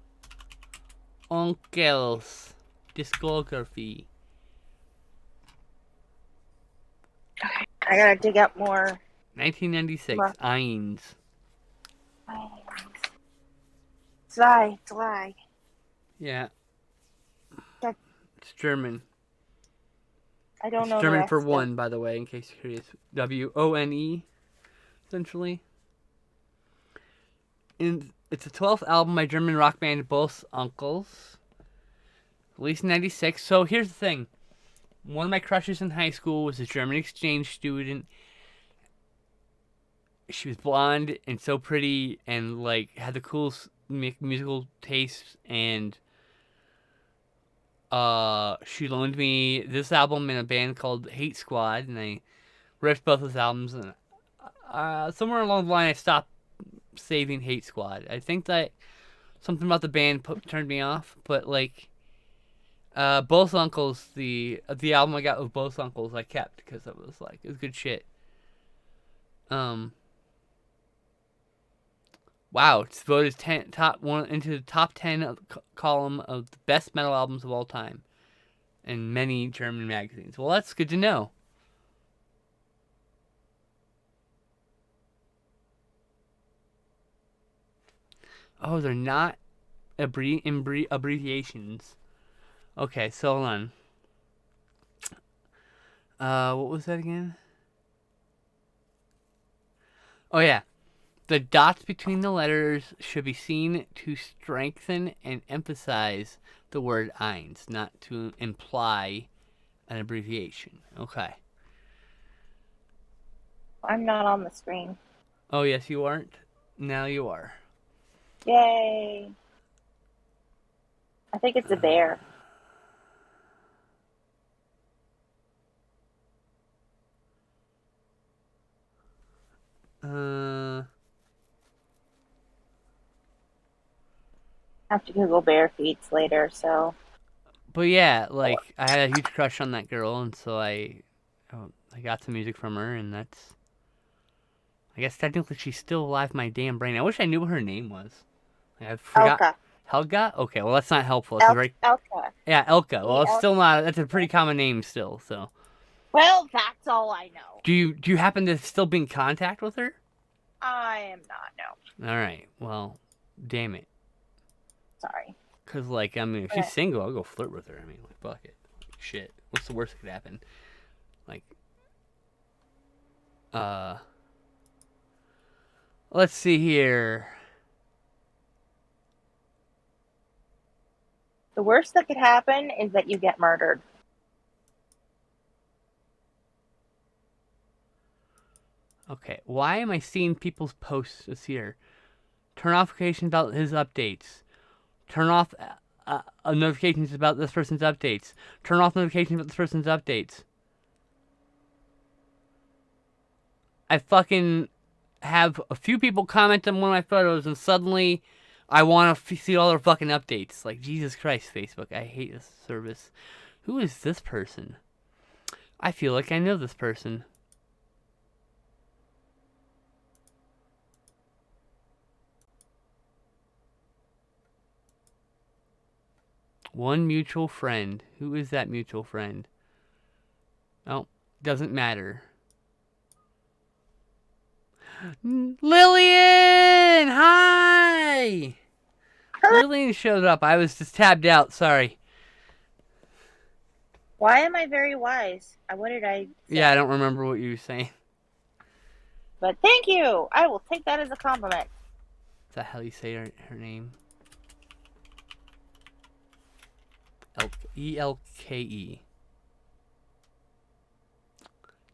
Uncle's discography. Okay, I gotta dig up more. 1996, Well. Eins. Zwei. Yeah. That- It's German. I don't know. It's the German rest for of- one, by the way, in case you're curious. WONE, essentially. And it's the 12th album by German rock band Both Uncles. Released in 96. So here's the thing. One of my crushes in high school was a German exchange student. She was blonde and so pretty and, like, had the coolest musical tastes, and she loaned me this album in a band called Hate Squad, and I ripped both those albums, and somewhere along the line I stopped saving Hate Squad. I think that something about the band turned me off, but, like, Both Uncles, the album I got with Both Uncles, I kept because it was good shit. Wow, it's voted into the top 10 column of the best metal albums of all time in many German magazines. Well, that's good to know. Oh, they're not abbreviations. Okay, so hold on. What was that again? Oh, yeah. The dots between the letters should be seen to strengthen and emphasize the word Eins, not to imply an abbreviation. Okay. I'm not on the screen. Oh, yes, you aren't? Now you are. Yay. I think it's a bear. I have to Google bear feet later, so. But yeah, like, I had a huge crush on that girl, and so I got some music from her, and that's, I guess technically she's still alive in my damn brain. I wish I knew what her name was. Like, I forgot. Elka. Helga? Okay, well, that's not helpful. That's Elka. Yeah, Elka. Well, it's Elka. still not, that's a pretty common name still, so. Well, that's all I know. Do you happen to still be in contact with her? I am not, no. Alright, well, damn it. Sorry. Because, like, I mean, if she's single, I'll go flirt with her. I mean, like, fuck it. Like, shit. What's the worst that could happen? Like, let's see here. The worst that could happen is that you get murdered. Okay, why am I seeing people's posts this here? Turn off notifications about his updates. Turn off notifications about this person's updates. Turn off notifications about this person's updates. I fucking have a few people comment on one of my photos, and suddenly I want to see all their fucking updates. Like, Jesus Christ, Facebook, I hate this service. Who is this person? I feel like I know this person. One mutual friend. Who is that mutual friend? Oh, doesn't matter. Lillian! Hi! Lillian showed up. I was just tabbed out. Sorry. Why am I very wise? What did I say? Yeah, I don't remember what you were saying. But thank you. I will take that as a compliment. Is that how you say her name? Elke.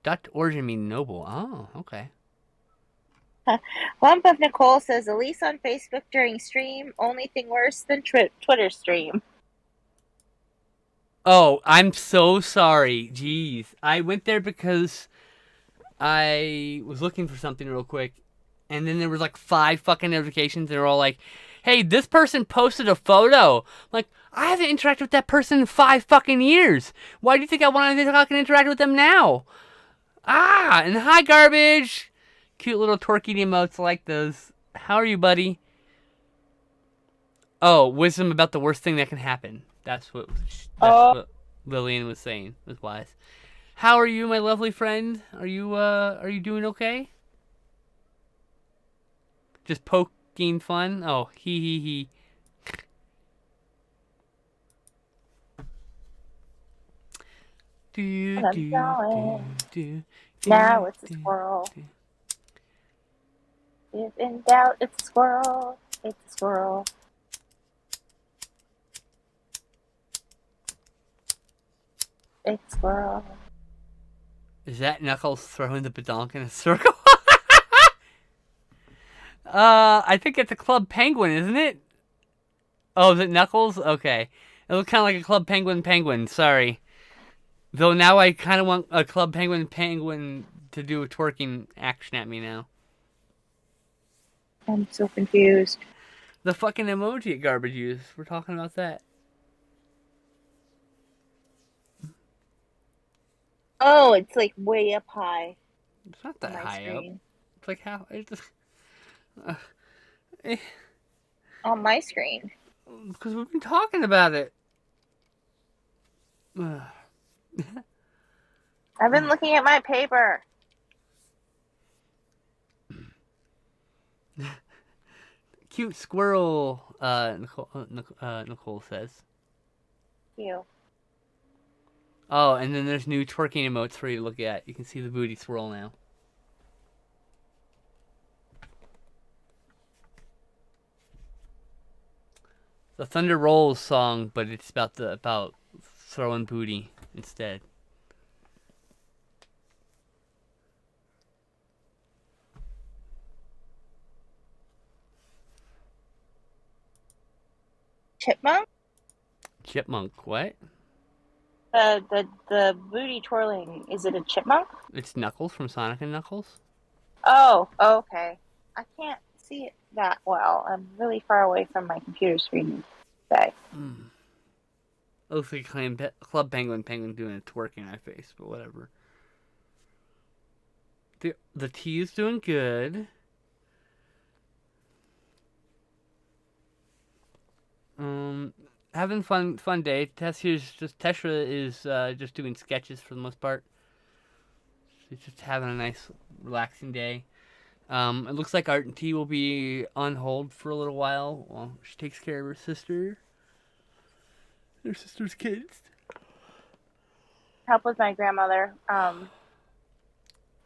Dutch origin mean noble. Oh, okay. Lump of Nicole says, Elise on Facebook during stream, only thing worse than Twitter stream. Oh, I'm so sorry. Jeez. I went there because I was looking for something real quick, and then there was like 5 fucking notifications. They're all like, hey, this person posted a photo. I'm like, I haven't interacted with that person in 5 fucking years. Why do you think I want to fucking interact with them now? Ah, and hi, Garbage. Cute little twerky emotes, I like those. How are you, buddy? Oh, wisdom about the worst thing that can happen. That's what Lillian was saying. Was wise. How are you, my lovely friend? Are you doing okay? Just poking fun? Oh, he. Now it's a squirrel. If in doubt, it's a squirrel. It's a squirrel. It's a squirrel. Is that Knuckles throwing the badonk in a circle? I think it's a Club Penguin, isn't it? Oh, is it Knuckles? Okay. It looks kind of like a Club Penguin. Sorry. Though now I kind of want a Club Penguin to do a twerking action at me now. I'm so confused. The fucking emoji garbage use. We're talking about that. Oh, it's like way up high. It's not that high up. It's like how... It's just, on my screen. Because we've been talking about it. I've been looking at my paper. Cute squirrel, Nicole says. You. Oh, and then there's new twerking emotes for you to look at. You can see the booty swirl now. The Thunder Rolls song, but it's about throwing booty instead. Chipmunk? Chipmunk, what? The booty twirling, is it a chipmunk? It's Knuckles from Sonic and Knuckles. Oh, okay. I can't see it that well. I'm really far away from my computer screen today. Looks like Club Penguin doing a twerk in my face, but whatever. The tea is doing good. Having fun day. Tesha is just doing sketches for the most part. She's just having a nice, relaxing day. It looks like Art and T will be on hold for a little while while she takes care of her sister. Her sister's kids. Help with my grandmother,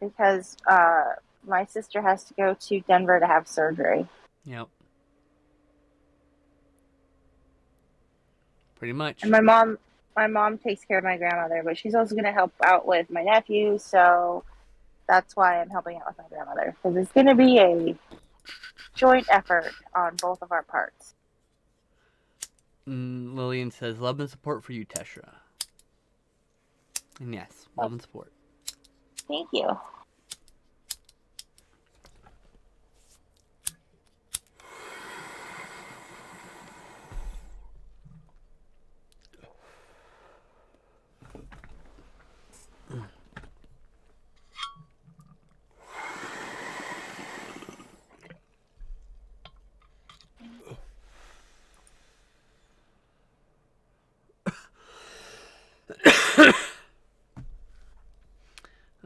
because my sister has to go to Denver to have surgery. Yep. Pretty much. And my mom takes care of my grandmother, but she's also going to help out with my nephew, so that's why I'm helping out with my grandmother, because it's going to be a joint effort on both of our parts. Lillian says, love and support for you, Tesha. And yes, love and support. Thank you.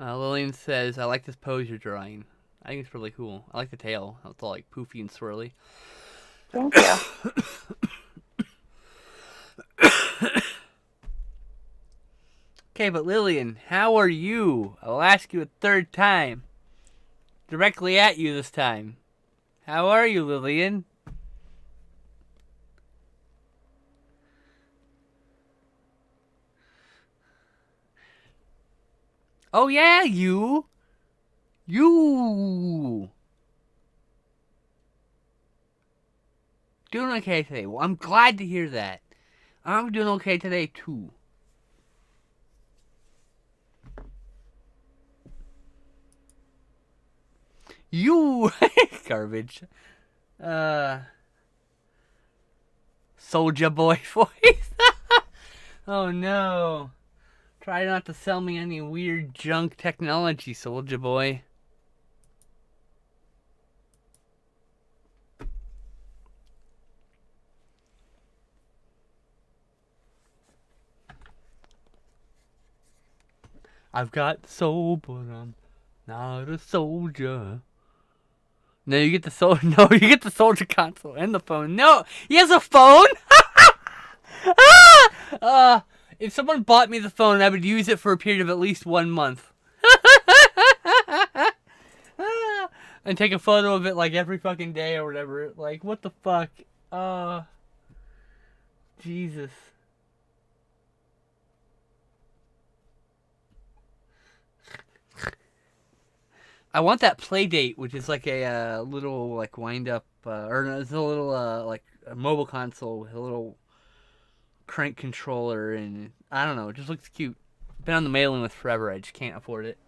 Lillian says, I like this pose you're drawing. I think it's really cool. I like the tail. It's all like poofy and swirly. Thank you. Okay, but Lillian, how are you? I'll ask you a third time. Directly at you this time. How are you, Lillian? Oh yeah, you. You. Doing okay today. Well, I'm glad to hear that. I'm doing okay today, too. You. Garbage. Soldier Boy voice. Oh, no. Try not to sell me any weird junk technology, Soldier Boy. I've got the soul, but I'm not a soldier. No, you get the soul. No, you get the soldier console and the phone. No, he has a phone. If someone bought me the phone, I would use it for a period of at least 1 month. And take a photo of it like every fucking day or whatever. Like, what the fuck? Jesus. I want that Playdate, which is like a little like wind up, or no, it's a little like a mobile console with a little crank controller, and I don't know, it just looks cute. Been on the mailing list forever. I just can't afford it.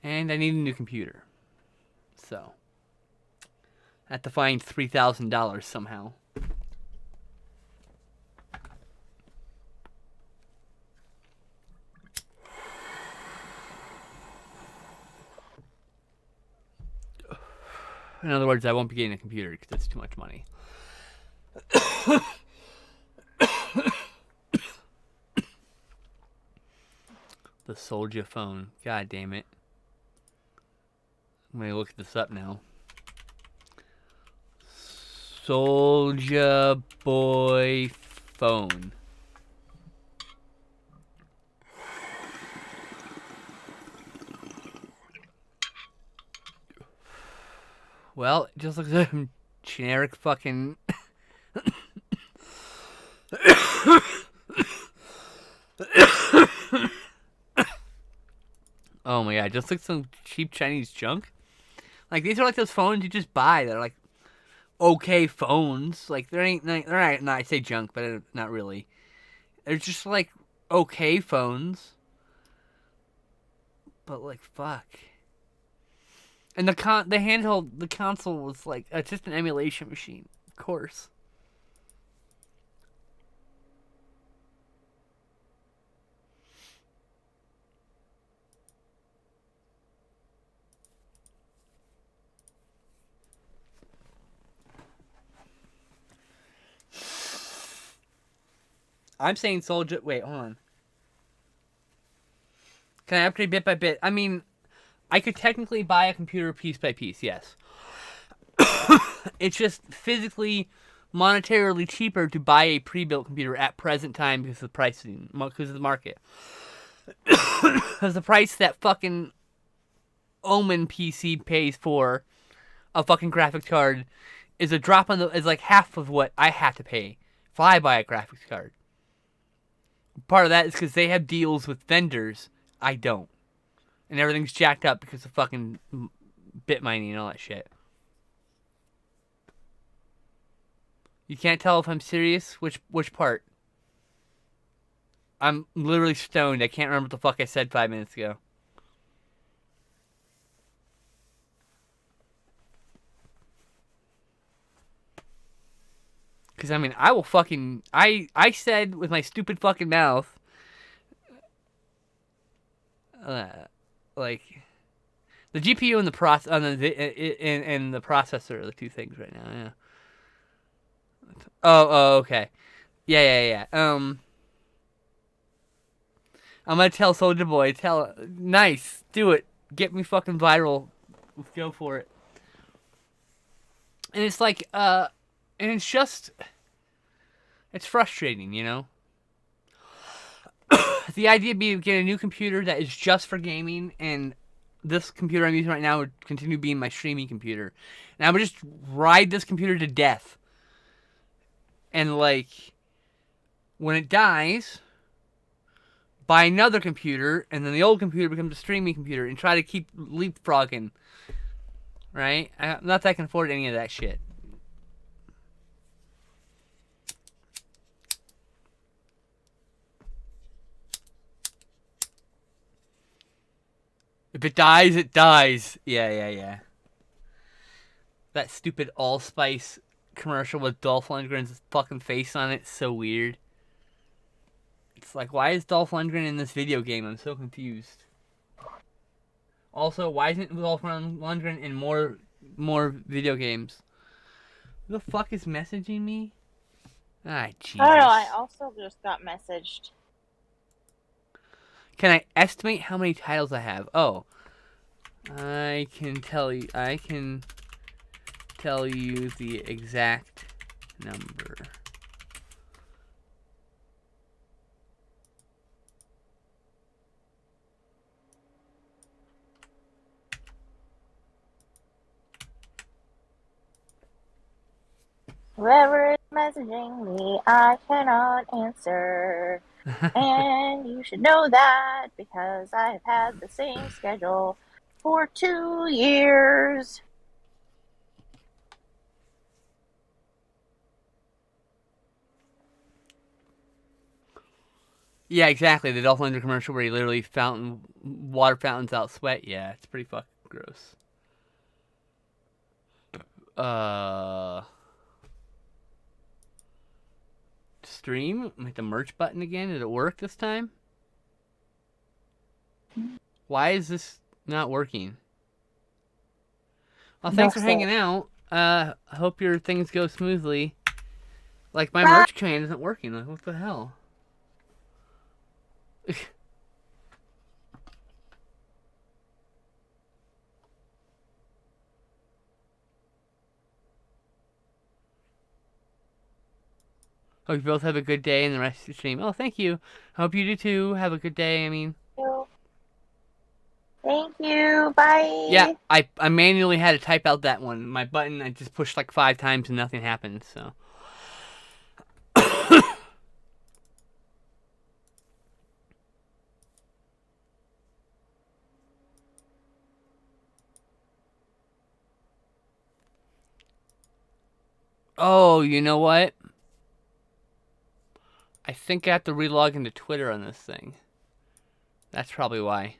And I need a new computer, so I have to find $3,000 somehow. In other words, I won't be getting a computer because it's too much money. The soldier phone. God damn it. I'm going to look this up now. Soldier Boy phone. Well, it just looks like a generic fucking... Oh my god, just like some cheap Chinese junk. Like, these are like those phones you just buy that are like okay phones. Like, they're not, I say junk, but not really. They're just like okay phones. But like, fuck. And the handheld, the console was like, it's just an emulation machine, of course. I'm saying Soldier, wait, hold on. Can I upgrade bit by bit? I mean, I could technically buy a computer piece by piece, yes. It's just physically, monetarily cheaper to buy a pre-built computer at present time because of the pricing, because of the market. Because the price that fucking Omen PC pays for a fucking graphics card is a drop on the, is like half of what I have to pay if I buy a graphics card. part of that is because they have deals with vendors. I don't. And everything's jacked up because of fucking bit mining and all that shit. You can't tell if I'm serious? Which part? I'm literally stoned. I can't remember what the fuck I said 5 minutes ago. Because, I mean, I will fucking... I said with my stupid fucking mouth... like... The GPU and the processor are the two things right now, yeah. Oh, okay. Yeah. I'm gonna tell Soldier Boy, nice, do it. Get me fucking viral. Let's go for it. And it's like, and it's just, it's frustrating, you know? The idea being to get a new computer that is just for gaming, and this computer I'm using right now would continue being my streaming computer. And I would just ride this computer to death. And like, when it dies, buy another computer, and then the old computer becomes a streaming computer, and try to keep leapfrogging. Right? Not that I can afford any of that shit. If it dies, it dies. Yeah. That stupid Allspice commercial with Dolph Lundgren's fucking face on it is so weird. It's like, why is Dolph Lundgren in this video game? I'm so confused. Also, why isn't Dolph Lundgren in more video games? Who the fuck is messaging me? Ah, Jesus. I don't know, I also just got messaged. Can I estimate how many titles I have? Oh. I can tell you the exact number. Whoever is messaging me, I cannot answer. And you should know that because I have had the same schedule for 2 years. Yeah, exactly. The Dolph Lundgren commercial where he literally water fountains out sweat. Yeah, it's pretty fucking gross. Stream? Hit the merch button again. Did it work this time? Why is this not working? Well, thanks for hanging out. I hope your things go smoothly. Like, my merch command isn't working. Like, what the hell? Hope you both have a good day and the rest of the stream. Oh, thank you. Hope you do too. Have a good day. I mean... Thank you. Bye. Yeah, I manually had to type out that one. My button, I just pushed like 5 times and nothing happened, so... Oh, you know what? I think I have to relog into Twitter on this thing. That's probably why.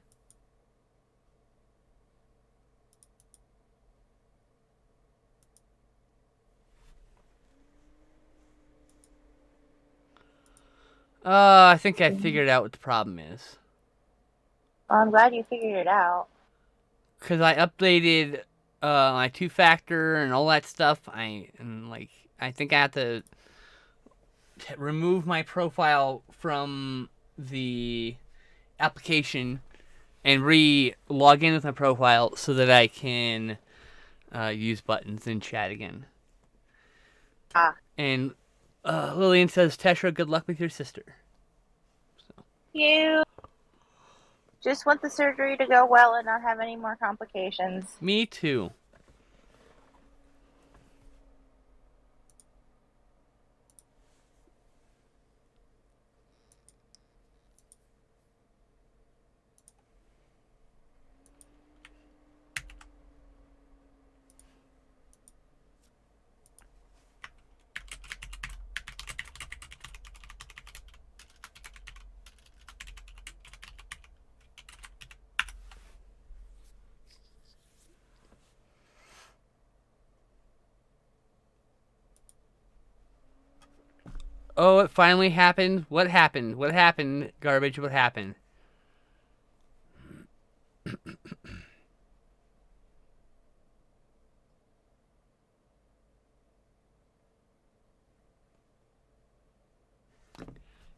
I think I figured out what the problem is. Well, I'm glad you figured it out. Because I updated my 2-factor and all that stuff. I think I have to remove my profile from the application and log in with my profile so that I can use buttons in chat again. And Lillian says, Teshra, good luck with your sister. So. You just want the surgery to go well and not have any more complications. Me too. Oh, it finally happened. What happened? What happened? Garbage, what happened?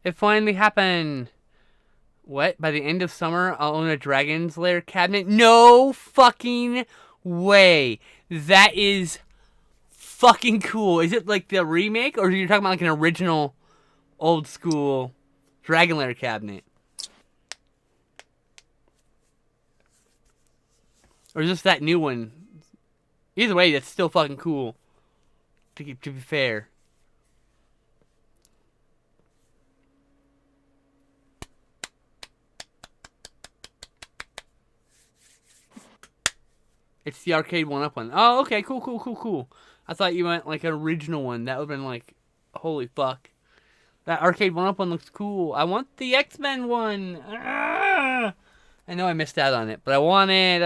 It finally happened. What? By the end of summer, I'll own a Dragon's Lair cabinet? No fucking way. That is fucking cool. Is it like the remake, or are you talking about like an original, old school Dragon Lair cabinet? Or is this that new one? Either way, that's still fucking cool. To be fair. It's the arcade 1-up one. Oh, okay, cool. I thought you meant like an original one. That would have been like, holy fuck. That arcade 1-up one looks cool. I want the X-Men one. Ah! I know I missed out on it, but I want it.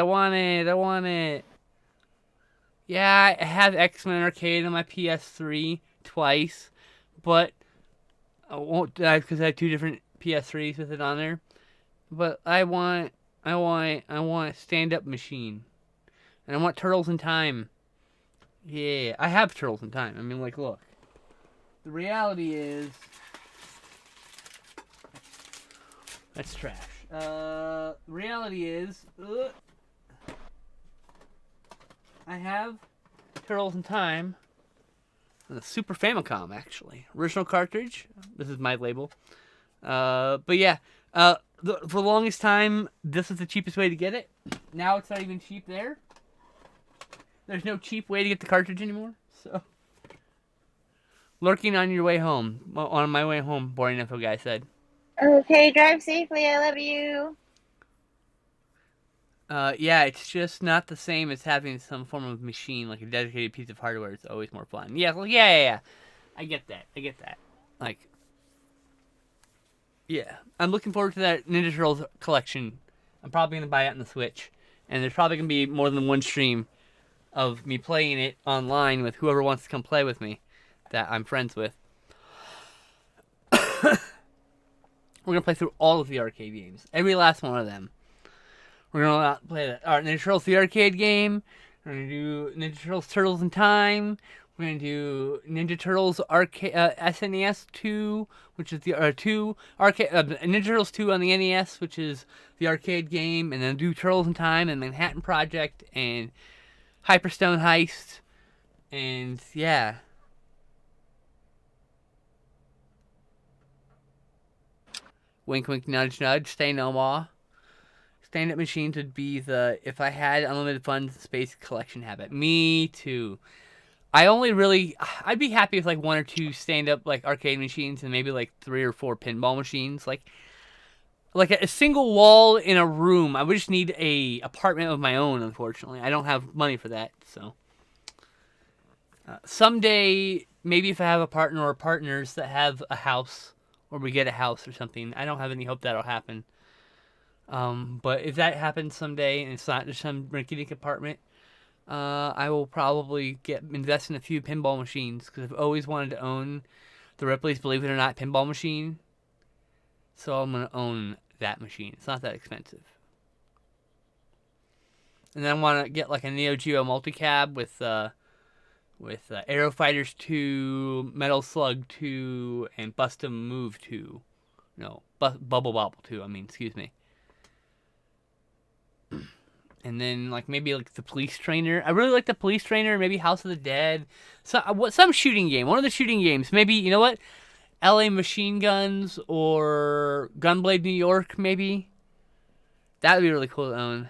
Yeah, I have X-Men Arcade on my PS3 twice, but I won't because I have 2 different PS3s with it on there. But I want a stand-up machine. And I want Turtles in Time. Yeah, I have Turtles in Time. I mean, like, look. The reality is... That's trash. The reality is... I have Turtles in Time. On the Super Famicom, actually. Original cartridge. This is my label. But yeah. For the longest time, this was the cheapest way to get it. Now it's not even cheap there. There's no cheap way to get the cartridge anymore, so... Lurking on your way home. On my way home, boring info guy said. Okay, drive safely. I love you. Yeah, it's just not the same as having some form of machine, like a dedicated piece of hardware. It's always more fun. Yeah, well, yeah. I get that. Like, yeah. I'm looking forward to that Ninja Turtles collection. I'm probably going to buy it on the Switch. And there's probably going to be more than one stream of me playing it online with whoever wants to come play with me that I'm friends with. We're going to play through all of the arcade games. Every last one of them. We're going to play the Ninja Turtles the arcade game. We're going to do Ninja Turtles Turtles in Time. We're going to do Ninja Turtles SNES 2, which is the Ninja Turtles 2 on the NES, which is the arcade game, and then do Turtles in Time and Manhattan Project and Hyperstone Heist, and yeah. Wink, wink, nudge, nudge. Stay no more. Stand-up machines would be if I had unlimited funds, space collection habit. Me too. I'd be happy with like 1 or 2 stand-up like arcade machines and maybe like 3 or 4 pinball machines. Like a single wall in a room. I would just need a apartment of my own, unfortunately. I don't have money for that, so. Someday, maybe if I have a partner or partners that have a house, or we get a house or something, I don't have any hope that'll happen. But if that happens someday, and it's not just some rinky-dink apartment, I will probably invest in a few pinball machines, because I've always wanted to own the Ripley's Believe It or Not pinball machine. So I'm going to own that machine. It's not that expensive. And then I want to get like a Neo Geo multicab with Aero Fighters 2, Metal Slug 2, and Bust 'em Move 2. No, Bubble Bobble 2, excuse me. And then like maybe like the Police Trainer. I really like the Police Trainer, maybe House of the Dead. Some shooting game. One of the shooting games. Maybe, you know what? LA Machine Guns or Gunblade New York, maybe. That would be really cool to own.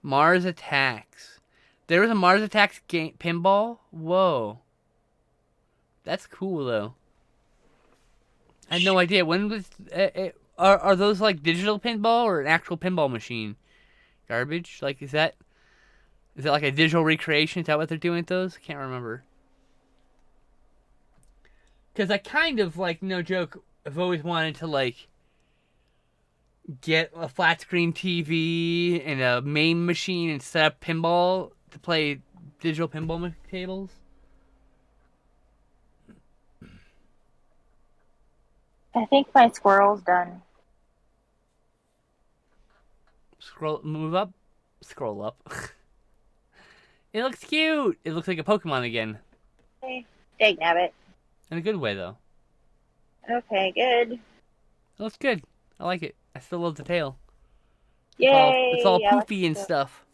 Mars Attacks. There was a Mars Attacks game pinball? Whoa. That's cool, though. I had no idea. When was... Are those, like, digital pinball or an actual pinball machine? Garbage? Like, is that like a digital recreation? Is that what they're doing with those? I can't remember. Because I kind of, like, no joke, I've always wanted to, like, get a flat screen TV and a MAME machine and set up pinball to play digital pinball tables. I think my squirrel's done. Move up. Scroll up. It looks cute. It looks like a Pokemon again. Okay. Dagnabbit. In a good way, though. Okay, good. It looks good. I like it. I still love the tail. Yay! It's all I like poofy and the- stuff.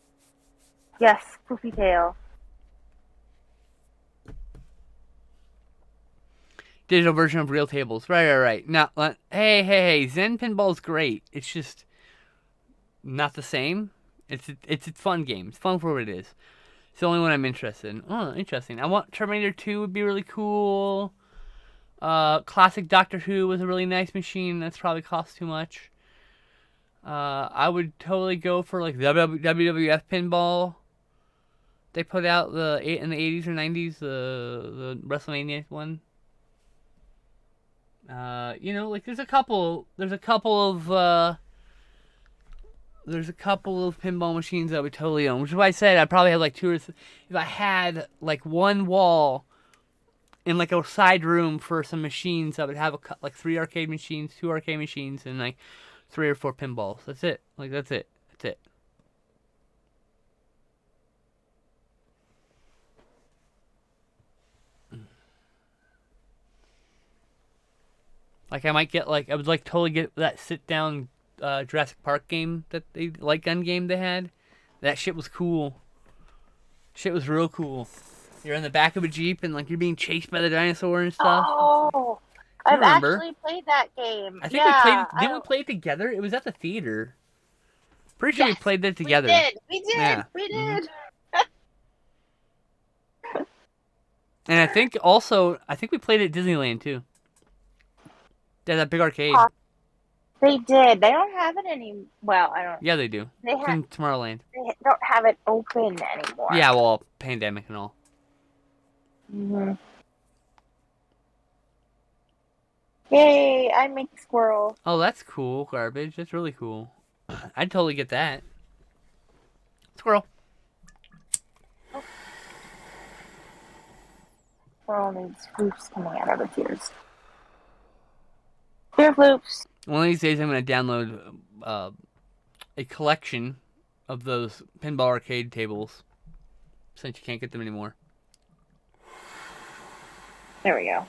Yes, poofy tail. Digital version of real tables. Right. Now, hey. Zen Pinball's great. It's just not the same. It's a fun game. It's fun for what it is. It's the only one I'm interested in. Oh, interesting. I want Terminator 2 would be really cool. Classic Doctor Who was a really nice machine. That's probably cost too much. I would totally go for like the WWF Pinball. They put out in the 80s or 90s the WrestleMania one. Like there's a couple of pinball machines I would totally own, which is why I said I'd probably have like two or three. If I had like one wall in like a side room for some machines, I would have like 3 arcade machines, 2 arcade machines, and like 3 or 4 pinballs. That's it. That's it. Like I would like totally get that sit down Jurassic Park game that they light gun game they had. That shit was cool. Shit was real cool. You're in the back of a Jeep and like you're being chased by the dinosaur and stuff. Oh, Do you I've remember? actually played that game. I think we played it. Didn't we play it together? It was at the theater. Pretty sure we played it together. We did. Yeah. We did. And I think we played it at Disneyland too. They had that big arcade. They did. They don't have it any. Well, I don't. Yeah, they do. It's in Tomorrowland. They don't have it open anymore. Yeah, well, pandemic and all. Mm-hmm. Yay! I make squirrel. Oh, that's cool, garbage. That's really cool. I'd totally get that. Squirrel. Squirrel needs floops coming out of its ears. Here, floops. One of these days, I'm going to download a collection of those pinball arcade tables, since you can't get them anymore. There we go.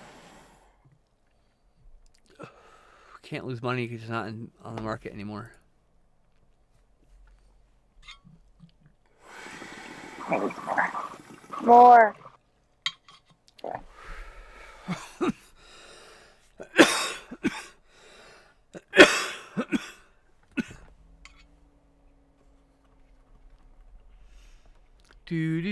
Can't lose money because it's not on the market anymore. Maybe some more. More. There. Do.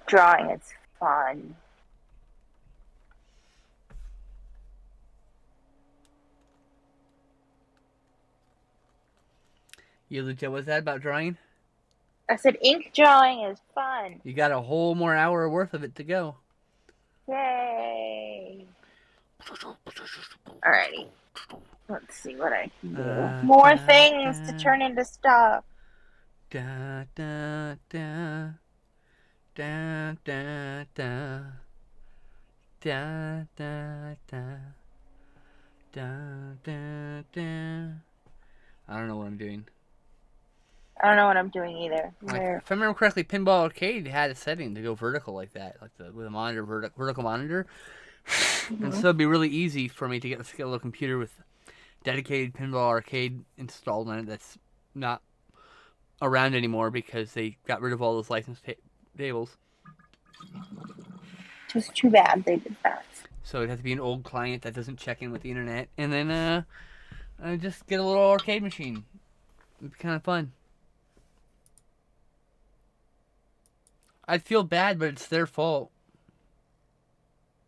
Drawing is fun. You legit, what's that about drawing? I said ink drawing is fun. You got a whole more hour worth of it to go. Yay. Alrighty. Let's see what I can do. More things to turn into stuff. Da da da da da da da da da da da da. I don't know what I'm doing. I don't know what I'm doing either. Like, if I remember correctly, Pinball Arcade had a setting to go vertical like that, like with a monitor, vertical monitor. Mm-hmm. And so it'd be really easy for me to get a little computer with dedicated Pinball Arcade installed on it that's not around anymore because they got rid of all those licensed tables. Just too bad they did that. So it'd have to be an old client that doesn't check in with the internet, and then just get a little arcade machine. It'd be kind of fun. I'd feel bad, but it's their fault.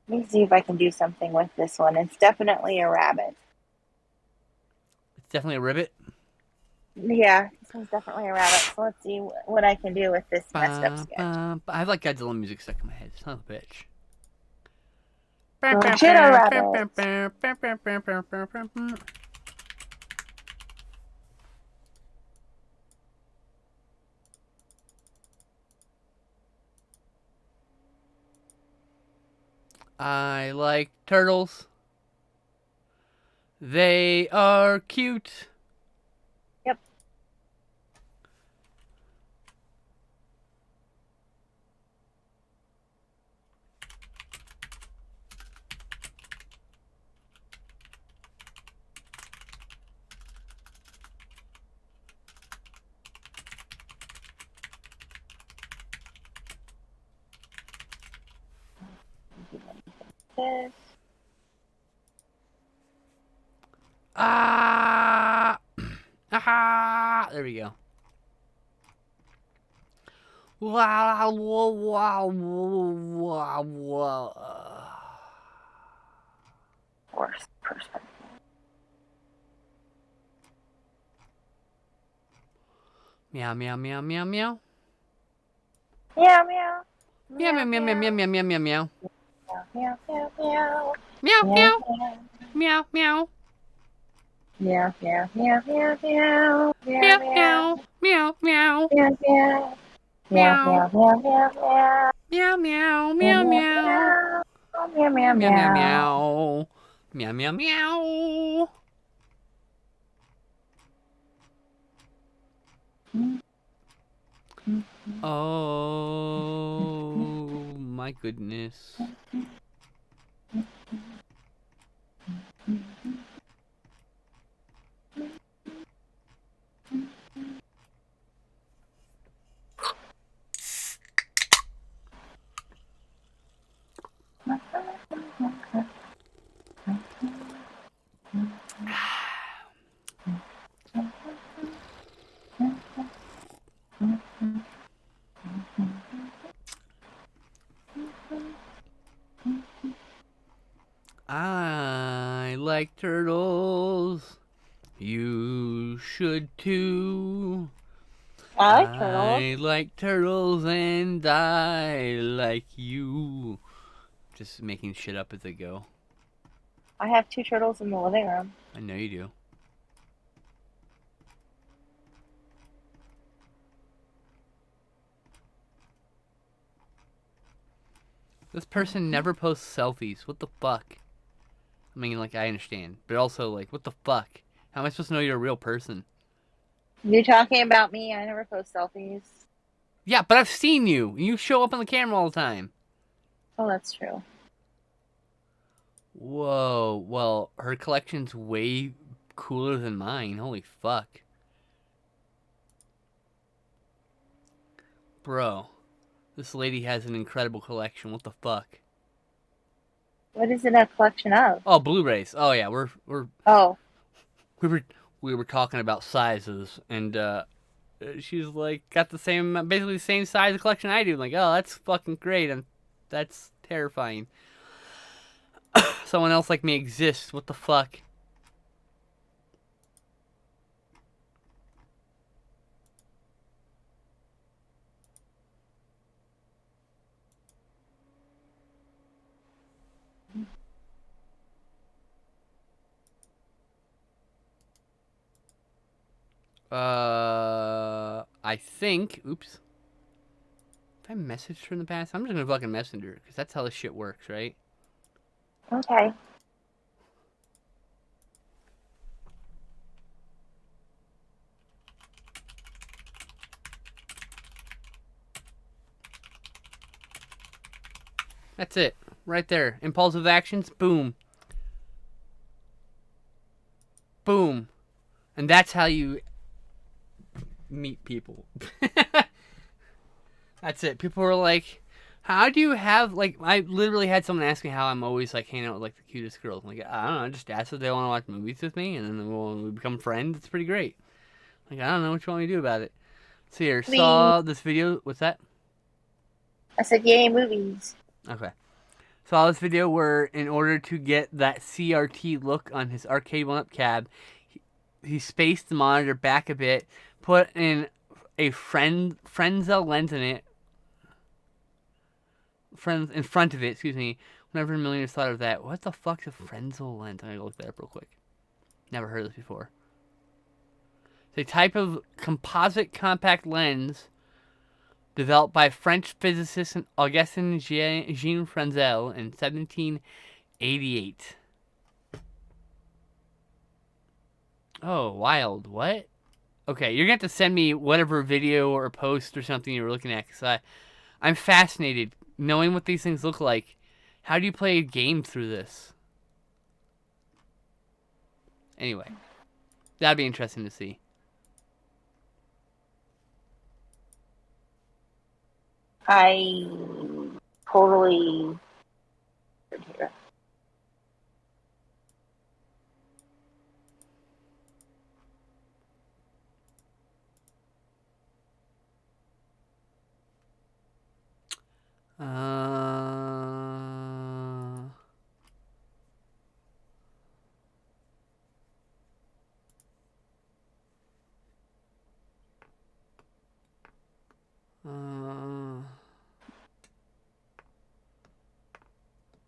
Let me see if I can do something with this one. It's definitely a rabbit. It's definitely a ribbit. Yeah, this one's definitely a rabbit. So let's see what I can do with this messed up sketch. I have like Godzilla music stuck in my head. Son of a bitch. Gojira rabbit. I like turtles. They are cute. Yep. This. Ah! Aha! There we go. Wow, wow, wow, wow, wow. Force perspective. Meow, meow, meow, meow, meow. Meow meow. Meow, meow, meow, meow, meow, meow, meow, meow, meow. Meow meow meow. Meow, Meow meow, meow, meow. meow meow meow meow meow meow Meow, meow meow, meow, meow. meow meow. Meow Meow. meow meow meow meow. Meow, meow, Meow meow, meow meow. meow. Meow meow Meow, meow, meow. meow. Meow, meow, meow. Oh, my goodness. I like turtles. You should too. I like turtles. I like turtles and I like you. Just making shit up as I go. I have 2 turtles in the living room. I know you do. This person never posts selfies. What the fuck? I mean, like, I understand. But also, like, what the fuck? How am I supposed to know you're a real person? You talking about me? I never post selfies. Yeah, but I've seen you. You show up on the camera all the time. Oh, that's true. Whoa. Well, her collection's way cooler than mine. Holy fuck. Bro. This lady has an incredible collection. What the fuck? What is it a collection of? Oh, Blu-rays. Oh yeah, Oh, we were talking about sizes, and she's like got the same, basically the same size collection I do. I'm like, oh, that's fucking great, and that's terrifying. Someone else like me exists. What the fuck? I think. Oops. If I messaged her in the past, I'm just gonna fucking messenger because that's how this shit works, right? okay. That's it. Right there. Impulsive actions. Boom. Boom. And that's how you meet people. That's it. People were like, how do you have, like, I literally had someone ask me how I'm always, like, hanging out with, like, the cutest girls. I'm like, I don't know. I just ask if they want to watch movies with me, and then when we become friends, it's pretty great. Like, I don't know what you want me to do about it. So here, saw this video. What's that? I said, yay, movies. Okay. Saw this video where in order to get that CRT look on his arcade one-up cab, he spaced the monitor back a bit, put in a Frenzel lens in it, in front of it, excuse me. Whenever millionaires thought of that, what the fuck's a Frenzel lens? I'm gonna look that up real quick. Never heard of this before. It's a type of composite compact lens Developed by French physicist Augustin Jean Frenzel in 1788. Oh, wild. What? Okay, you're going to have to send me whatever video or post or something you were looking at, because I'm fascinated knowing what these things look like. How do you play a game through this? Anyway, that'd be interesting to see. I totally. Here.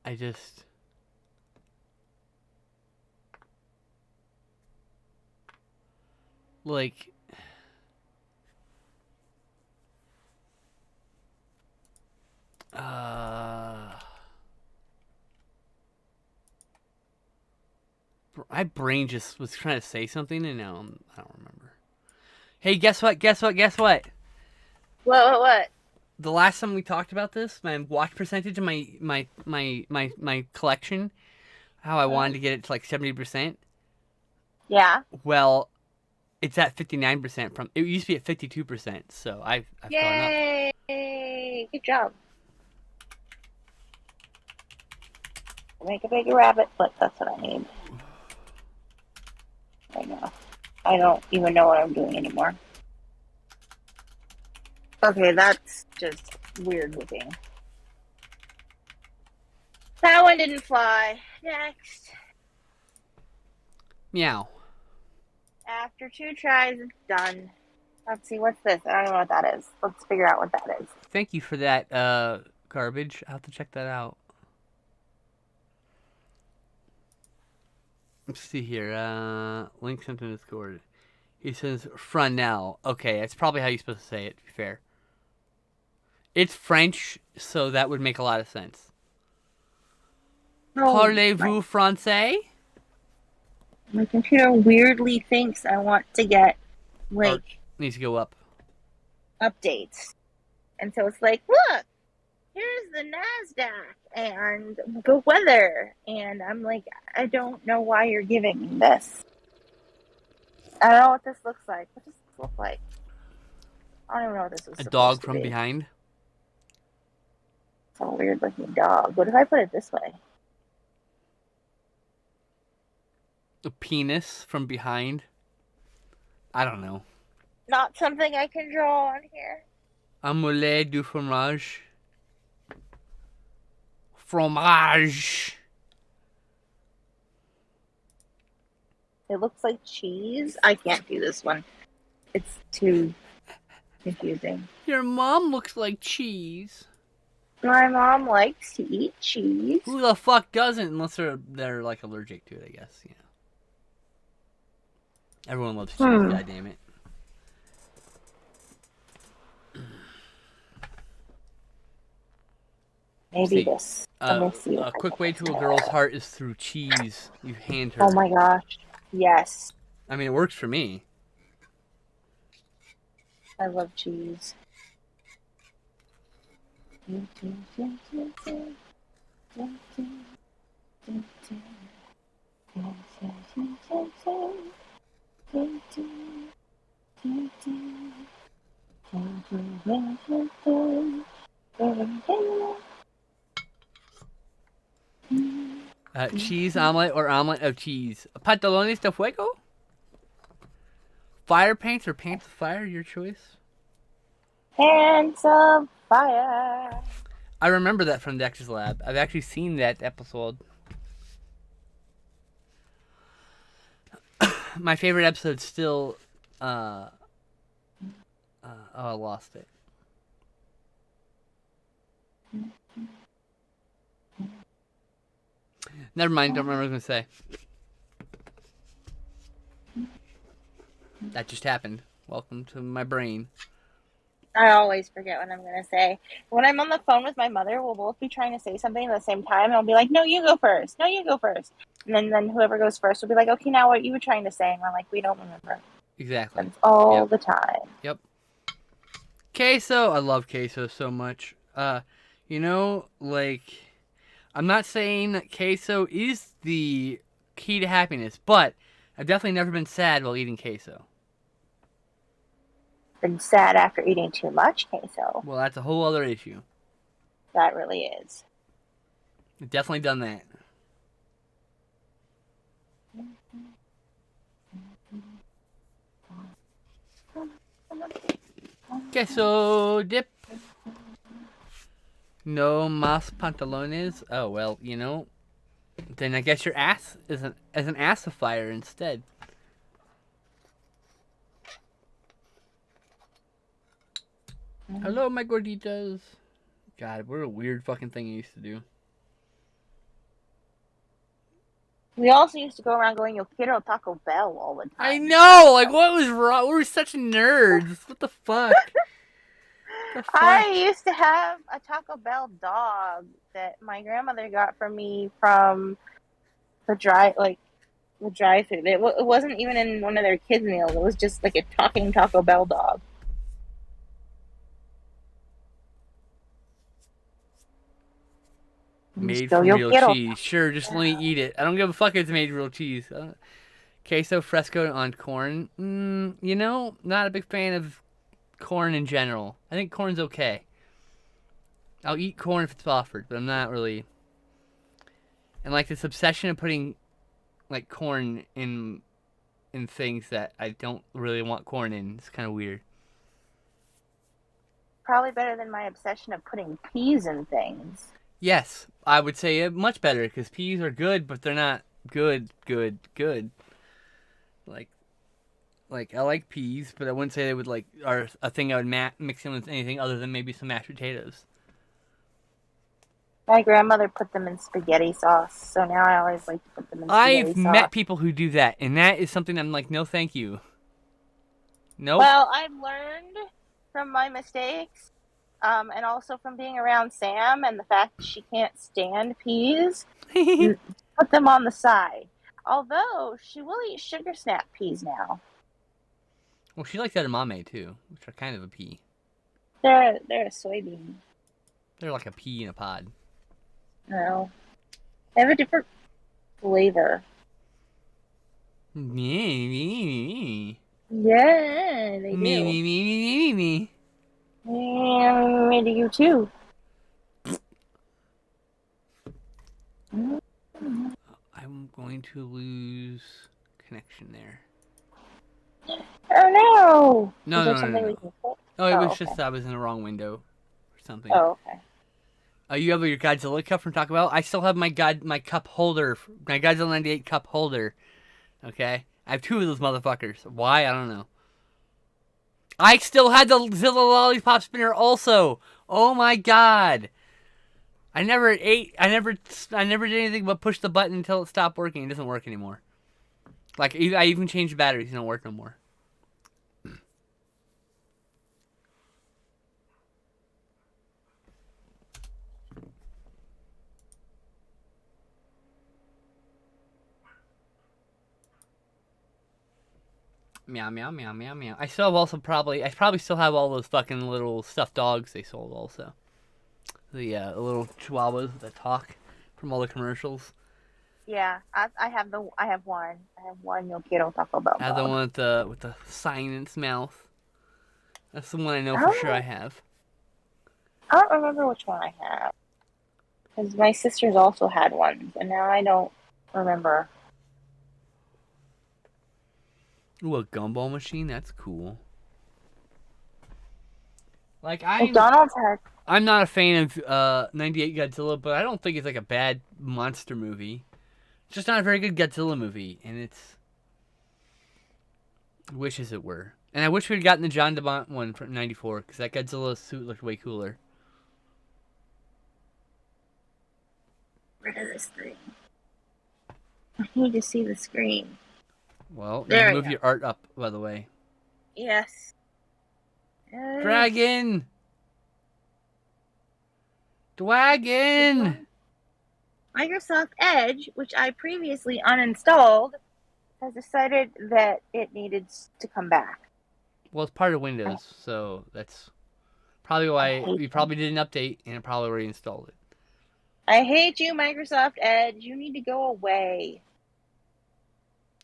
I just... Like... My brain just was trying to say something, and now I don't remember. Hey, guess what? What? The last time we talked about this, my watch percentage of my collection, how I wanted to get it to like 70%. Yeah. Well, it's at 59% from. It used to be at 52%, so I've gone up. Yay! Good job. Make a bigger rabbit foot. That's what I need. Right now. I don't even know what I'm doing anymore. Okay, that's just weird looking. That one didn't fly. Next. Meow. After 2 tries, it's done. Let's see, what's this? I don't know what that is. Let's figure out what that is. Thank you for that, garbage. I'll have to check that out. Let's see here. Link sent in Discord. He says Fresnel. Okay, that's probably how you're supposed to say it, to be fair. It's French, so that would make a lot of sense. Parlez-vous français? My computer weirdly thinks I want to get, like, needs to go up. updates. And so it's like, look, here's the NASDAQ and the weather. And I'm like, I don't know why you're giving me this. I don't know what this looks like. What does this look like? I don't even know what this is. A dog from behind? It's a weird looking dog. What if I put it this way? A penis from behind? I don't know. Not something I can draw on here. Amoulette du fromage. Fromage. It looks like cheese. I can't do this one. It's too confusing. Your mom looks like cheese. My mom likes to eat cheese. Who the fuck doesn't? Unless they're like allergic to it, I guess. You know. Everyone loves cheese. God damn it. Maybe this. A quick way to a girl's heart is through cheese. You hand her. Oh my gosh. Yes. I mean, it works for me. I love cheese. Cheese omelet or omelet of cheese. Pantalones de fuego? Fire paints or paints of fire, your choice. Hands of fire. I remember that from Dexter's Lab. I've actually seen that episode. My favorite episode still... oh, I lost it. Never mind, don't remember what I was going to say. That just happened. Welcome to my brain. I always forget what I'm going to say. When I'm on the phone with my mother, we'll both be trying to say something at the same time. And I'll be like, no, you go first. No, you go first. And then whoever goes first will be like, okay, now what you were trying to say. And we're like, we don't remember. Exactly. That's all the time. Yep. Queso. I love queso so much. You know, like, I'm not saying that queso is the key to happiness, but I've definitely never been sad while eating queso. Been sad after eating too much queso. Well, that's a whole other issue. That really is. I've definitely done that. Queso dip. No mas pantalones. Oh, well, you know. Then I guess your ass is an assifier instead. Hello, my gorditas. God, what a weird fucking thing I used to do. We also used to go around going, yo quiero Taco Bell all the time. I know! Like, what was wrong? We were such nerds. What the fuck? I used to have a Taco Bell dog that my grandmother got for me from the drive-through. It wasn't even in one of their kids' meals. It was just like a talking Taco Bell dog. Made from real cheese. Sure, just let me eat it. I don't give a fuck if it's made real cheese. Queso fresco on corn. You know, not a big fan of corn in general. I think corn's okay. I'll eat corn if it's offered, but I'm not really. And like this obsession of putting like corn in things that I don't really want corn in. It's kind of weird. Probably better than my obsession of putting peas in things. Yes, I would say much better because peas are good, but they're not good. Like I like peas, but I wouldn't say they would are a thing I would mix in with anything other than maybe some mashed potatoes. My grandmother put them in spaghetti sauce, so now I always like to put them in spaghetti sauce. I've met people who do that, and that is something I'm like, no, thank you. Nope. Well, I've learned from my mistakes, and also from being around Sam and the fact that she can't stand peas. Put them on the side. Although she will eat sugar snap peas now. Well, she likes edamame too, which are kind of a pea. They're a soybean. They're like a pea in a pod. No, they have a different flavor. Me. Yeah, they do. Me. Yeah, me to you too. I'm going to lose connection there. Oh no! No. We can put? Oh, it was just I was in the wrong window or something. Oh, okay. You have your Godzilla cup from Taco Bell? I still have my cup holder, my Godzilla 98 cup holder. Okay? I have two of those motherfuckers. Why? I don't know. I still had the Zilla Lollipop Spinner also. Oh my god. I never did anything but push the button until it stopped working. It doesn't work anymore. Like, I even changed the batteries. They don't work no more. Meow, meow, meow, meow, meow. I probably still have all those fucking little stuffed dogs they sold also. The little chihuahuas that talk from all the commercials. Yeah, I have one. I have one Yo Quiero Taco Bell. I have the one with the sign in its mouth. That's the one I know for sure I have. I don't remember which one I have. Because my sisters also had one, and now I don't remember. Ooh, a gumball machine? That's cool. Like, McDonald's had... I'm not a fan of 98 Godzilla, but I don't think it's like a bad monster movie. It's just not a very good Godzilla movie, and it's... wishes it were. And I wish we'd gotten the John DeMont one from 94, because that Godzilla suit looked way cooler. Rid of this thing. I need to see the screen. Well, there you move your art up, by the way. Yes. Dragon! Dragon! Microsoft Edge, which I previously uninstalled, has decided that it needed to come back. Well, it's part of Windows, so that's probably why hate you probably did an update and it probably reinstalled it. I hate you, Microsoft Edge. You need to go away.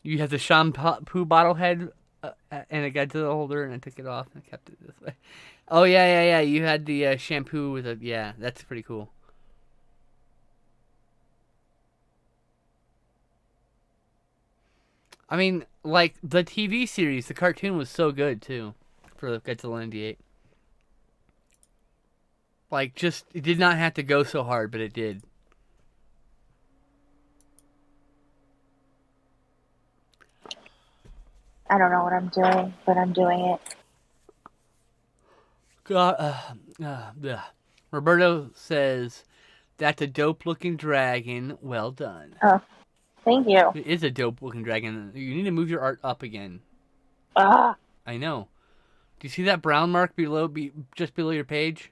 You have the shampoo bottle head and it got to the holder and I took it off and I kept it this way. Oh, yeah. You had the shampoo with a... Yeah, that's pretty cool. I mean, like, the TV series, the cartoon was so good, too, for Godzilla 98. Like, just, it did not have to go so hard, but it did. I don't know what I'm doing, but I'm doing it. Roberto says, that's a dope-looking dragon. Well done. Oh, thank you. It is a dope-looking dragon. You need to move your art up again. Ah, I know. Do you see that brown mark just below your page?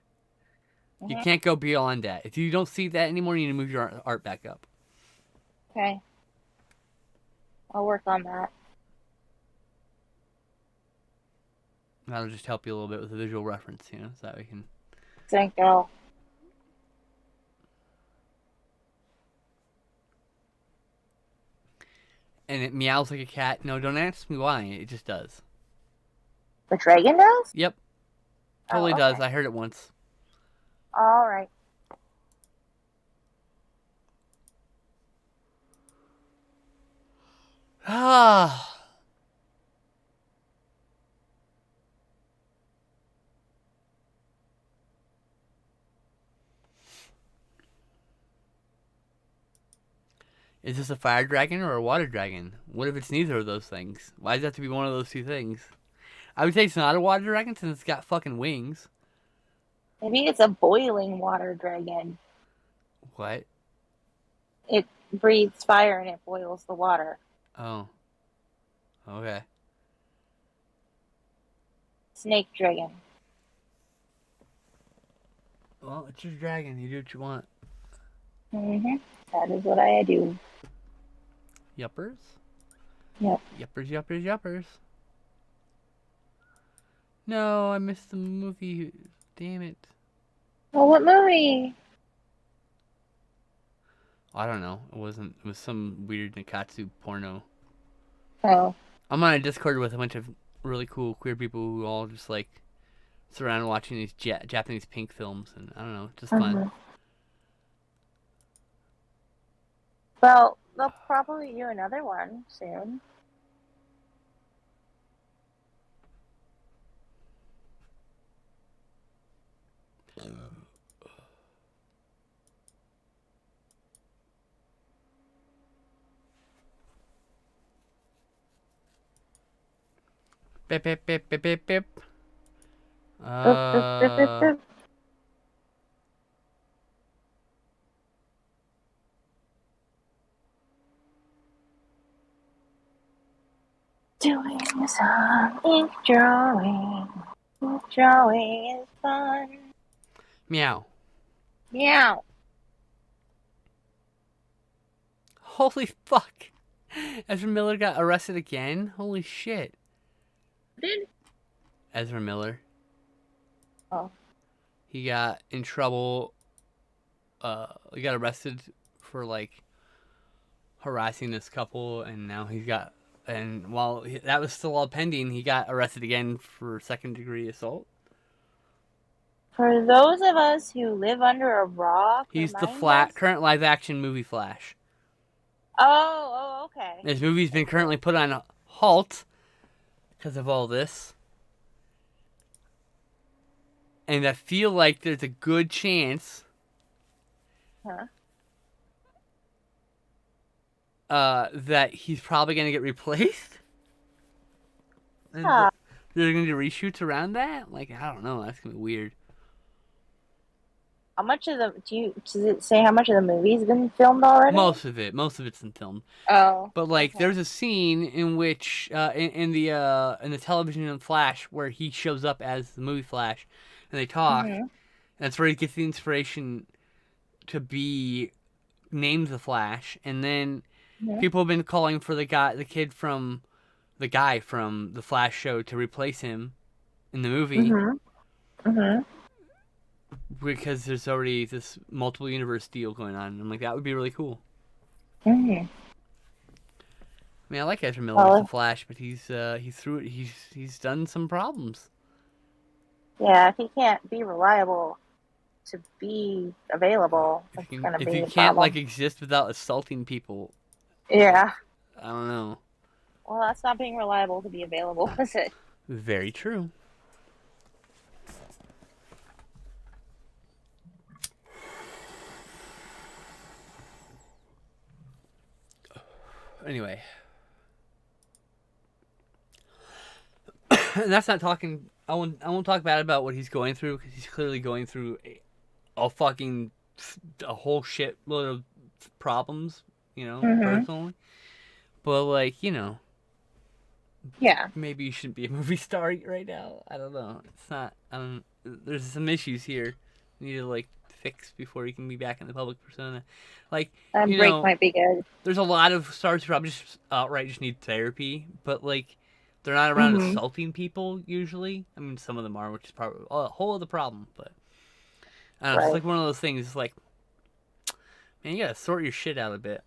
You can't go beyond that. If you don't see that anymore, you need to move your art back up. okay. I'll work on that. That'll just help you a little bit with the visual reference, so that we can... Thank you. And it meows like a cat. No, don't ask me why. It just does. The dragon does? Yep. Totally Oh, okay. does. I heard it once. All right. Ah. Is this a fire dragon or a water dragon? What if it's neither of those things? Why does it have to be one of those two things? I would say it's not a water dragon since it's got fucking wings. Maybe it's a boiling water dragon. What? It breathes fire and it boils the water. Oh. Okay. Snake dragon. Well, it's your dragon. You do what you want. Mm-hmm. That is what I do. Yuppers? Yep. Yuppers. No, I missed the movie. Damn it. Oh, what movie? I don't know. It wasn't. It was some weird Nikatsu porno. Oh. I'm on a Discord with a bunch of really cool queer people who all just like surrounded watching these Japanese pink films, and I don't know, just fun. Well, they'll probably do another one soon. Bip bip bip bip bip bip. Doing something, drawing. Drawing is fun. Meow. Meow. Holy fuck! Ezra Miller got arrested again. Holy shit. Did? Ezra Miller. Oh. He got in trouble. He got arrested for like harassing this couple, and now he's got. And while that was still all pending, he got arrested again for second-degree assault. For those of us who live under a rock, He's the remind us- current live-action movie Flash. Oh, okay. This movie's been currently put on halt because of all this. And I feel like there's a good chance that he's probably going to get replaced. And they're going to do reshoots around that? Like, I don't know. That's going to be weird. How much of the does it say how much of the movie's been filmed already? Most of it's in film. Oh. But like, Okay. there's a scene in which in the television in Flash where he shows up as the movie Flash, and they talk. Mhm. And that's where he gets the inspiration to be named the Flash. And then Mhm. people have been calling for the guy from the Flash show to replace him in the movie Mhm. Mhm. because there's already this multiple universe deal going on. And I'm like, that would be really cool. Mhm. I mean, I like Ezra Miller as the Well, Flash, but he's done some problems. yeah, if he can't be reliable to be available, that's gonna If be you a can't like problem. exist without assaulting people, like, Yeah. I don't know. Well, that's not being reliable to be available, is it? Very true. Anyway, and that's not talking. I won't talk bad about what he's going through because he's clearly going through a whole shitload of problems, Mhm. personally. But like, Yeah. maybe you shouldn't be a movie star right now. I don't know. It's not. I don't. There's some issues here. You need to like fix before you can be back in the public persona. Like, That break might be good. there's a lot of stars who probably just outright just need therapy, but like, they're not around Mhm. assaulting people usually. I mean, some of them are, which is probably a whole other problem. But I don't know. It's just Right. like one of those things. It's like, man, you gotta sort your shit out a bit.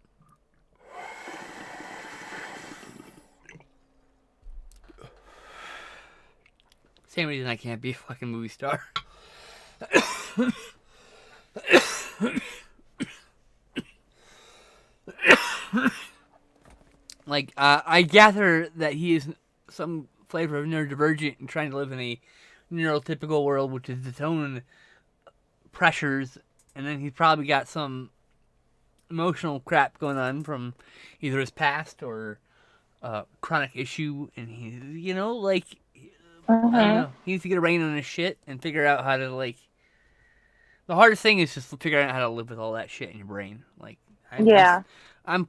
Same reason I can't be a fucking movie star. Like, I gather that he is some flavor of neurodivergent and trying to live in a neurotypical world, which is its own pressures, and then he's probably got some emotional crap going on from either his past or chronic issue, and he's, like, I don't Mhm. know. He needs to get a rein on his shit and figure out how to, like, the hardest thing is just figuring out how to live with all that shit in your brain. Like, Yeah. I'm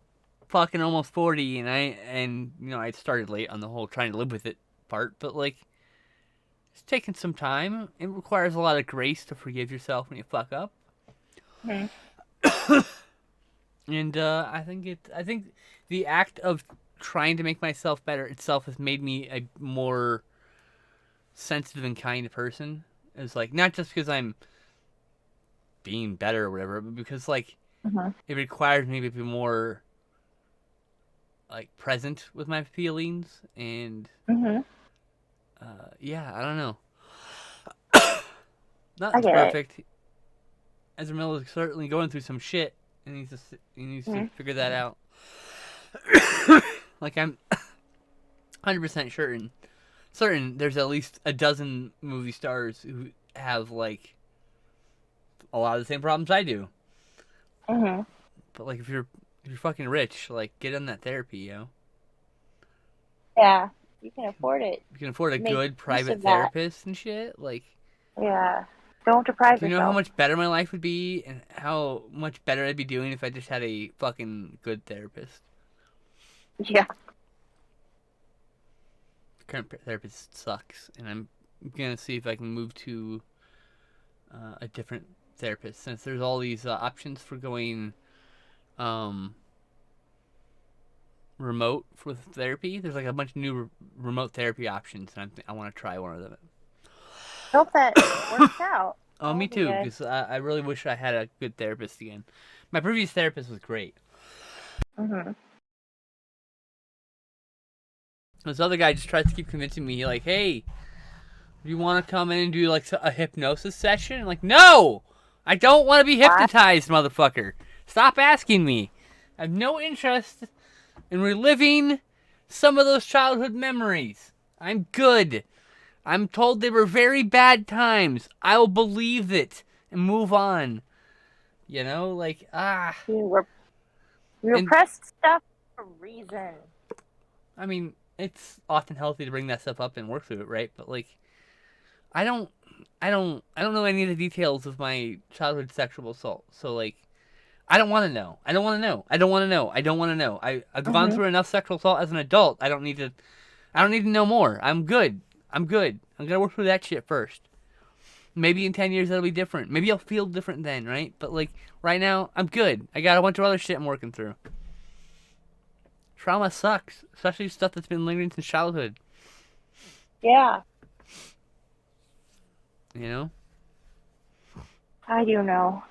fucking almost 40, and I started late on the whole trying to live with it part, but like, it's taking some time. It requires a lot of grace to forgive yourself when you fuck up, Mhm. and I think the act of trying to make myself better itself has made me a more sensitive and kind person. It's like, not just because I'm being better or whatever, but because like Mhm. it requires me to be more like present with my feelings, and Mhm. yeah, I don't know. I Nothing's get it. perfect. Ezra Miller is certainly going through some shit, and he needs to Mhm. figure that out. Like, I'm 100% certain there's at least a dozen movie stars who have like a lot of the same problems I do. Mhm. But like, if you're fucking rich, like, get on that therapy, Yeah. You can afford it. You can afford a Make good use private of that. therapist and shit. Like, Yeah. Don't deprive do you know how yourself. much better my life would be and how much better I'd be doing if I just had a fucking good therapist? Yeah. The current therapist sucks, and I'm gonna see if I can move to a different therapist since there's all these options for going um, remote for therapy. There's like a bunch of new remote therapy options, and I want to try one of them. Hope that works out. Oh, That me would be too, good. because I really wish I had a good therapist again. My previous therapist was great. Mhm. This other guy just tries to keep convincing me, like, hey, do you want to come in and do like a hypnosis session? I'm like, no, I don't want to be What? hypnotized, motherfucker. Stop asking me. I have no interest in reliving some of those childhood memories. I'm good. I'm told they were very bad times. I will believe it and move on. Like, You were you and repressed stuff for a reason. I mean, it's often healthy to bring that stuff up and work through it, right? But like, I don't I don't know any of the details of my childhood sexual assault. So like, I don't want to know. I don't want to know. I don't want to know. I don't want to know. I've gone Mhm. through enough sexual assault as an adult. I don't need to. I don't need to know more. I'm good. I'm good. I'm gonna work through that shit first. Maybe in 10 years that'll be different. Maybe I'll feel different then, right? But like right now, I'm good. I got a bunch of other shit I'm working through. Trauma sucks, especially stuff that's been lingering since childhood. Yeah, You know. I do know.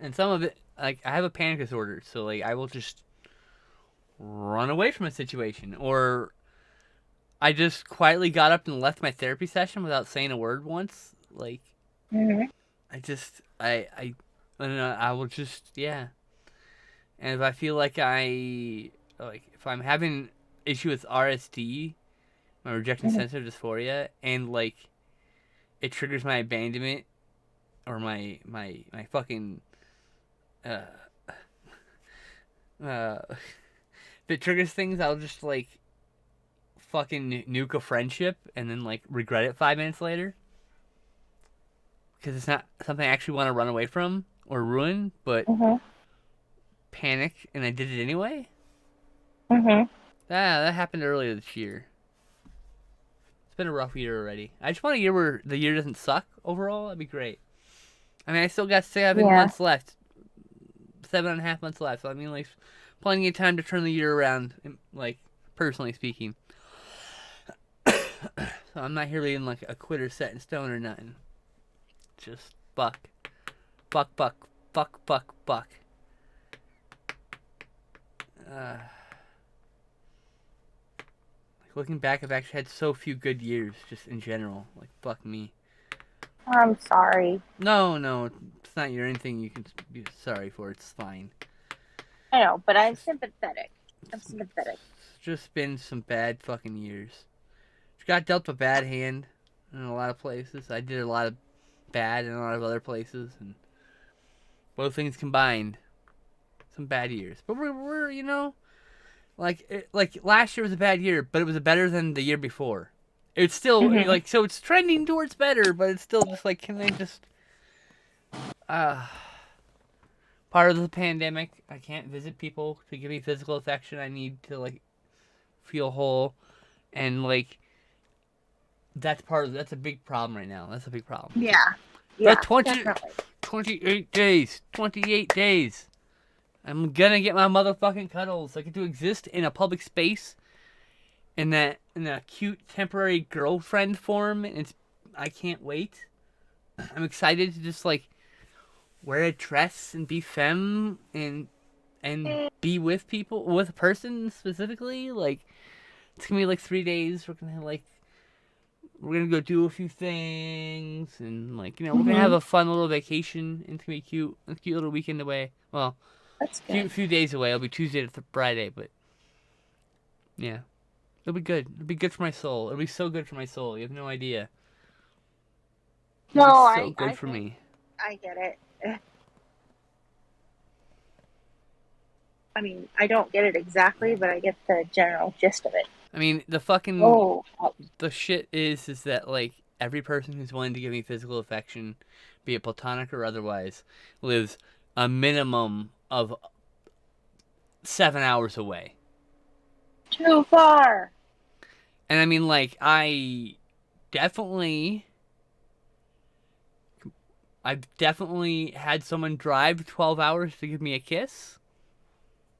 And some of it, like I have a panic disorder, so like I will just run away from a situation, or I just quietly got up and left my therapy session without saying a word once. Like Mhm. I just I don't know. I will just yeah. And if I feel like if I'm having issue with RSD, my rejection Mhm. sensitive dysphoria, and like it triggers my abandonment or my fucking uh if it triggers things, I'll just like fucking nuke a friendship and then like regret it 5 minutes later because it's not something I actually want to run away from or ruin, but Mhm. panic and I did it anyway. Mhm. That happened earlier this year. It's been a rough year already. I just want a year where the year doesn't suck overall. That'd be great. I mean, I still got 7 months Yeah. left, 7.5 months left. So I mean, like, plenty of time to turn the year around. Like, personally speaking, so I'm not here being like a quitter set in stone or nothing. Just buck, buck, buck, buck, buck, buck. Like looking back, I've actually had so few good years, just in general. Like, fuck me. I'm sorry. No, it's not your anything you can be sorry for. It's fine. I know, but It's I'm just, sympathetic. I'm sympathetic. it's just been some bad fucking years. Just got dealt a bad hand in a lot of places. I did a lot of bad in a lot of other places, and both things combined, some bad years. But we're like last year was a bad year, but it was better than the year before. It's still Mhm. like so it's trending towards better, but it's still just like can they just uh part of the pandemic. I can't visit people to give me physical affection. I need to like feel whole, and like that's a big problem right now. That's a big problem. Yeah. The Yeah. 20, Definitely. 28 days, 28 days. I'm gonna get my motherfucking cuddles. I get to exist in a public space in that cute temporary girlfriend form, and I can't wait. I'm excited to just like wear a dress and be femme and be with people with a person specifically. Like it's gonna be like 3 days. We're gonna go do a few things and like we're gonna have Mhm. a fun little vacation. It's gonna be cute. A cute little weekend away. Well, That's few good. few days away. It'll be Tuesday to Friday, but yeah, it'll be good. It'll be good for my soul. It'll be so good for my soul. You have no idea. It'll No, be so I good for think me. I get it. I mean, I don't get it exactly, but I get the general gist of it. I mean, the fucking Oh. the shit is that like every person who's willing to give me physical affection, be it platonic or otherwise, lives a minimum of 7 hours away. Too far. And I mean, like, definitely, I've definitely had someone drive 12 hours to give me a kiss.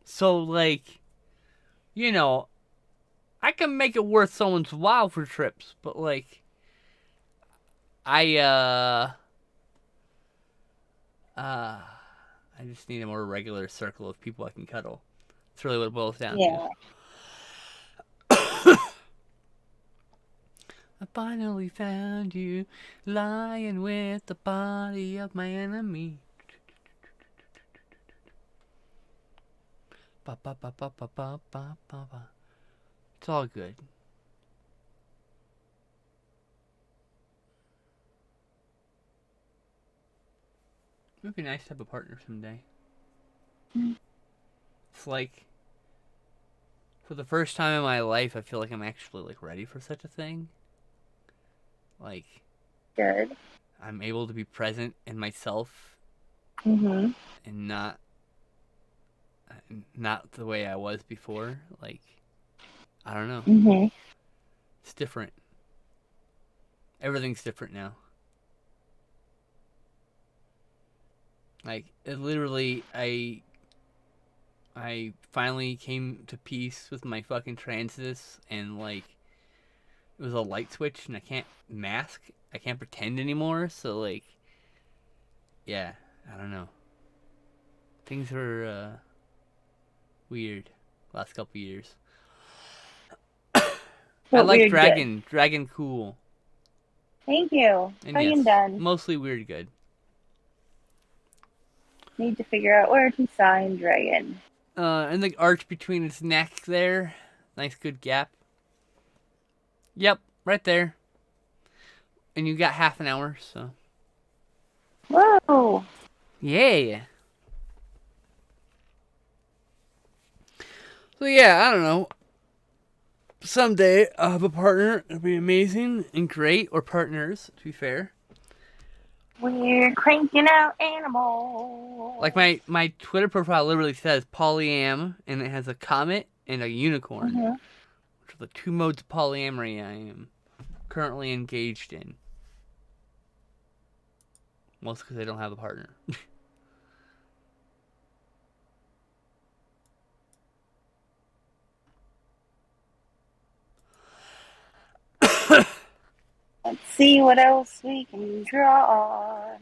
So, like, you know, I can make it worth someone's while for trips, but, like, I, uh, I just need a more regular circle of people I can cuddle. That's really what it boils down to. Yeah. I finally found you lying with the body of my enemy. Ba ba ba ba ba ba ba ba ba. It's all good. It would be nice to have a partner someday. Mm. It's like For the first time in my life, I feel like I'm actually like ready for such a thing. Like, Good. I'm able to be present in myself Mm-hmm. and not the way I was before. Like, I don't know. Mm-hmm. It's different. Everything's different now. Like, it literally, I finally came to peace with my fucking trances, and like, it was a light switch, and I can't mask. I can't pretend anymore. So like, yeah, I don't know. Things were weird last couple years. I But like weird good. Dragon cool, Thank you. and Done yes, and done. mostly weird good. Need to figure out where to sign Dragon. And the arch between its neck there, nice good gap. Yep, right there. And you got half an hour, so Whoa! yeah. So yeah, I don't know. Someday I'll have a partner. It'll be amazing and great, or partners, to be fair. We're cranking out animals. Like my Twitter profile literally says polyam, and it has a comet and a unicorn, Mm-hmm. which are the two modes of polyamory I am currently engaged in. Mostly because I don't have a partner. Let's see what else we can draw on.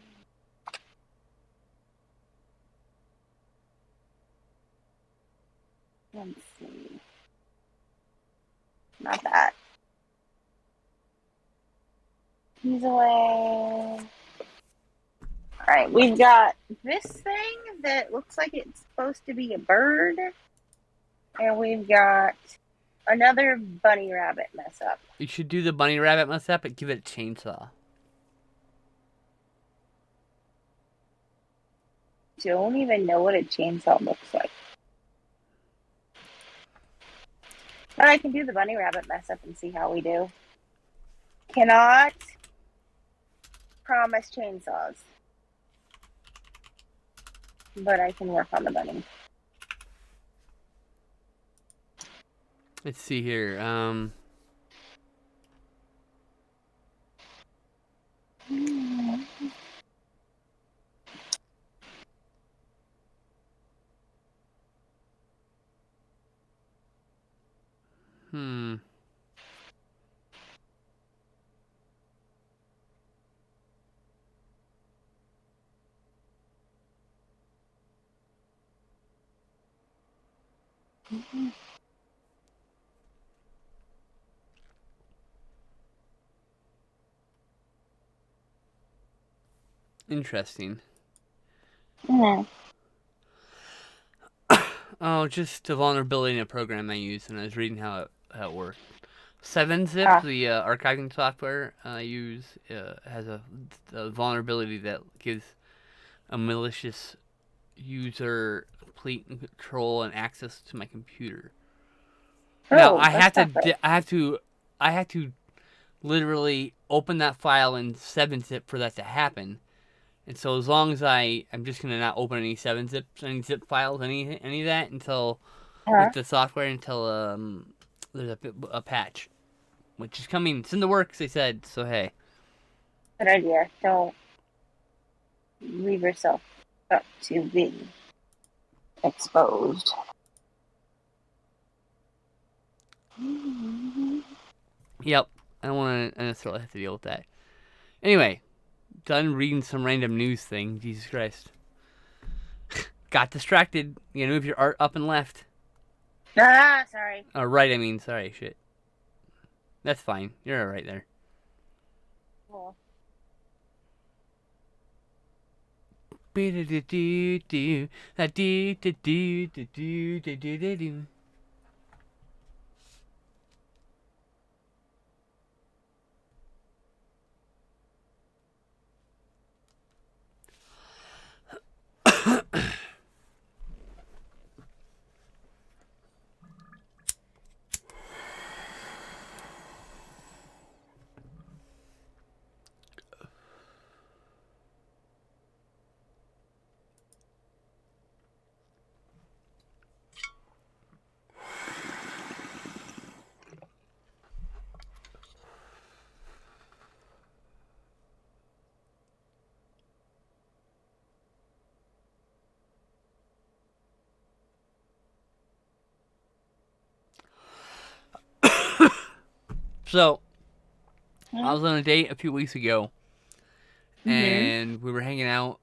Let's see. Not that. He's away. Alright, we've got this thing that looks like it's supposed to be a bird. And we've got another bunny rabbit mess up. You should do the bunny rabbit mess up, but give it a chainsaw. Don't even know what a chainsaw looks like. But I can do the bunny rabbit mess up and see how we do. Cannot promise chainsaws. But I can work on the bunny. Let's see here. Interesting. Mm-hmm. Oh, just a vulnerability in a program I use, and I was reading how it worked. 7-Zip, the archiving software I use, has a vulnerability that gives a malicious user complete control and access to my computer. Now Oh, I have to literally open that file in 7-Zip for that to happen. And so as long as I'm just gonna not open any 7-Zip, any zip files, any of that until with the software until there's a patch, which is coming. It's in the works, they said. So hey, good idea. Don't leave yourself up to be exposed. yep, I don't want to necessarily have to deal with that. Anyway, done reading some random news thing. Jesus Christ, got distracted. You gotta move your art up and left. Ah, sorry. Right, I mean, sorry, shit. That's fine. You're alright there. Cool. So, Hmm? I was on a date a few weeks ago, Mm-hmm. and we were hanging out,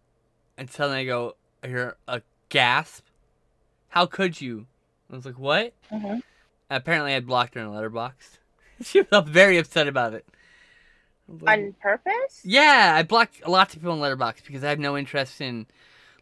and suddenly I hear a gasp. How could you? I was like, what? Mm-hmm. Apparently, I blocked her in a letterbox. She was very upset about it. I was like, On purpose? yeah, I block lots of people in letterbox because I have no interest in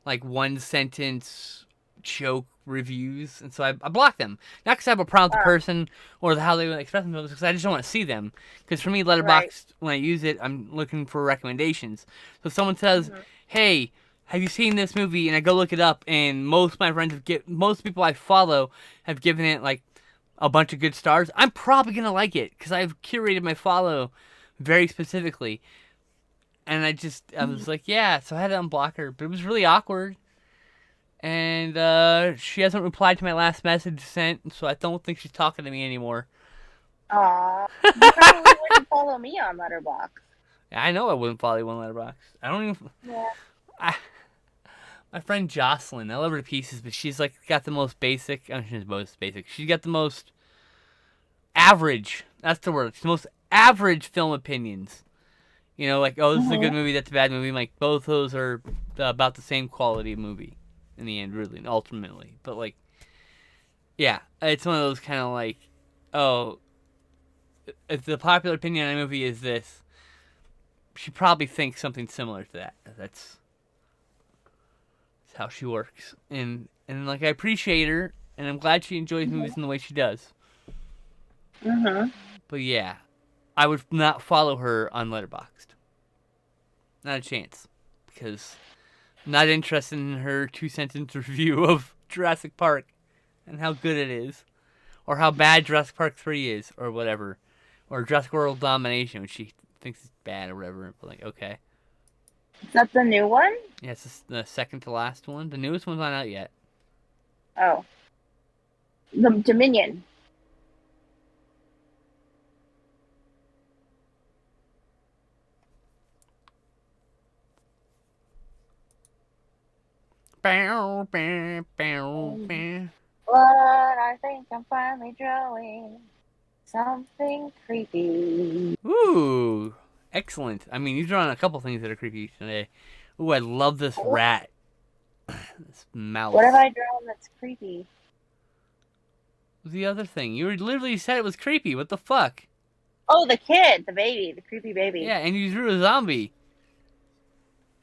like one sentence joke reviews, and so I block them. Not because I have a problem with the Ah, person or how they express themselves, because I just don't want to see them. Because for me, right. letterbox, when I use it, I'm looking for recommendations. So if someone says, Mm-hmm. "Hey, have you seen this movie?" and I go look it up, and most of my friends most people I follow have given it like a bunch of good stars, I'm probably gonna like it because I've curated my follow very specifically. And I was like, yeah, so I had to unblock her, but it was really awkward. And she hasn't replied to my last message sent, so I don't think she's talking to me anymore. Aw. You probably wouldn't follow me on Letterboxd. I know I wouldn't follow you on Letterboxd. I don't even. Yeah. I, my friend Jocelyn, I love her to pieces, but she's like got the most basic. I don't know, she's most basic. She's got the most average. That's the word. It's the most average film opinions. You know, like, oh, this is a good Mm-hmm. movie, that's a bad movie. Like, both those are about the same quality movie in the end, really, ultimately. But, like, yeah, it's one of those kind of like, oh, if the popular opinion on a movie is this, she probably thinks something similar to that. That's how she works. And like, I appreciate her, and I'm glad she enjoys movies in the way she does. Mm-hmm. But yeah, I would not follow her on Letterboxd. Not a chance. Because I'm not interested in her 2 sentence review of Jurassic Park and how good it is. Or how bad Jurassic Park 3 is, or whatever. Or Jurassic World Domination, which she thinks is bad or whatever. But like, okay. Is that the new one? Yeah, it's the second to last one. The newest one's not out yet. Oh. The Dominion. Bow, bow, bow, bow. But I think I'm finally drawing something creepy. Ooh, excellent. I mean, you've drawn a couple things that are creepy today. Ooh, I love this rat. This mouse. What have I drawn that's creepy? The other thing. You literally said it was creepy. What the fuck? Oh, the kid, the baby, the creepy baby. Yeah, and you drew a zombie.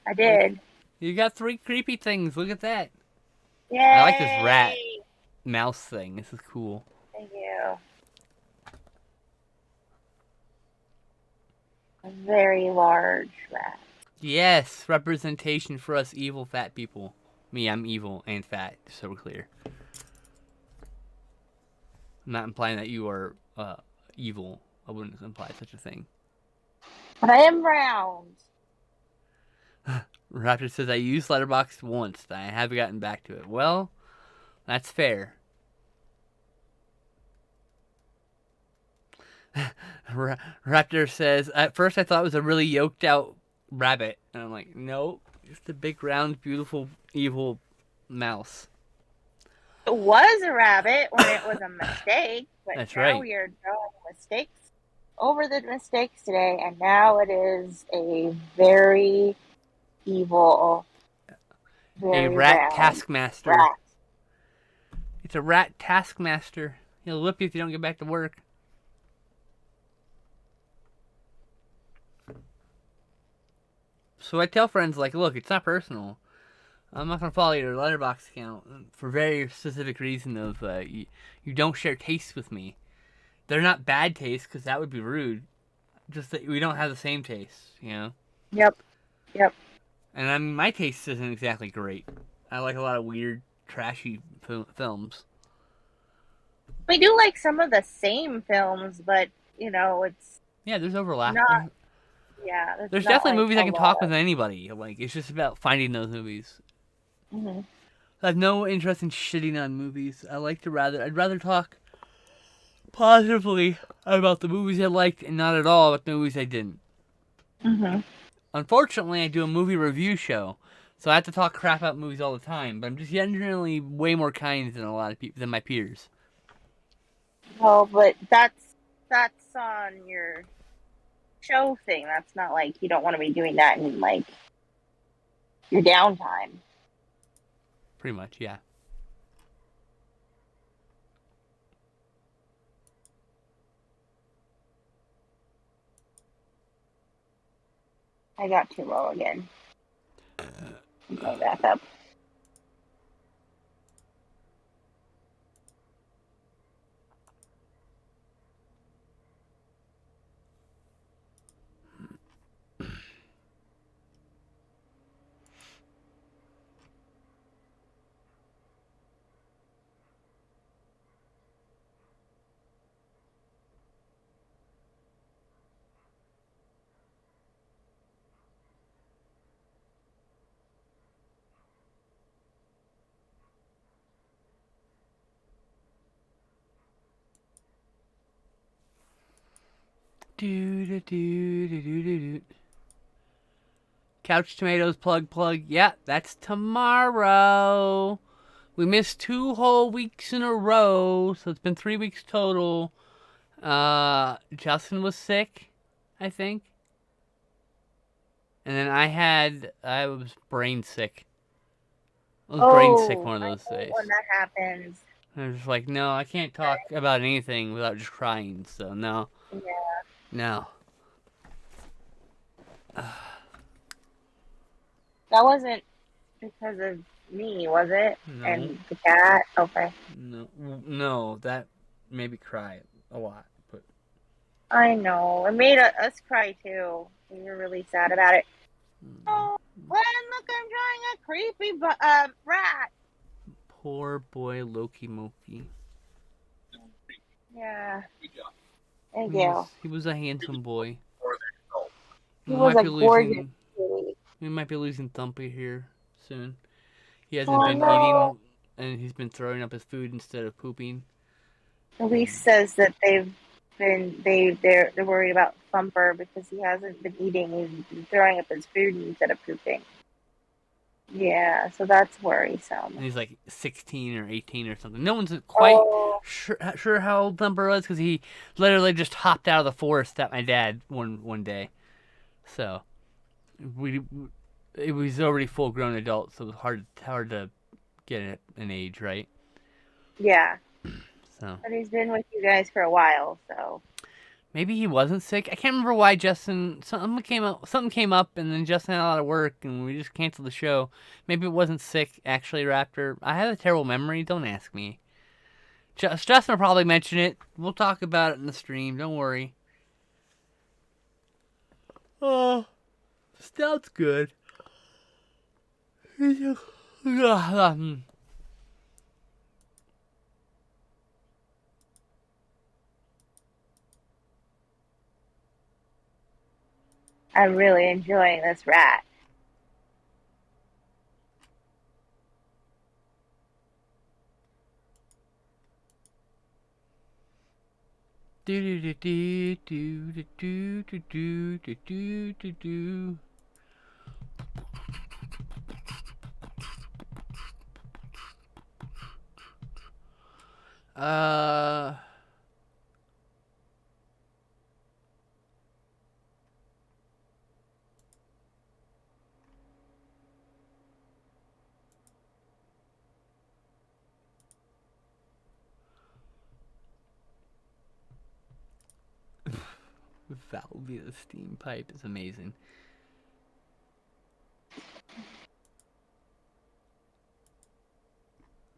I did. You got 3 creepy things. Look at that. Yay! I like this rat mouse thing. This is cool. Thank you. A very large rat. Yes, representation for us evil fat people. Me, I'm evil and fat, just so we're clear. I'm not implying that you are evil. I wouldn't imply such a thing. But I am round. Raptor says, I used Letterboxd once, and I haven't gotten back to it. Well, that's fair. Raptor says, at first I thought it was a really yoked out rabbit. And I'm like, nope, just a big, round, beautiful, evil mouse. It was a rabbit when it was a mistake, but That's now right. we are drawing mistakes over the mistakes today, and now it is a very evil, very A rat round taskmaster. rat. It's a rat taskmaster. He'll whip you if you don't get back to work. So I tell friends, like, look, it's not personal. I'm not going to follow your Letterboxd account for very specific reason of you don't share tastes with me. They're not bad tastes, because that would be rude. Just that we don't have the same tastes, you know? Yep. And I mean, my taste isn't exactly great. I like a lot of weird, trashy films. We do like some of the same films, but it's Yeah, there's overlap. not. Yeah, There's not definitely like movies a I can lot talk of- with anybody. Like, it's just about finding those movies. Mhm. I have no interest in shitting on movies. I'd rather talk positively about the movies I liked and not at all about the movies I didn't. Mhm. Unfortunately, I do a movie review show, so I have to talk crap about movies all the time. But I'm just generally way more kind than a lot of people than my peers. Well, but that's that's on your show thing. That's not like you don't want to be doing that in like your downtime. Pretty much, yeah. I got too low again. I'm going back up. Do. Couch Tomatoes plug. Yeah, that's tomorrow. We missed 2 whole weeks in a row, so it's been 3 weeks total. Justin was sick, I think. And then I was brain sick. I was brain sick one of those days. When that happens. I was just like, no, I can't talk about anything without just crying, so no. Yeah. No. That wasn't because of me, was it? No. And the cat? Okay. No, that made me cry a lot. But I know. It made us cry too. We were really sad about it. Oh, look, I'm drawing a creepy rat. Poor boy Loki Moki. Yeah. Thank you. He was a handsome boy. He was a gorgeous boy. We might be losing Thumpy here soon. He hasn't been eating, and he's been throwing up his food instead of pooping. Elise says that they're worried about Thumper because he hasn't been eating. He's been throwing up his food instead of pooping. Yeah, so that's worrisome. And he's like 16 or 18 or something. No one's quite sure how old Thumper was because he literally just hopped out of the forest at my dad one day. So it was already full grown adult, so it was hard to get an age, right? Yeah. So. But he's been with you guys for a while, so. Maybe he wasn't sick. I can't remember why Justin. Something came up, and then Justin had a lot of work, and we just canceled the show. Maybe it wasn't sick, actually, Raptor. I have a terrible memory. Don't ask me. Justin will probably mention it. We'll talk about it in the stream. Don't worry. Oh, Stout's good. I'm really enjoying this rat. Velvia steam pipe is amazing.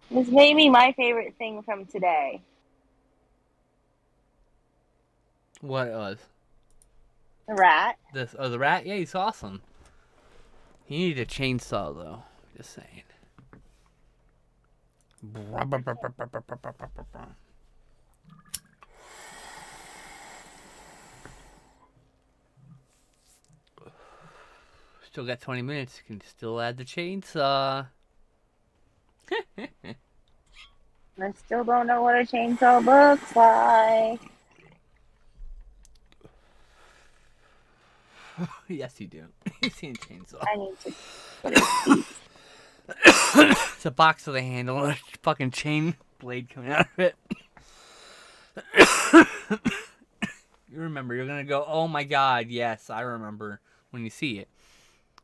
This may be my favorite thing from today. What it was? The rat. The rat? Yeah, he's awesome. He needed a chainsaw, though. Just saying. Still got 20 minutes. You can still add the chainsaw. I still don't know what a chainsaw looks like. Yes, you do. You've seen a chainsaw. I need to put it. It's a box with a handle and a fucking chain blade coming out of it. remember. You're gonna go, oh my god, yes, I remember when you see it.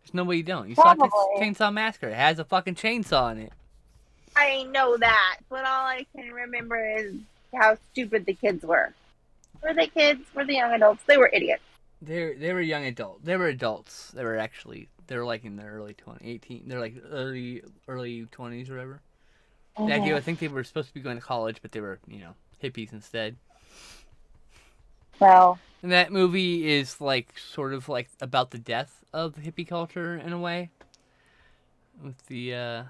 There's no way you don't. You saw Probably. Chainsaw Massacre. It has a fucking chainsaw in it. I know that, but all I can remember is how stupid the kids were. Were they kids? Were they young adults? They were idiots. They were young adults. They were adults. They were like in their early 18. They're like early 20s or whatever. Actually, I think they were supposed to be going to college, but they were, hippies instead. Well, And that movie is like sort of like about the death of hippie culture in a way. With the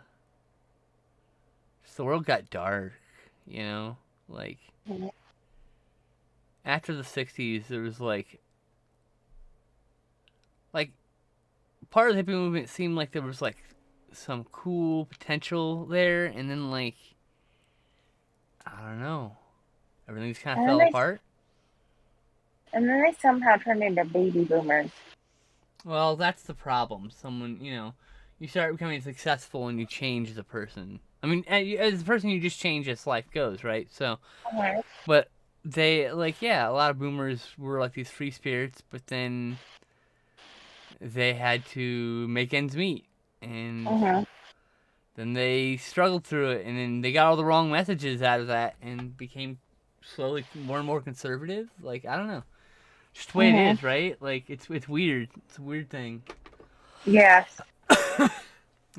world got dark, like after the 60s there was like part of the hippie movement seemed like there was like some cool potential there, and then like I don't know, everything just kind of fell apart. And then they somehow turned into baby boomers. Well, that's the problem. Someone, you start becoming successful and you change as a person. I mean, as a person, you just change as life goes, right? So, but they, a lot of boomers were like these free spirits, but then they had to make ends meet. And then they struggled through it, and then they got all the wrong messages out of that and became slowly more and more conservative. Like, I don't know. Just the way it is, right? Like, it's weird. It's a weird thing. Yes. It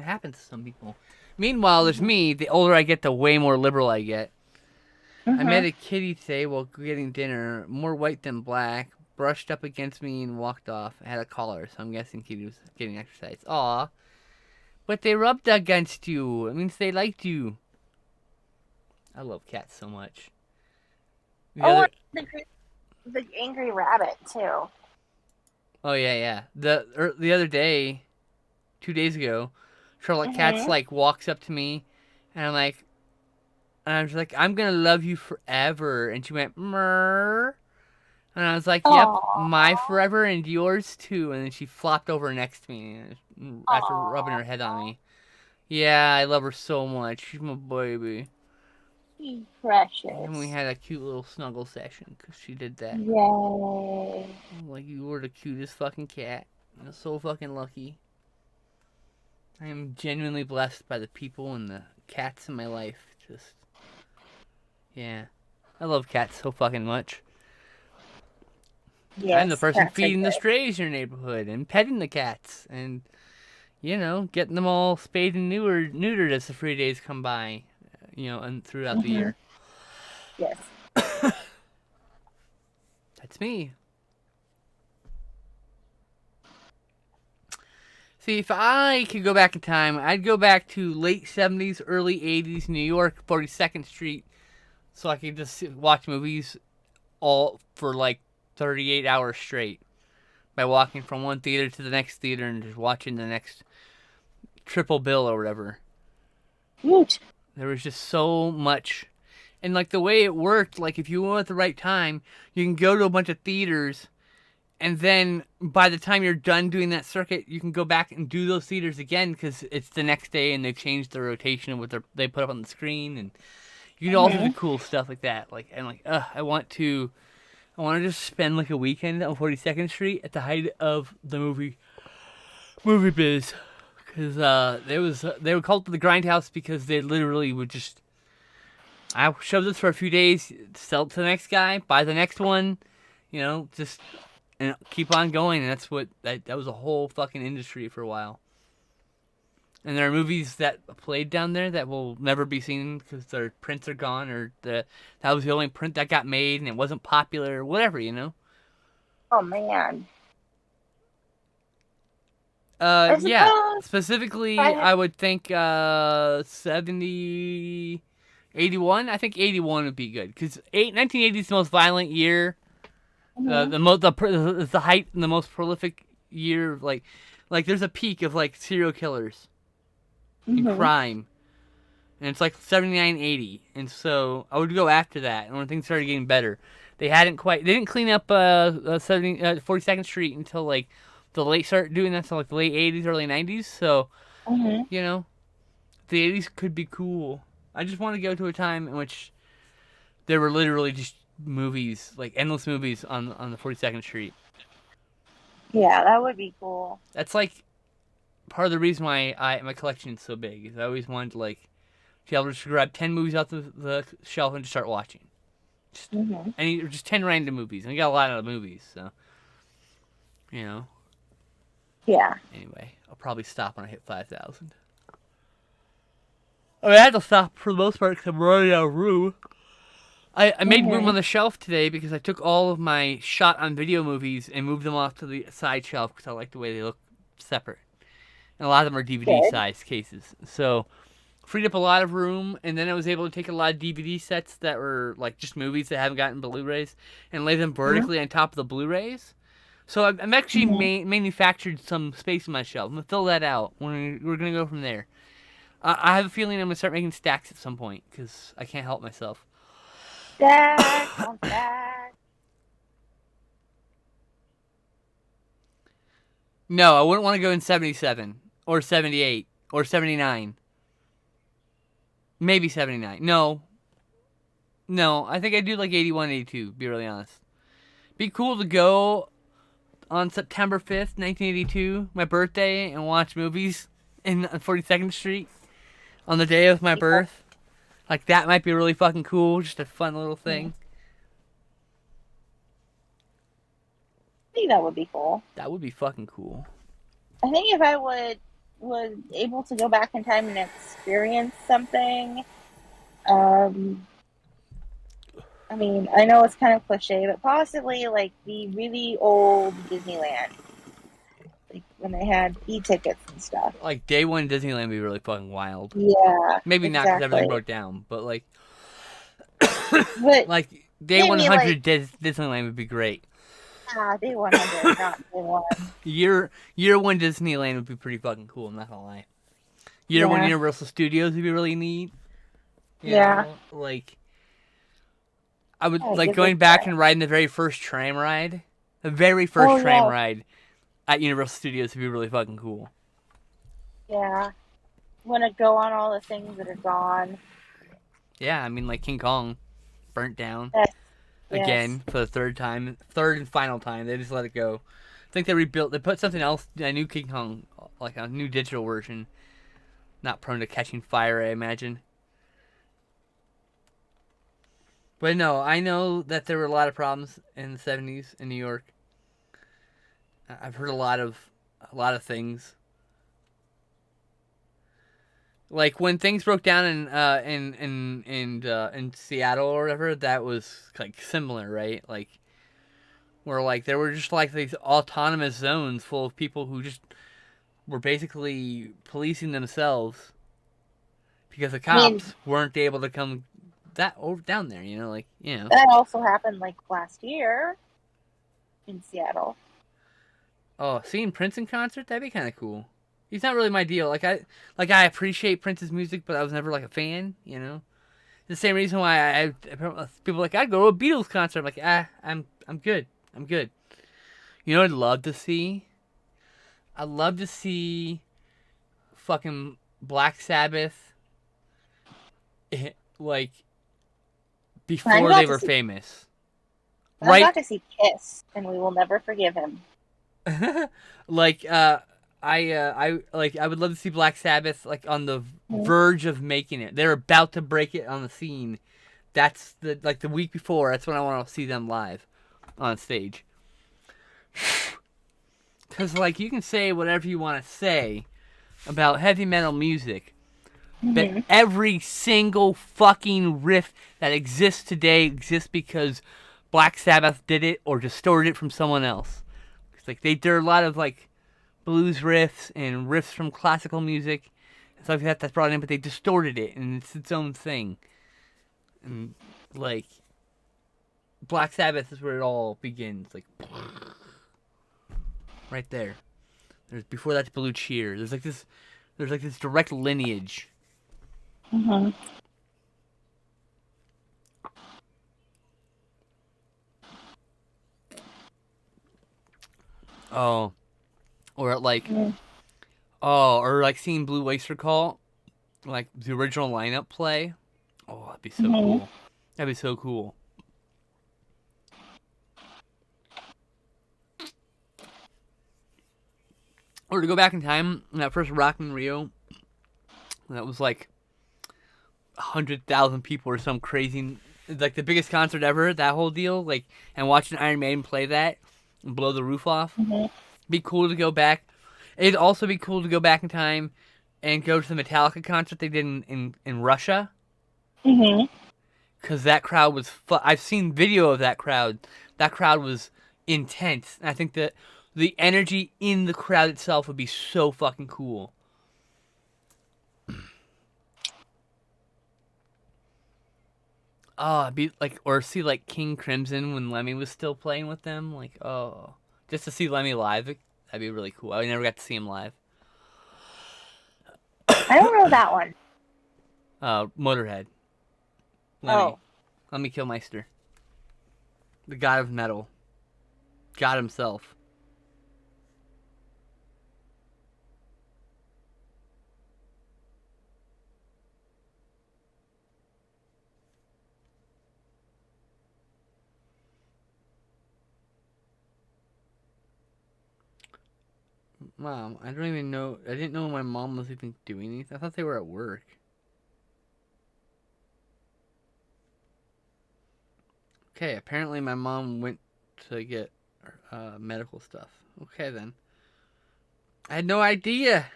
happens to some people. Meanwhile, there's me. The older I get, the way more liberal I get. I met a kitty today while getting dinner, more white than black, brushed up against me and walked off. I had a collar, so I'm guessing kitty was getting exercise. Aw. But they rubbed against you. It means they liked you. I love cats so much. The angry rabbit, too. Oh, yeah. The other day, 2 days ago, Charlotte Katz, walks up to me, and I was like, I'm gonna love you forever. And she went, Murr. And I was like, yep, my forever and yours too. And then she flopped over next to me after rubbing her head on me. Yeah, I love her so much. She's my baby. She's precious. And we had a cute little snuggle session because she did that. Yay. Like, you were the cutest fucking cat. I'm so fucking lucky. I am genuinely blessed by the people and the cats in my life. Yeah. I love cats so fucking much. Yes, I'm the person feeding the strays in your neighborhood and petting the cats and, getting them all spayed and neutered as the free days come by, and throughout the year. Yes. That's me. See, if I could go back in time, I'd go back to late 70s, early 80s, New York, 42nd Street, so I could just watch movies all for 38 hours straight by walking from one theater to the next theater and just watching the next triple bill or whatever. Woot. There was just so much. And the way it worked, if you went at the right time, you can go to a bunch of theaters, and then by the time you're done doing that circuit, you can go back and do those theaters again because it's the next day and they've changed the rotation of what they put up on the screen, and you do all sorts of cool stuff like that. I want to just spend a weekend on 42nd Street at the height of the movie biz, because they were called the Grindhouse because they literally would just, I shove this for a few days, sell it to the next guy, buy the next one, just and keep on going. And that's what that was a whole fucking industry for a while. And there are movies that played down there that will never be seen because their prints are gone, or that was the only print that got made and it wasn't popular, or whatever, Oh, man. Yeah. Specifically, I would think 70, 81. I think 81 would be good because 1980 is the most violent year. The height and the most prolific year. Like there's a peak of serial killers. In crime, and it's 79, 80, and so I would go after that. And when things started getting better, they didn't clean up 42nd Street until the late started doing that, so the late 80s, early 90s. So the 80s could be cool. I just want to go to a time in which there were literally just movies, like endless movies on the 42nd Street. Yeah, that would be cool. That's like part of the reason why my collection is so big. Is I always wanted to like be able to just grab 10 movies off the shelf and just start watching. Just just 10 random movies. And we got a lot of movies, so you know. Yeah. Anyway, I'll probably stop when I hit 5,000. I mean, I had to stop for the most part because I'm running out of room. I made room on the shelf today because I took all of my shot on video movies and moved them off to the side shelf because I like the way they look separate. And a lot of them are DVD-sized cases. So, freed up a lot of room, and then I was able to take a lot of DVD sets that were like just movies that haven't gotten Blu-rays and lay them vertically on top of the Blu-rays. So I've actually manufactured some space on my shelf. I'm going to fill that out. We're going to go from there. I have a feeling I'm going to start making stacks at some point because I can't help myself. Stack on stack. No, I wouldn't want to go in 77 or 78 or 79. Maybe 79. No, I think I'd do like 81, 82, to be really honest. Be cool to go on September 5th, 1982, my birthday, and watch movies on 42nd Street on the day of my birth. Like, that might be really fucking cool. Just a fun little thing. I think that would be cool. That would be fucking cool. I think if I was able to go back in time and experience something, I mean, I know it's kind of cliche, but possibly like the really old Disneyland. Like when they had e-tickets and stuff. Like, day one Disneyland would be really fucking wild. Yeah. Maybe not because everything broke down, but like... but like, day 100 Disneyland would be great. Day 100, not day 1. Year one Disneyland would be pretty fucking cool, I'm not gonna lie. Year one Universal Studios would be really neat. You know? Like, I would like going back and riding the very first tram ride. The very first tram ride at Universal Studios would be really fucking cool. Yeah. Want to go on all the things that are gone. Yeah, I mean, like King Kong burnt down. Yes. Again, for the third and final time. They just let it go. I think they rebuilt, they put something else, a new King Kong, like a new digital version. Not prone to catching fire, I imagine. But no, I know that there were a lot of problems in the 70s in New York. I've heard a lot of things. Like when things broke down in Seattle or whatever, that was like similar, right? Like where like there were just like these autonomous zones full of people who just were basically policing themselves because the cops weren't able to come down there, you know, like, you know. That also happened like last year in Seattle. Oh, seeing Prince in concert, that'd be kind of cool. He's not really my deal. Like I appreciate Prince's music, but I was never like a fan, you know. The same reason why I people are like, I'd go to a Beatles concert. I'm like, I'm good. I'm good. You know what I'd love to see? I'd love to see fucking Black Sabbath like before they were famous. I got to see Kiss, and we will never forgive him. Like I would love to see Black Sabbath like on the verge of making it. They're about to break it on the scene. That's the week before. That's when I want to see them live on stage. Cuz like you can say whatever you want to say about heavy metal music, but every single fucking riff that exists today exists because Black Sabbath did it or distorted it from someone else. It's like there are a lot of like blues riffs and riffs from classical music and stuff like that that's brought in, but they distorted it and it's its own thing. And like Black Sabbath is where it all begins, like right there. There's before that's Blue Cheer. There's like this direct lineage. Oh. Or like, or like seeing Blue Oyster Cult, like the original lineup play. Oh, that'd be so cool. That'd be so cool. Or to go back in time, when that first Rock in Rio, that was like 100,000 people or some crazy, like the biggest concert ever, that whole deal, like, and watching Iron Maiden play that and blow the roof off. Mm-hmm. Be cool to go back. It'd also be cool to go back in time and go to the Metallica concert they did in Russia. Mm-hmm. Because that crowd was I've seen video of that crowd. That crowd was intense. And I think that the energy in the crowd itself would be so fucking cool. Oh, it'd be like, or see like King Crimson when Lemmy was still playing with them. Like, oh, just to see Lemmy live, that'd be really cool. I never got to see him live. I don't know that one. Motorhead. Lemmy. Oh. Lemmy Kilmister. The god of metal. God himself. Mom, I don't even know. I didn't know my mom was even doing these. I thought they were at work. Okay, apparently my mom went to get medical stuff. Okay, then. I had no idea.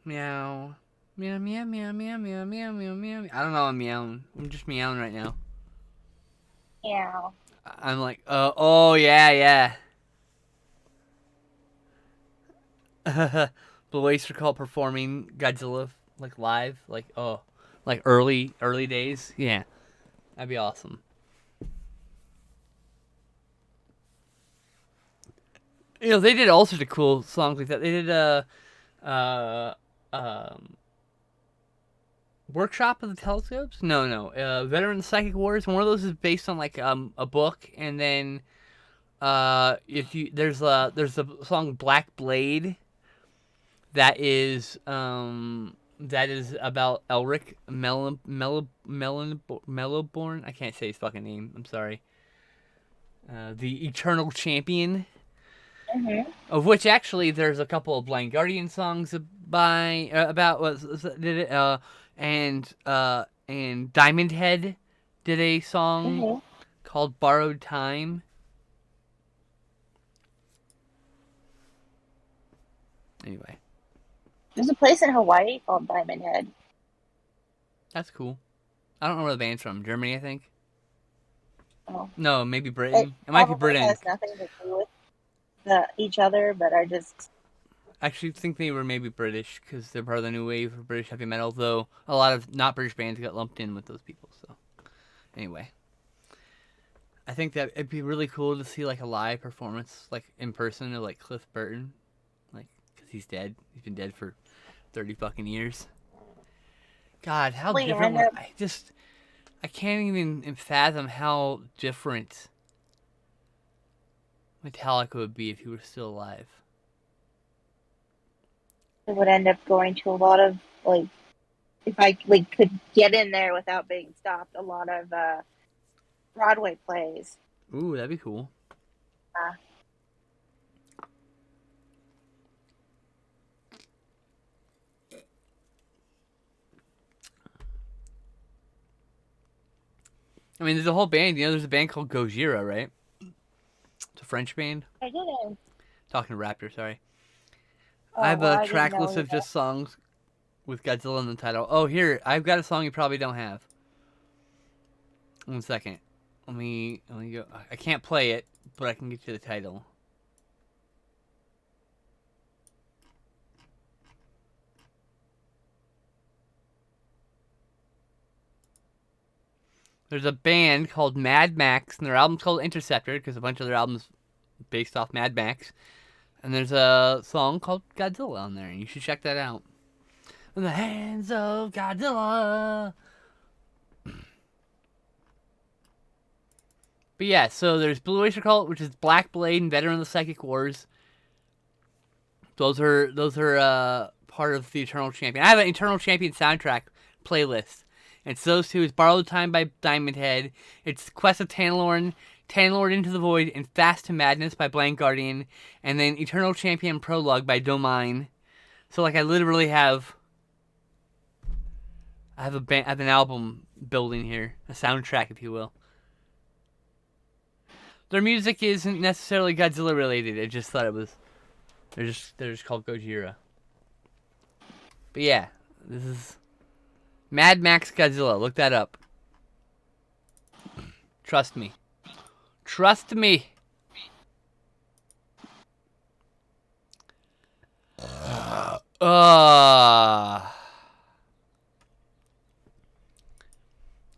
Meow. Meow, meow, meow, meow, meow, meow, meow, meow. I don't know I'm meowing. I'm just meowing right now. Yeah. I'm like, oh, yeah, yeah. Blue Oyster Cult performing Godzilla, like, live. Like, oh, like early days. Yeah. That'd be awesome. You know, they did all sorts of cool songs like that. They did, Workshop of the Telescopes? No. Veteran Psychic Wars. One of those is based on like a book, and then if you there's the song Black Blade that is about Elric Mellowborn. I can't say his fucking name. I'm sorry. The Eternal Champion. Mm-hmm. Of which actually there's a couple of Blind Guardian songs about and Diamond Head did a song called Borrowed Time. Anyway, There's a place in Hawaii called Diamond Head. that's cool. I don't know where the band's from. Germany, I think. Oh. No, maybe Britain. It might be probably Britain. has nothing to do with each other, but I just... I actually think they were maybe British because they're part of the new wave of British heavy metal, though a lot of not British bands got lumped in with those people. So, anyway, I think that it'd be really cool to see like a live performance, like in person, of like Cliff Burton, like because he's dead. He's been dead for 30 fucking years. God, how different! I can't even fathom how different Metallica would be if he were still alive. It would end up going to a lot of, like, if I could get in there without being stopped, a lot of Broadway plays. Ooh, that'd be cool. I mean, there's a whole band. You know, there's a band called Gojira, right? It's a French band. I didn't. Talking to Raptor, sorry. Oh, I have well, a I track didn't know list of that. just songs with Godzilla in the title. Oh, here. I've got a song you probably don't have. 1 second. Let me go. I can't play it, but I can get you the title. There's a band called Mad Max, and their album's called Interceptor, because a bunch of their albums based off Mad Max. And there's a song called Godzilla on there, and you should check that out. In the hands of Godzilla. But yeah, so there's Blue Oyster Cult, which is Black Blade and Veteran of the Psychic Wars. Those are part of the Eternal Champion. I have an Eternal Champion soundtrack playlist. It's those two. It's Borrowed Time by Diamond Head. It's Quest of Tanlorn, Tanlord Into the Void, and Fast to Madness by Blank Guardian, and then Eternal Champion Prologue by Domain. So like I literally have I have an album building here, a soundtrack if you will. Their music isn't necessarily Godzilla related. I just thought it was they're just called Gojira. But yeah, this is Mad Max Godzilla. Look that up. Trust me. Trust me.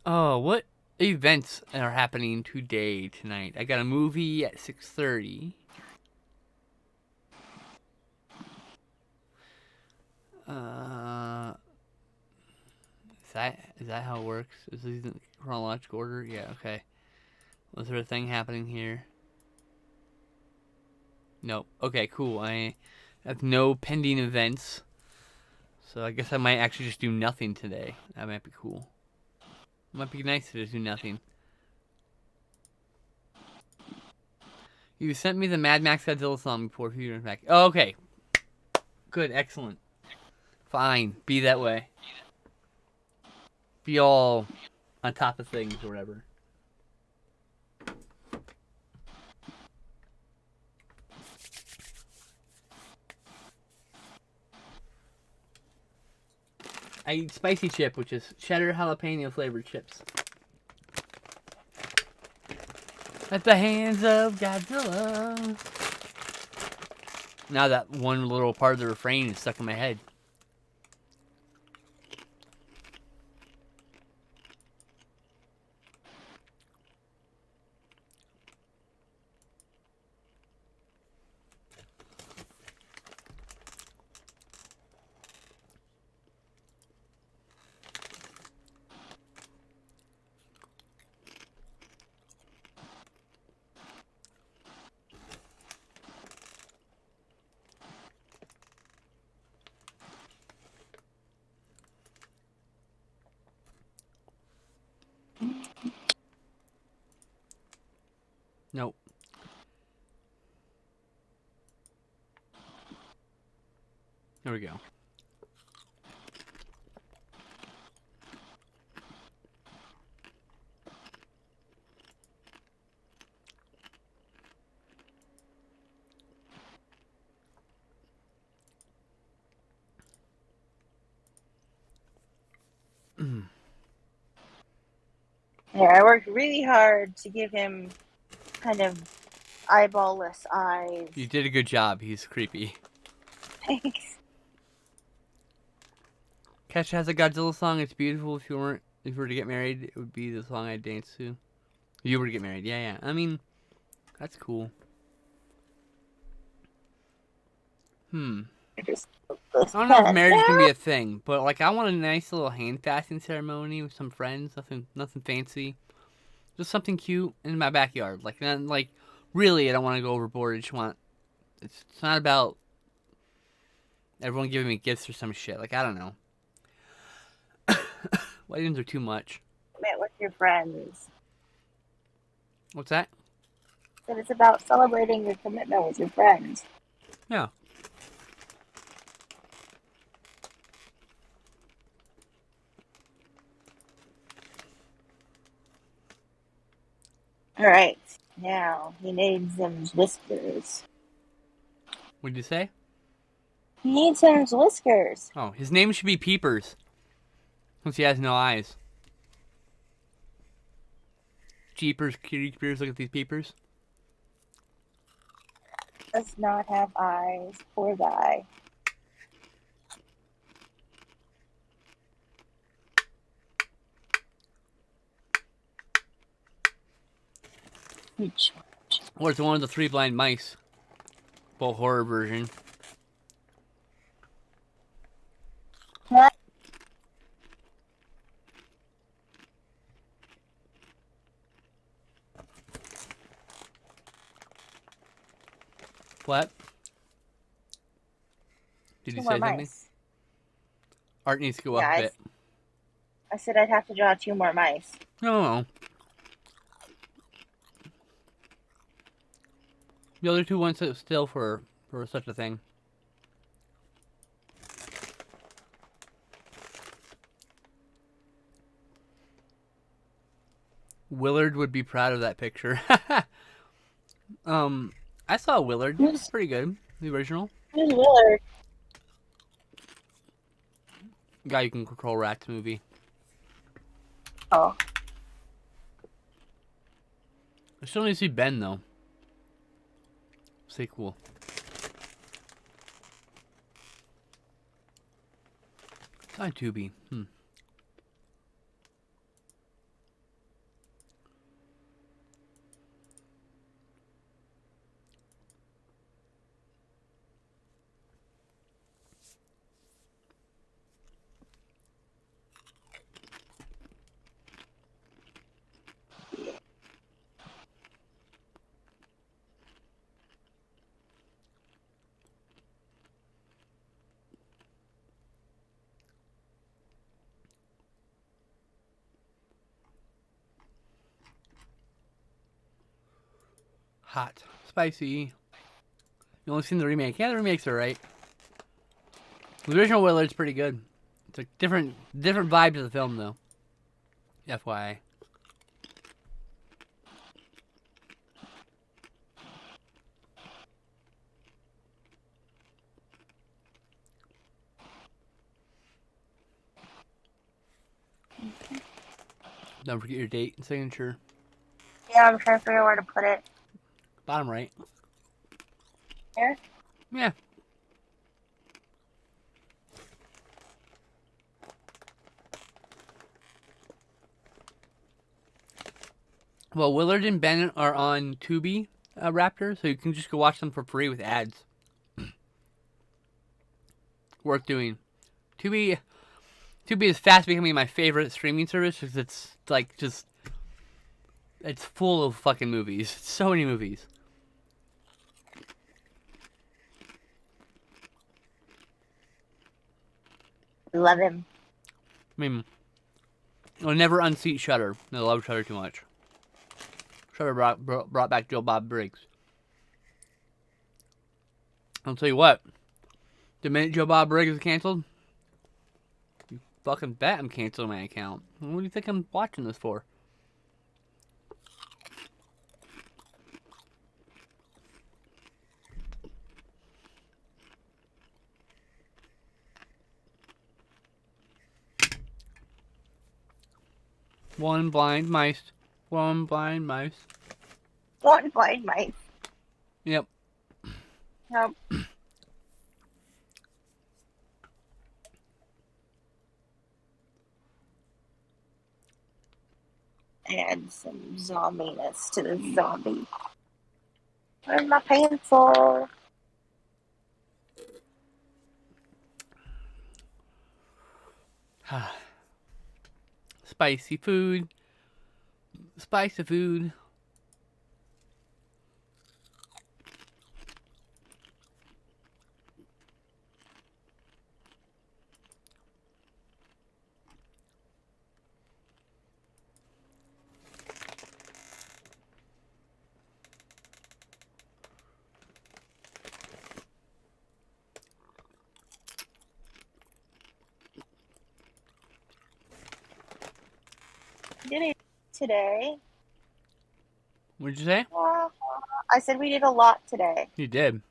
Oh, what events are happening tonight? I got a movie at 6:30. Is that how it works? Is this in chronological order? Yeah, okay. Was there a thing happening here? Nope. Okay, cool. I have no pending events. So I guess I might actually just do nothing today. That might be cool. It might be nice to just do nothing. You sent me the Mad Max Godzilla song before a few years back. Oh, okay. Good, excellent. Fine, be that way. Be all on top of things or whatever. I eat spicy chip, which is cheddar jalapeno flavored chips. At the hands of Godzilla. Now that one little part of the refrain is stuck in my head. Nope. There we go. Yeah, I worked really hard to give him kind of eyeballless eyes. You did a good job. He's creepy. Thanks. Kesha has a Godzilla song. It's beautiful. If you were to get married, it would be the song I'd dance to. If you were to get married, yeah. I mean, that's cool. I don't know if marriage can be a thing, but like I want a nice little hand fasting ceremony with some friends. Nothing fancy. Just something cute in my backyard. Like really, I don't want to go overboard. I just want. It's not about everyone giving me gifts or some shit. Like I don't know. Weddings are too much. Met with your friends. What's that? That it's about celebrating your commitment with your friends. Yeah. All right, now he needs them whiskers. What did you say? He needs him whiskers. Oh, his name should be Peepers. Since he has no eyes. Jeepers, creepers, look at these peepers. Does not have eyes. Poor guy. Or it's one of the Three Blind Mice. Well, horror version. What? What? Did you say something? Art needs to go up a bit. I said I'd have to draw 2 more mice. No. The other 2 ones sit still for such a thing. Willard would be proud of that picture. I saw Willard. It's pretty good. The original. Who's Willard? Guy you can control rats movie. Oh. I still need to see Ben though. Sequel. It's on Tubi. Hot. Spicy. You only seen the remake. Yeah, the remake's alright. The original Willard's pretty good. It's a different vibe to the film though. FYI. Don't forget your date and signature. Yeah, I'm trying to figure out where to put it. Bottom right. Here? Yeah. Well, Willard and Ben are on Tubi Raptor, so you can just go watch them for free with ads. Worth doing. Tubi is fast becoming my favorite streaming service because it's like just it's full of fucking movies. So many movies. Love him. I mean, I'll never unseat Shudder. I love Shudder too much. Shudder brought back Joe Bob Briggs. I'll tell you what. The minute Joe Bob Briggs is canceled, you fucking bet I'm canceling my account. What do you think I'm watching this for? One blind mice. One blind mouse. One blind mice. Yep. Yep. Add some zombiness to the zombie. Where's my pencil? Spicy food. Spicy food. Did it today? What did you say? I said we did a lot today. You did.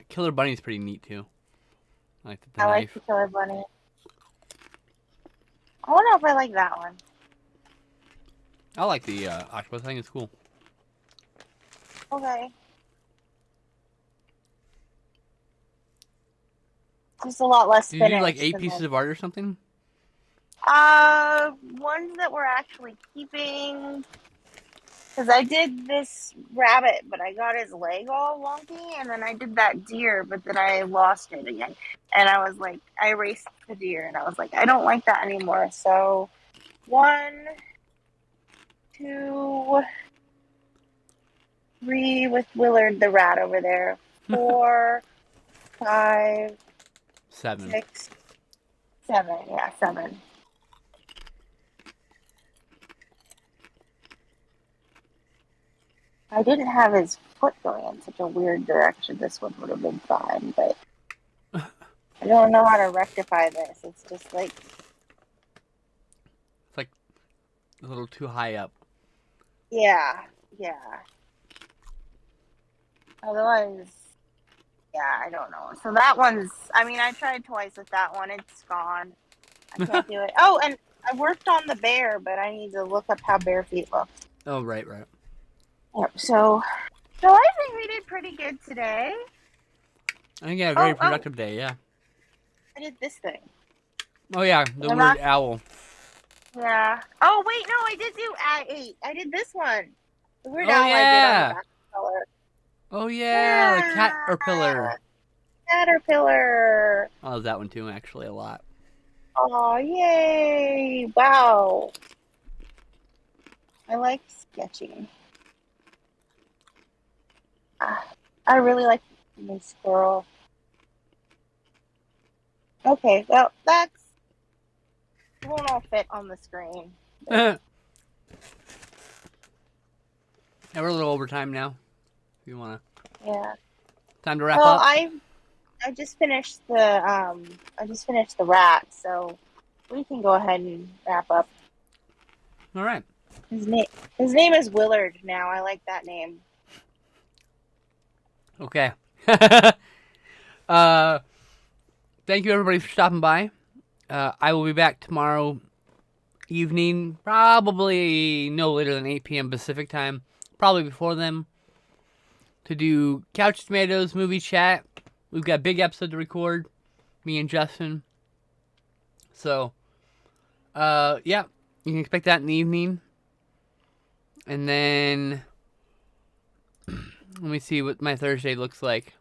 Killer Bunny's pretty neat too. I like the I knife. like the Killer Bunny. I wonder if I like that one. I like the octopus. I think it's cool. Okay. Just a lot less Did you spinach. do like 8 pieces of art or something? Ones that we're actually keeping. Because I did this rabbit, but I got his leg all wonky, and then I did that deer, but then I lost it again. And I was like, I erased the deer, and I was like, I don't like that anymore. So, 1, 2, 3 with Willard the rat over there. 4, 5, 7. 6, 7, yeah, 7. I didn't have his foot going in such a weird direction. This one would have been fine, but I don't know how to rectify this. It's just like, It's like a little too high up. yeah. Otherwise, yeah, I don't know. So that one's, I mean, I tried twice with that one. It's gone. I can't do it. Oh, and I worked on the bear, but I need to look up how bare feet look. Oh, right. Yep, so I think we did pretty good today. I think a very productive day, yeah. I did this thing. Oh, yeah, the I'm word not- owl. Yeah. Oh, wait, no, I did do eight. I did this one. The weird Oh, owl I did on yeah. the back color. Oh, yeah, the caterpillar. Caterpillar. I love that one, too, actually, a lot. Oh, yay. Wow. I like sketching. I really like my squirrel. Okay, well, it won't all fit on the screen. Yeah, we're a little over time now. If you want to. Yeah. Time to wrap Well, up? I just finished the rat, so we can go ahead and wrap up. All right. His name is Willard now. I like that name. Okay. Thank you, everybody, for stopping by. I will be back tomorrow evening, probably no later than 8 p.m. Pacific time, probably before then, to do Couch Tomatoes movie chat. We've got a big episode to record, me and Justin. So, yeah, you can expect that in the evening. And then, let me see what my Thursday looks like.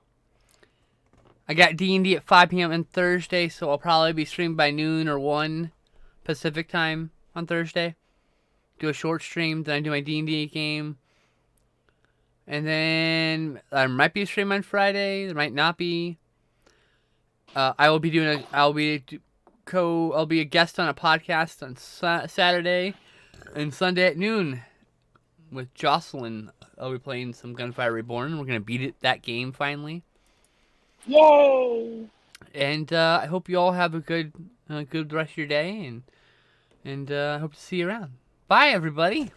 I got D&D at 5 p.m. on Thursday, so I'll probably be streamed by noon or 1 Pacific time on Thursday. Do a short stream, then I do my D&D game. And then there might be a stream on Friday, there might not be. I'll be a guest on a podcast on Saturday and Sunday at noon with Jocelyn. I'll be playing some Gunfire Reborn. We're gonna beat that game finally. Yay! And I hope you all have a good rest of your day, and I hope to see you around. Bye, everybody.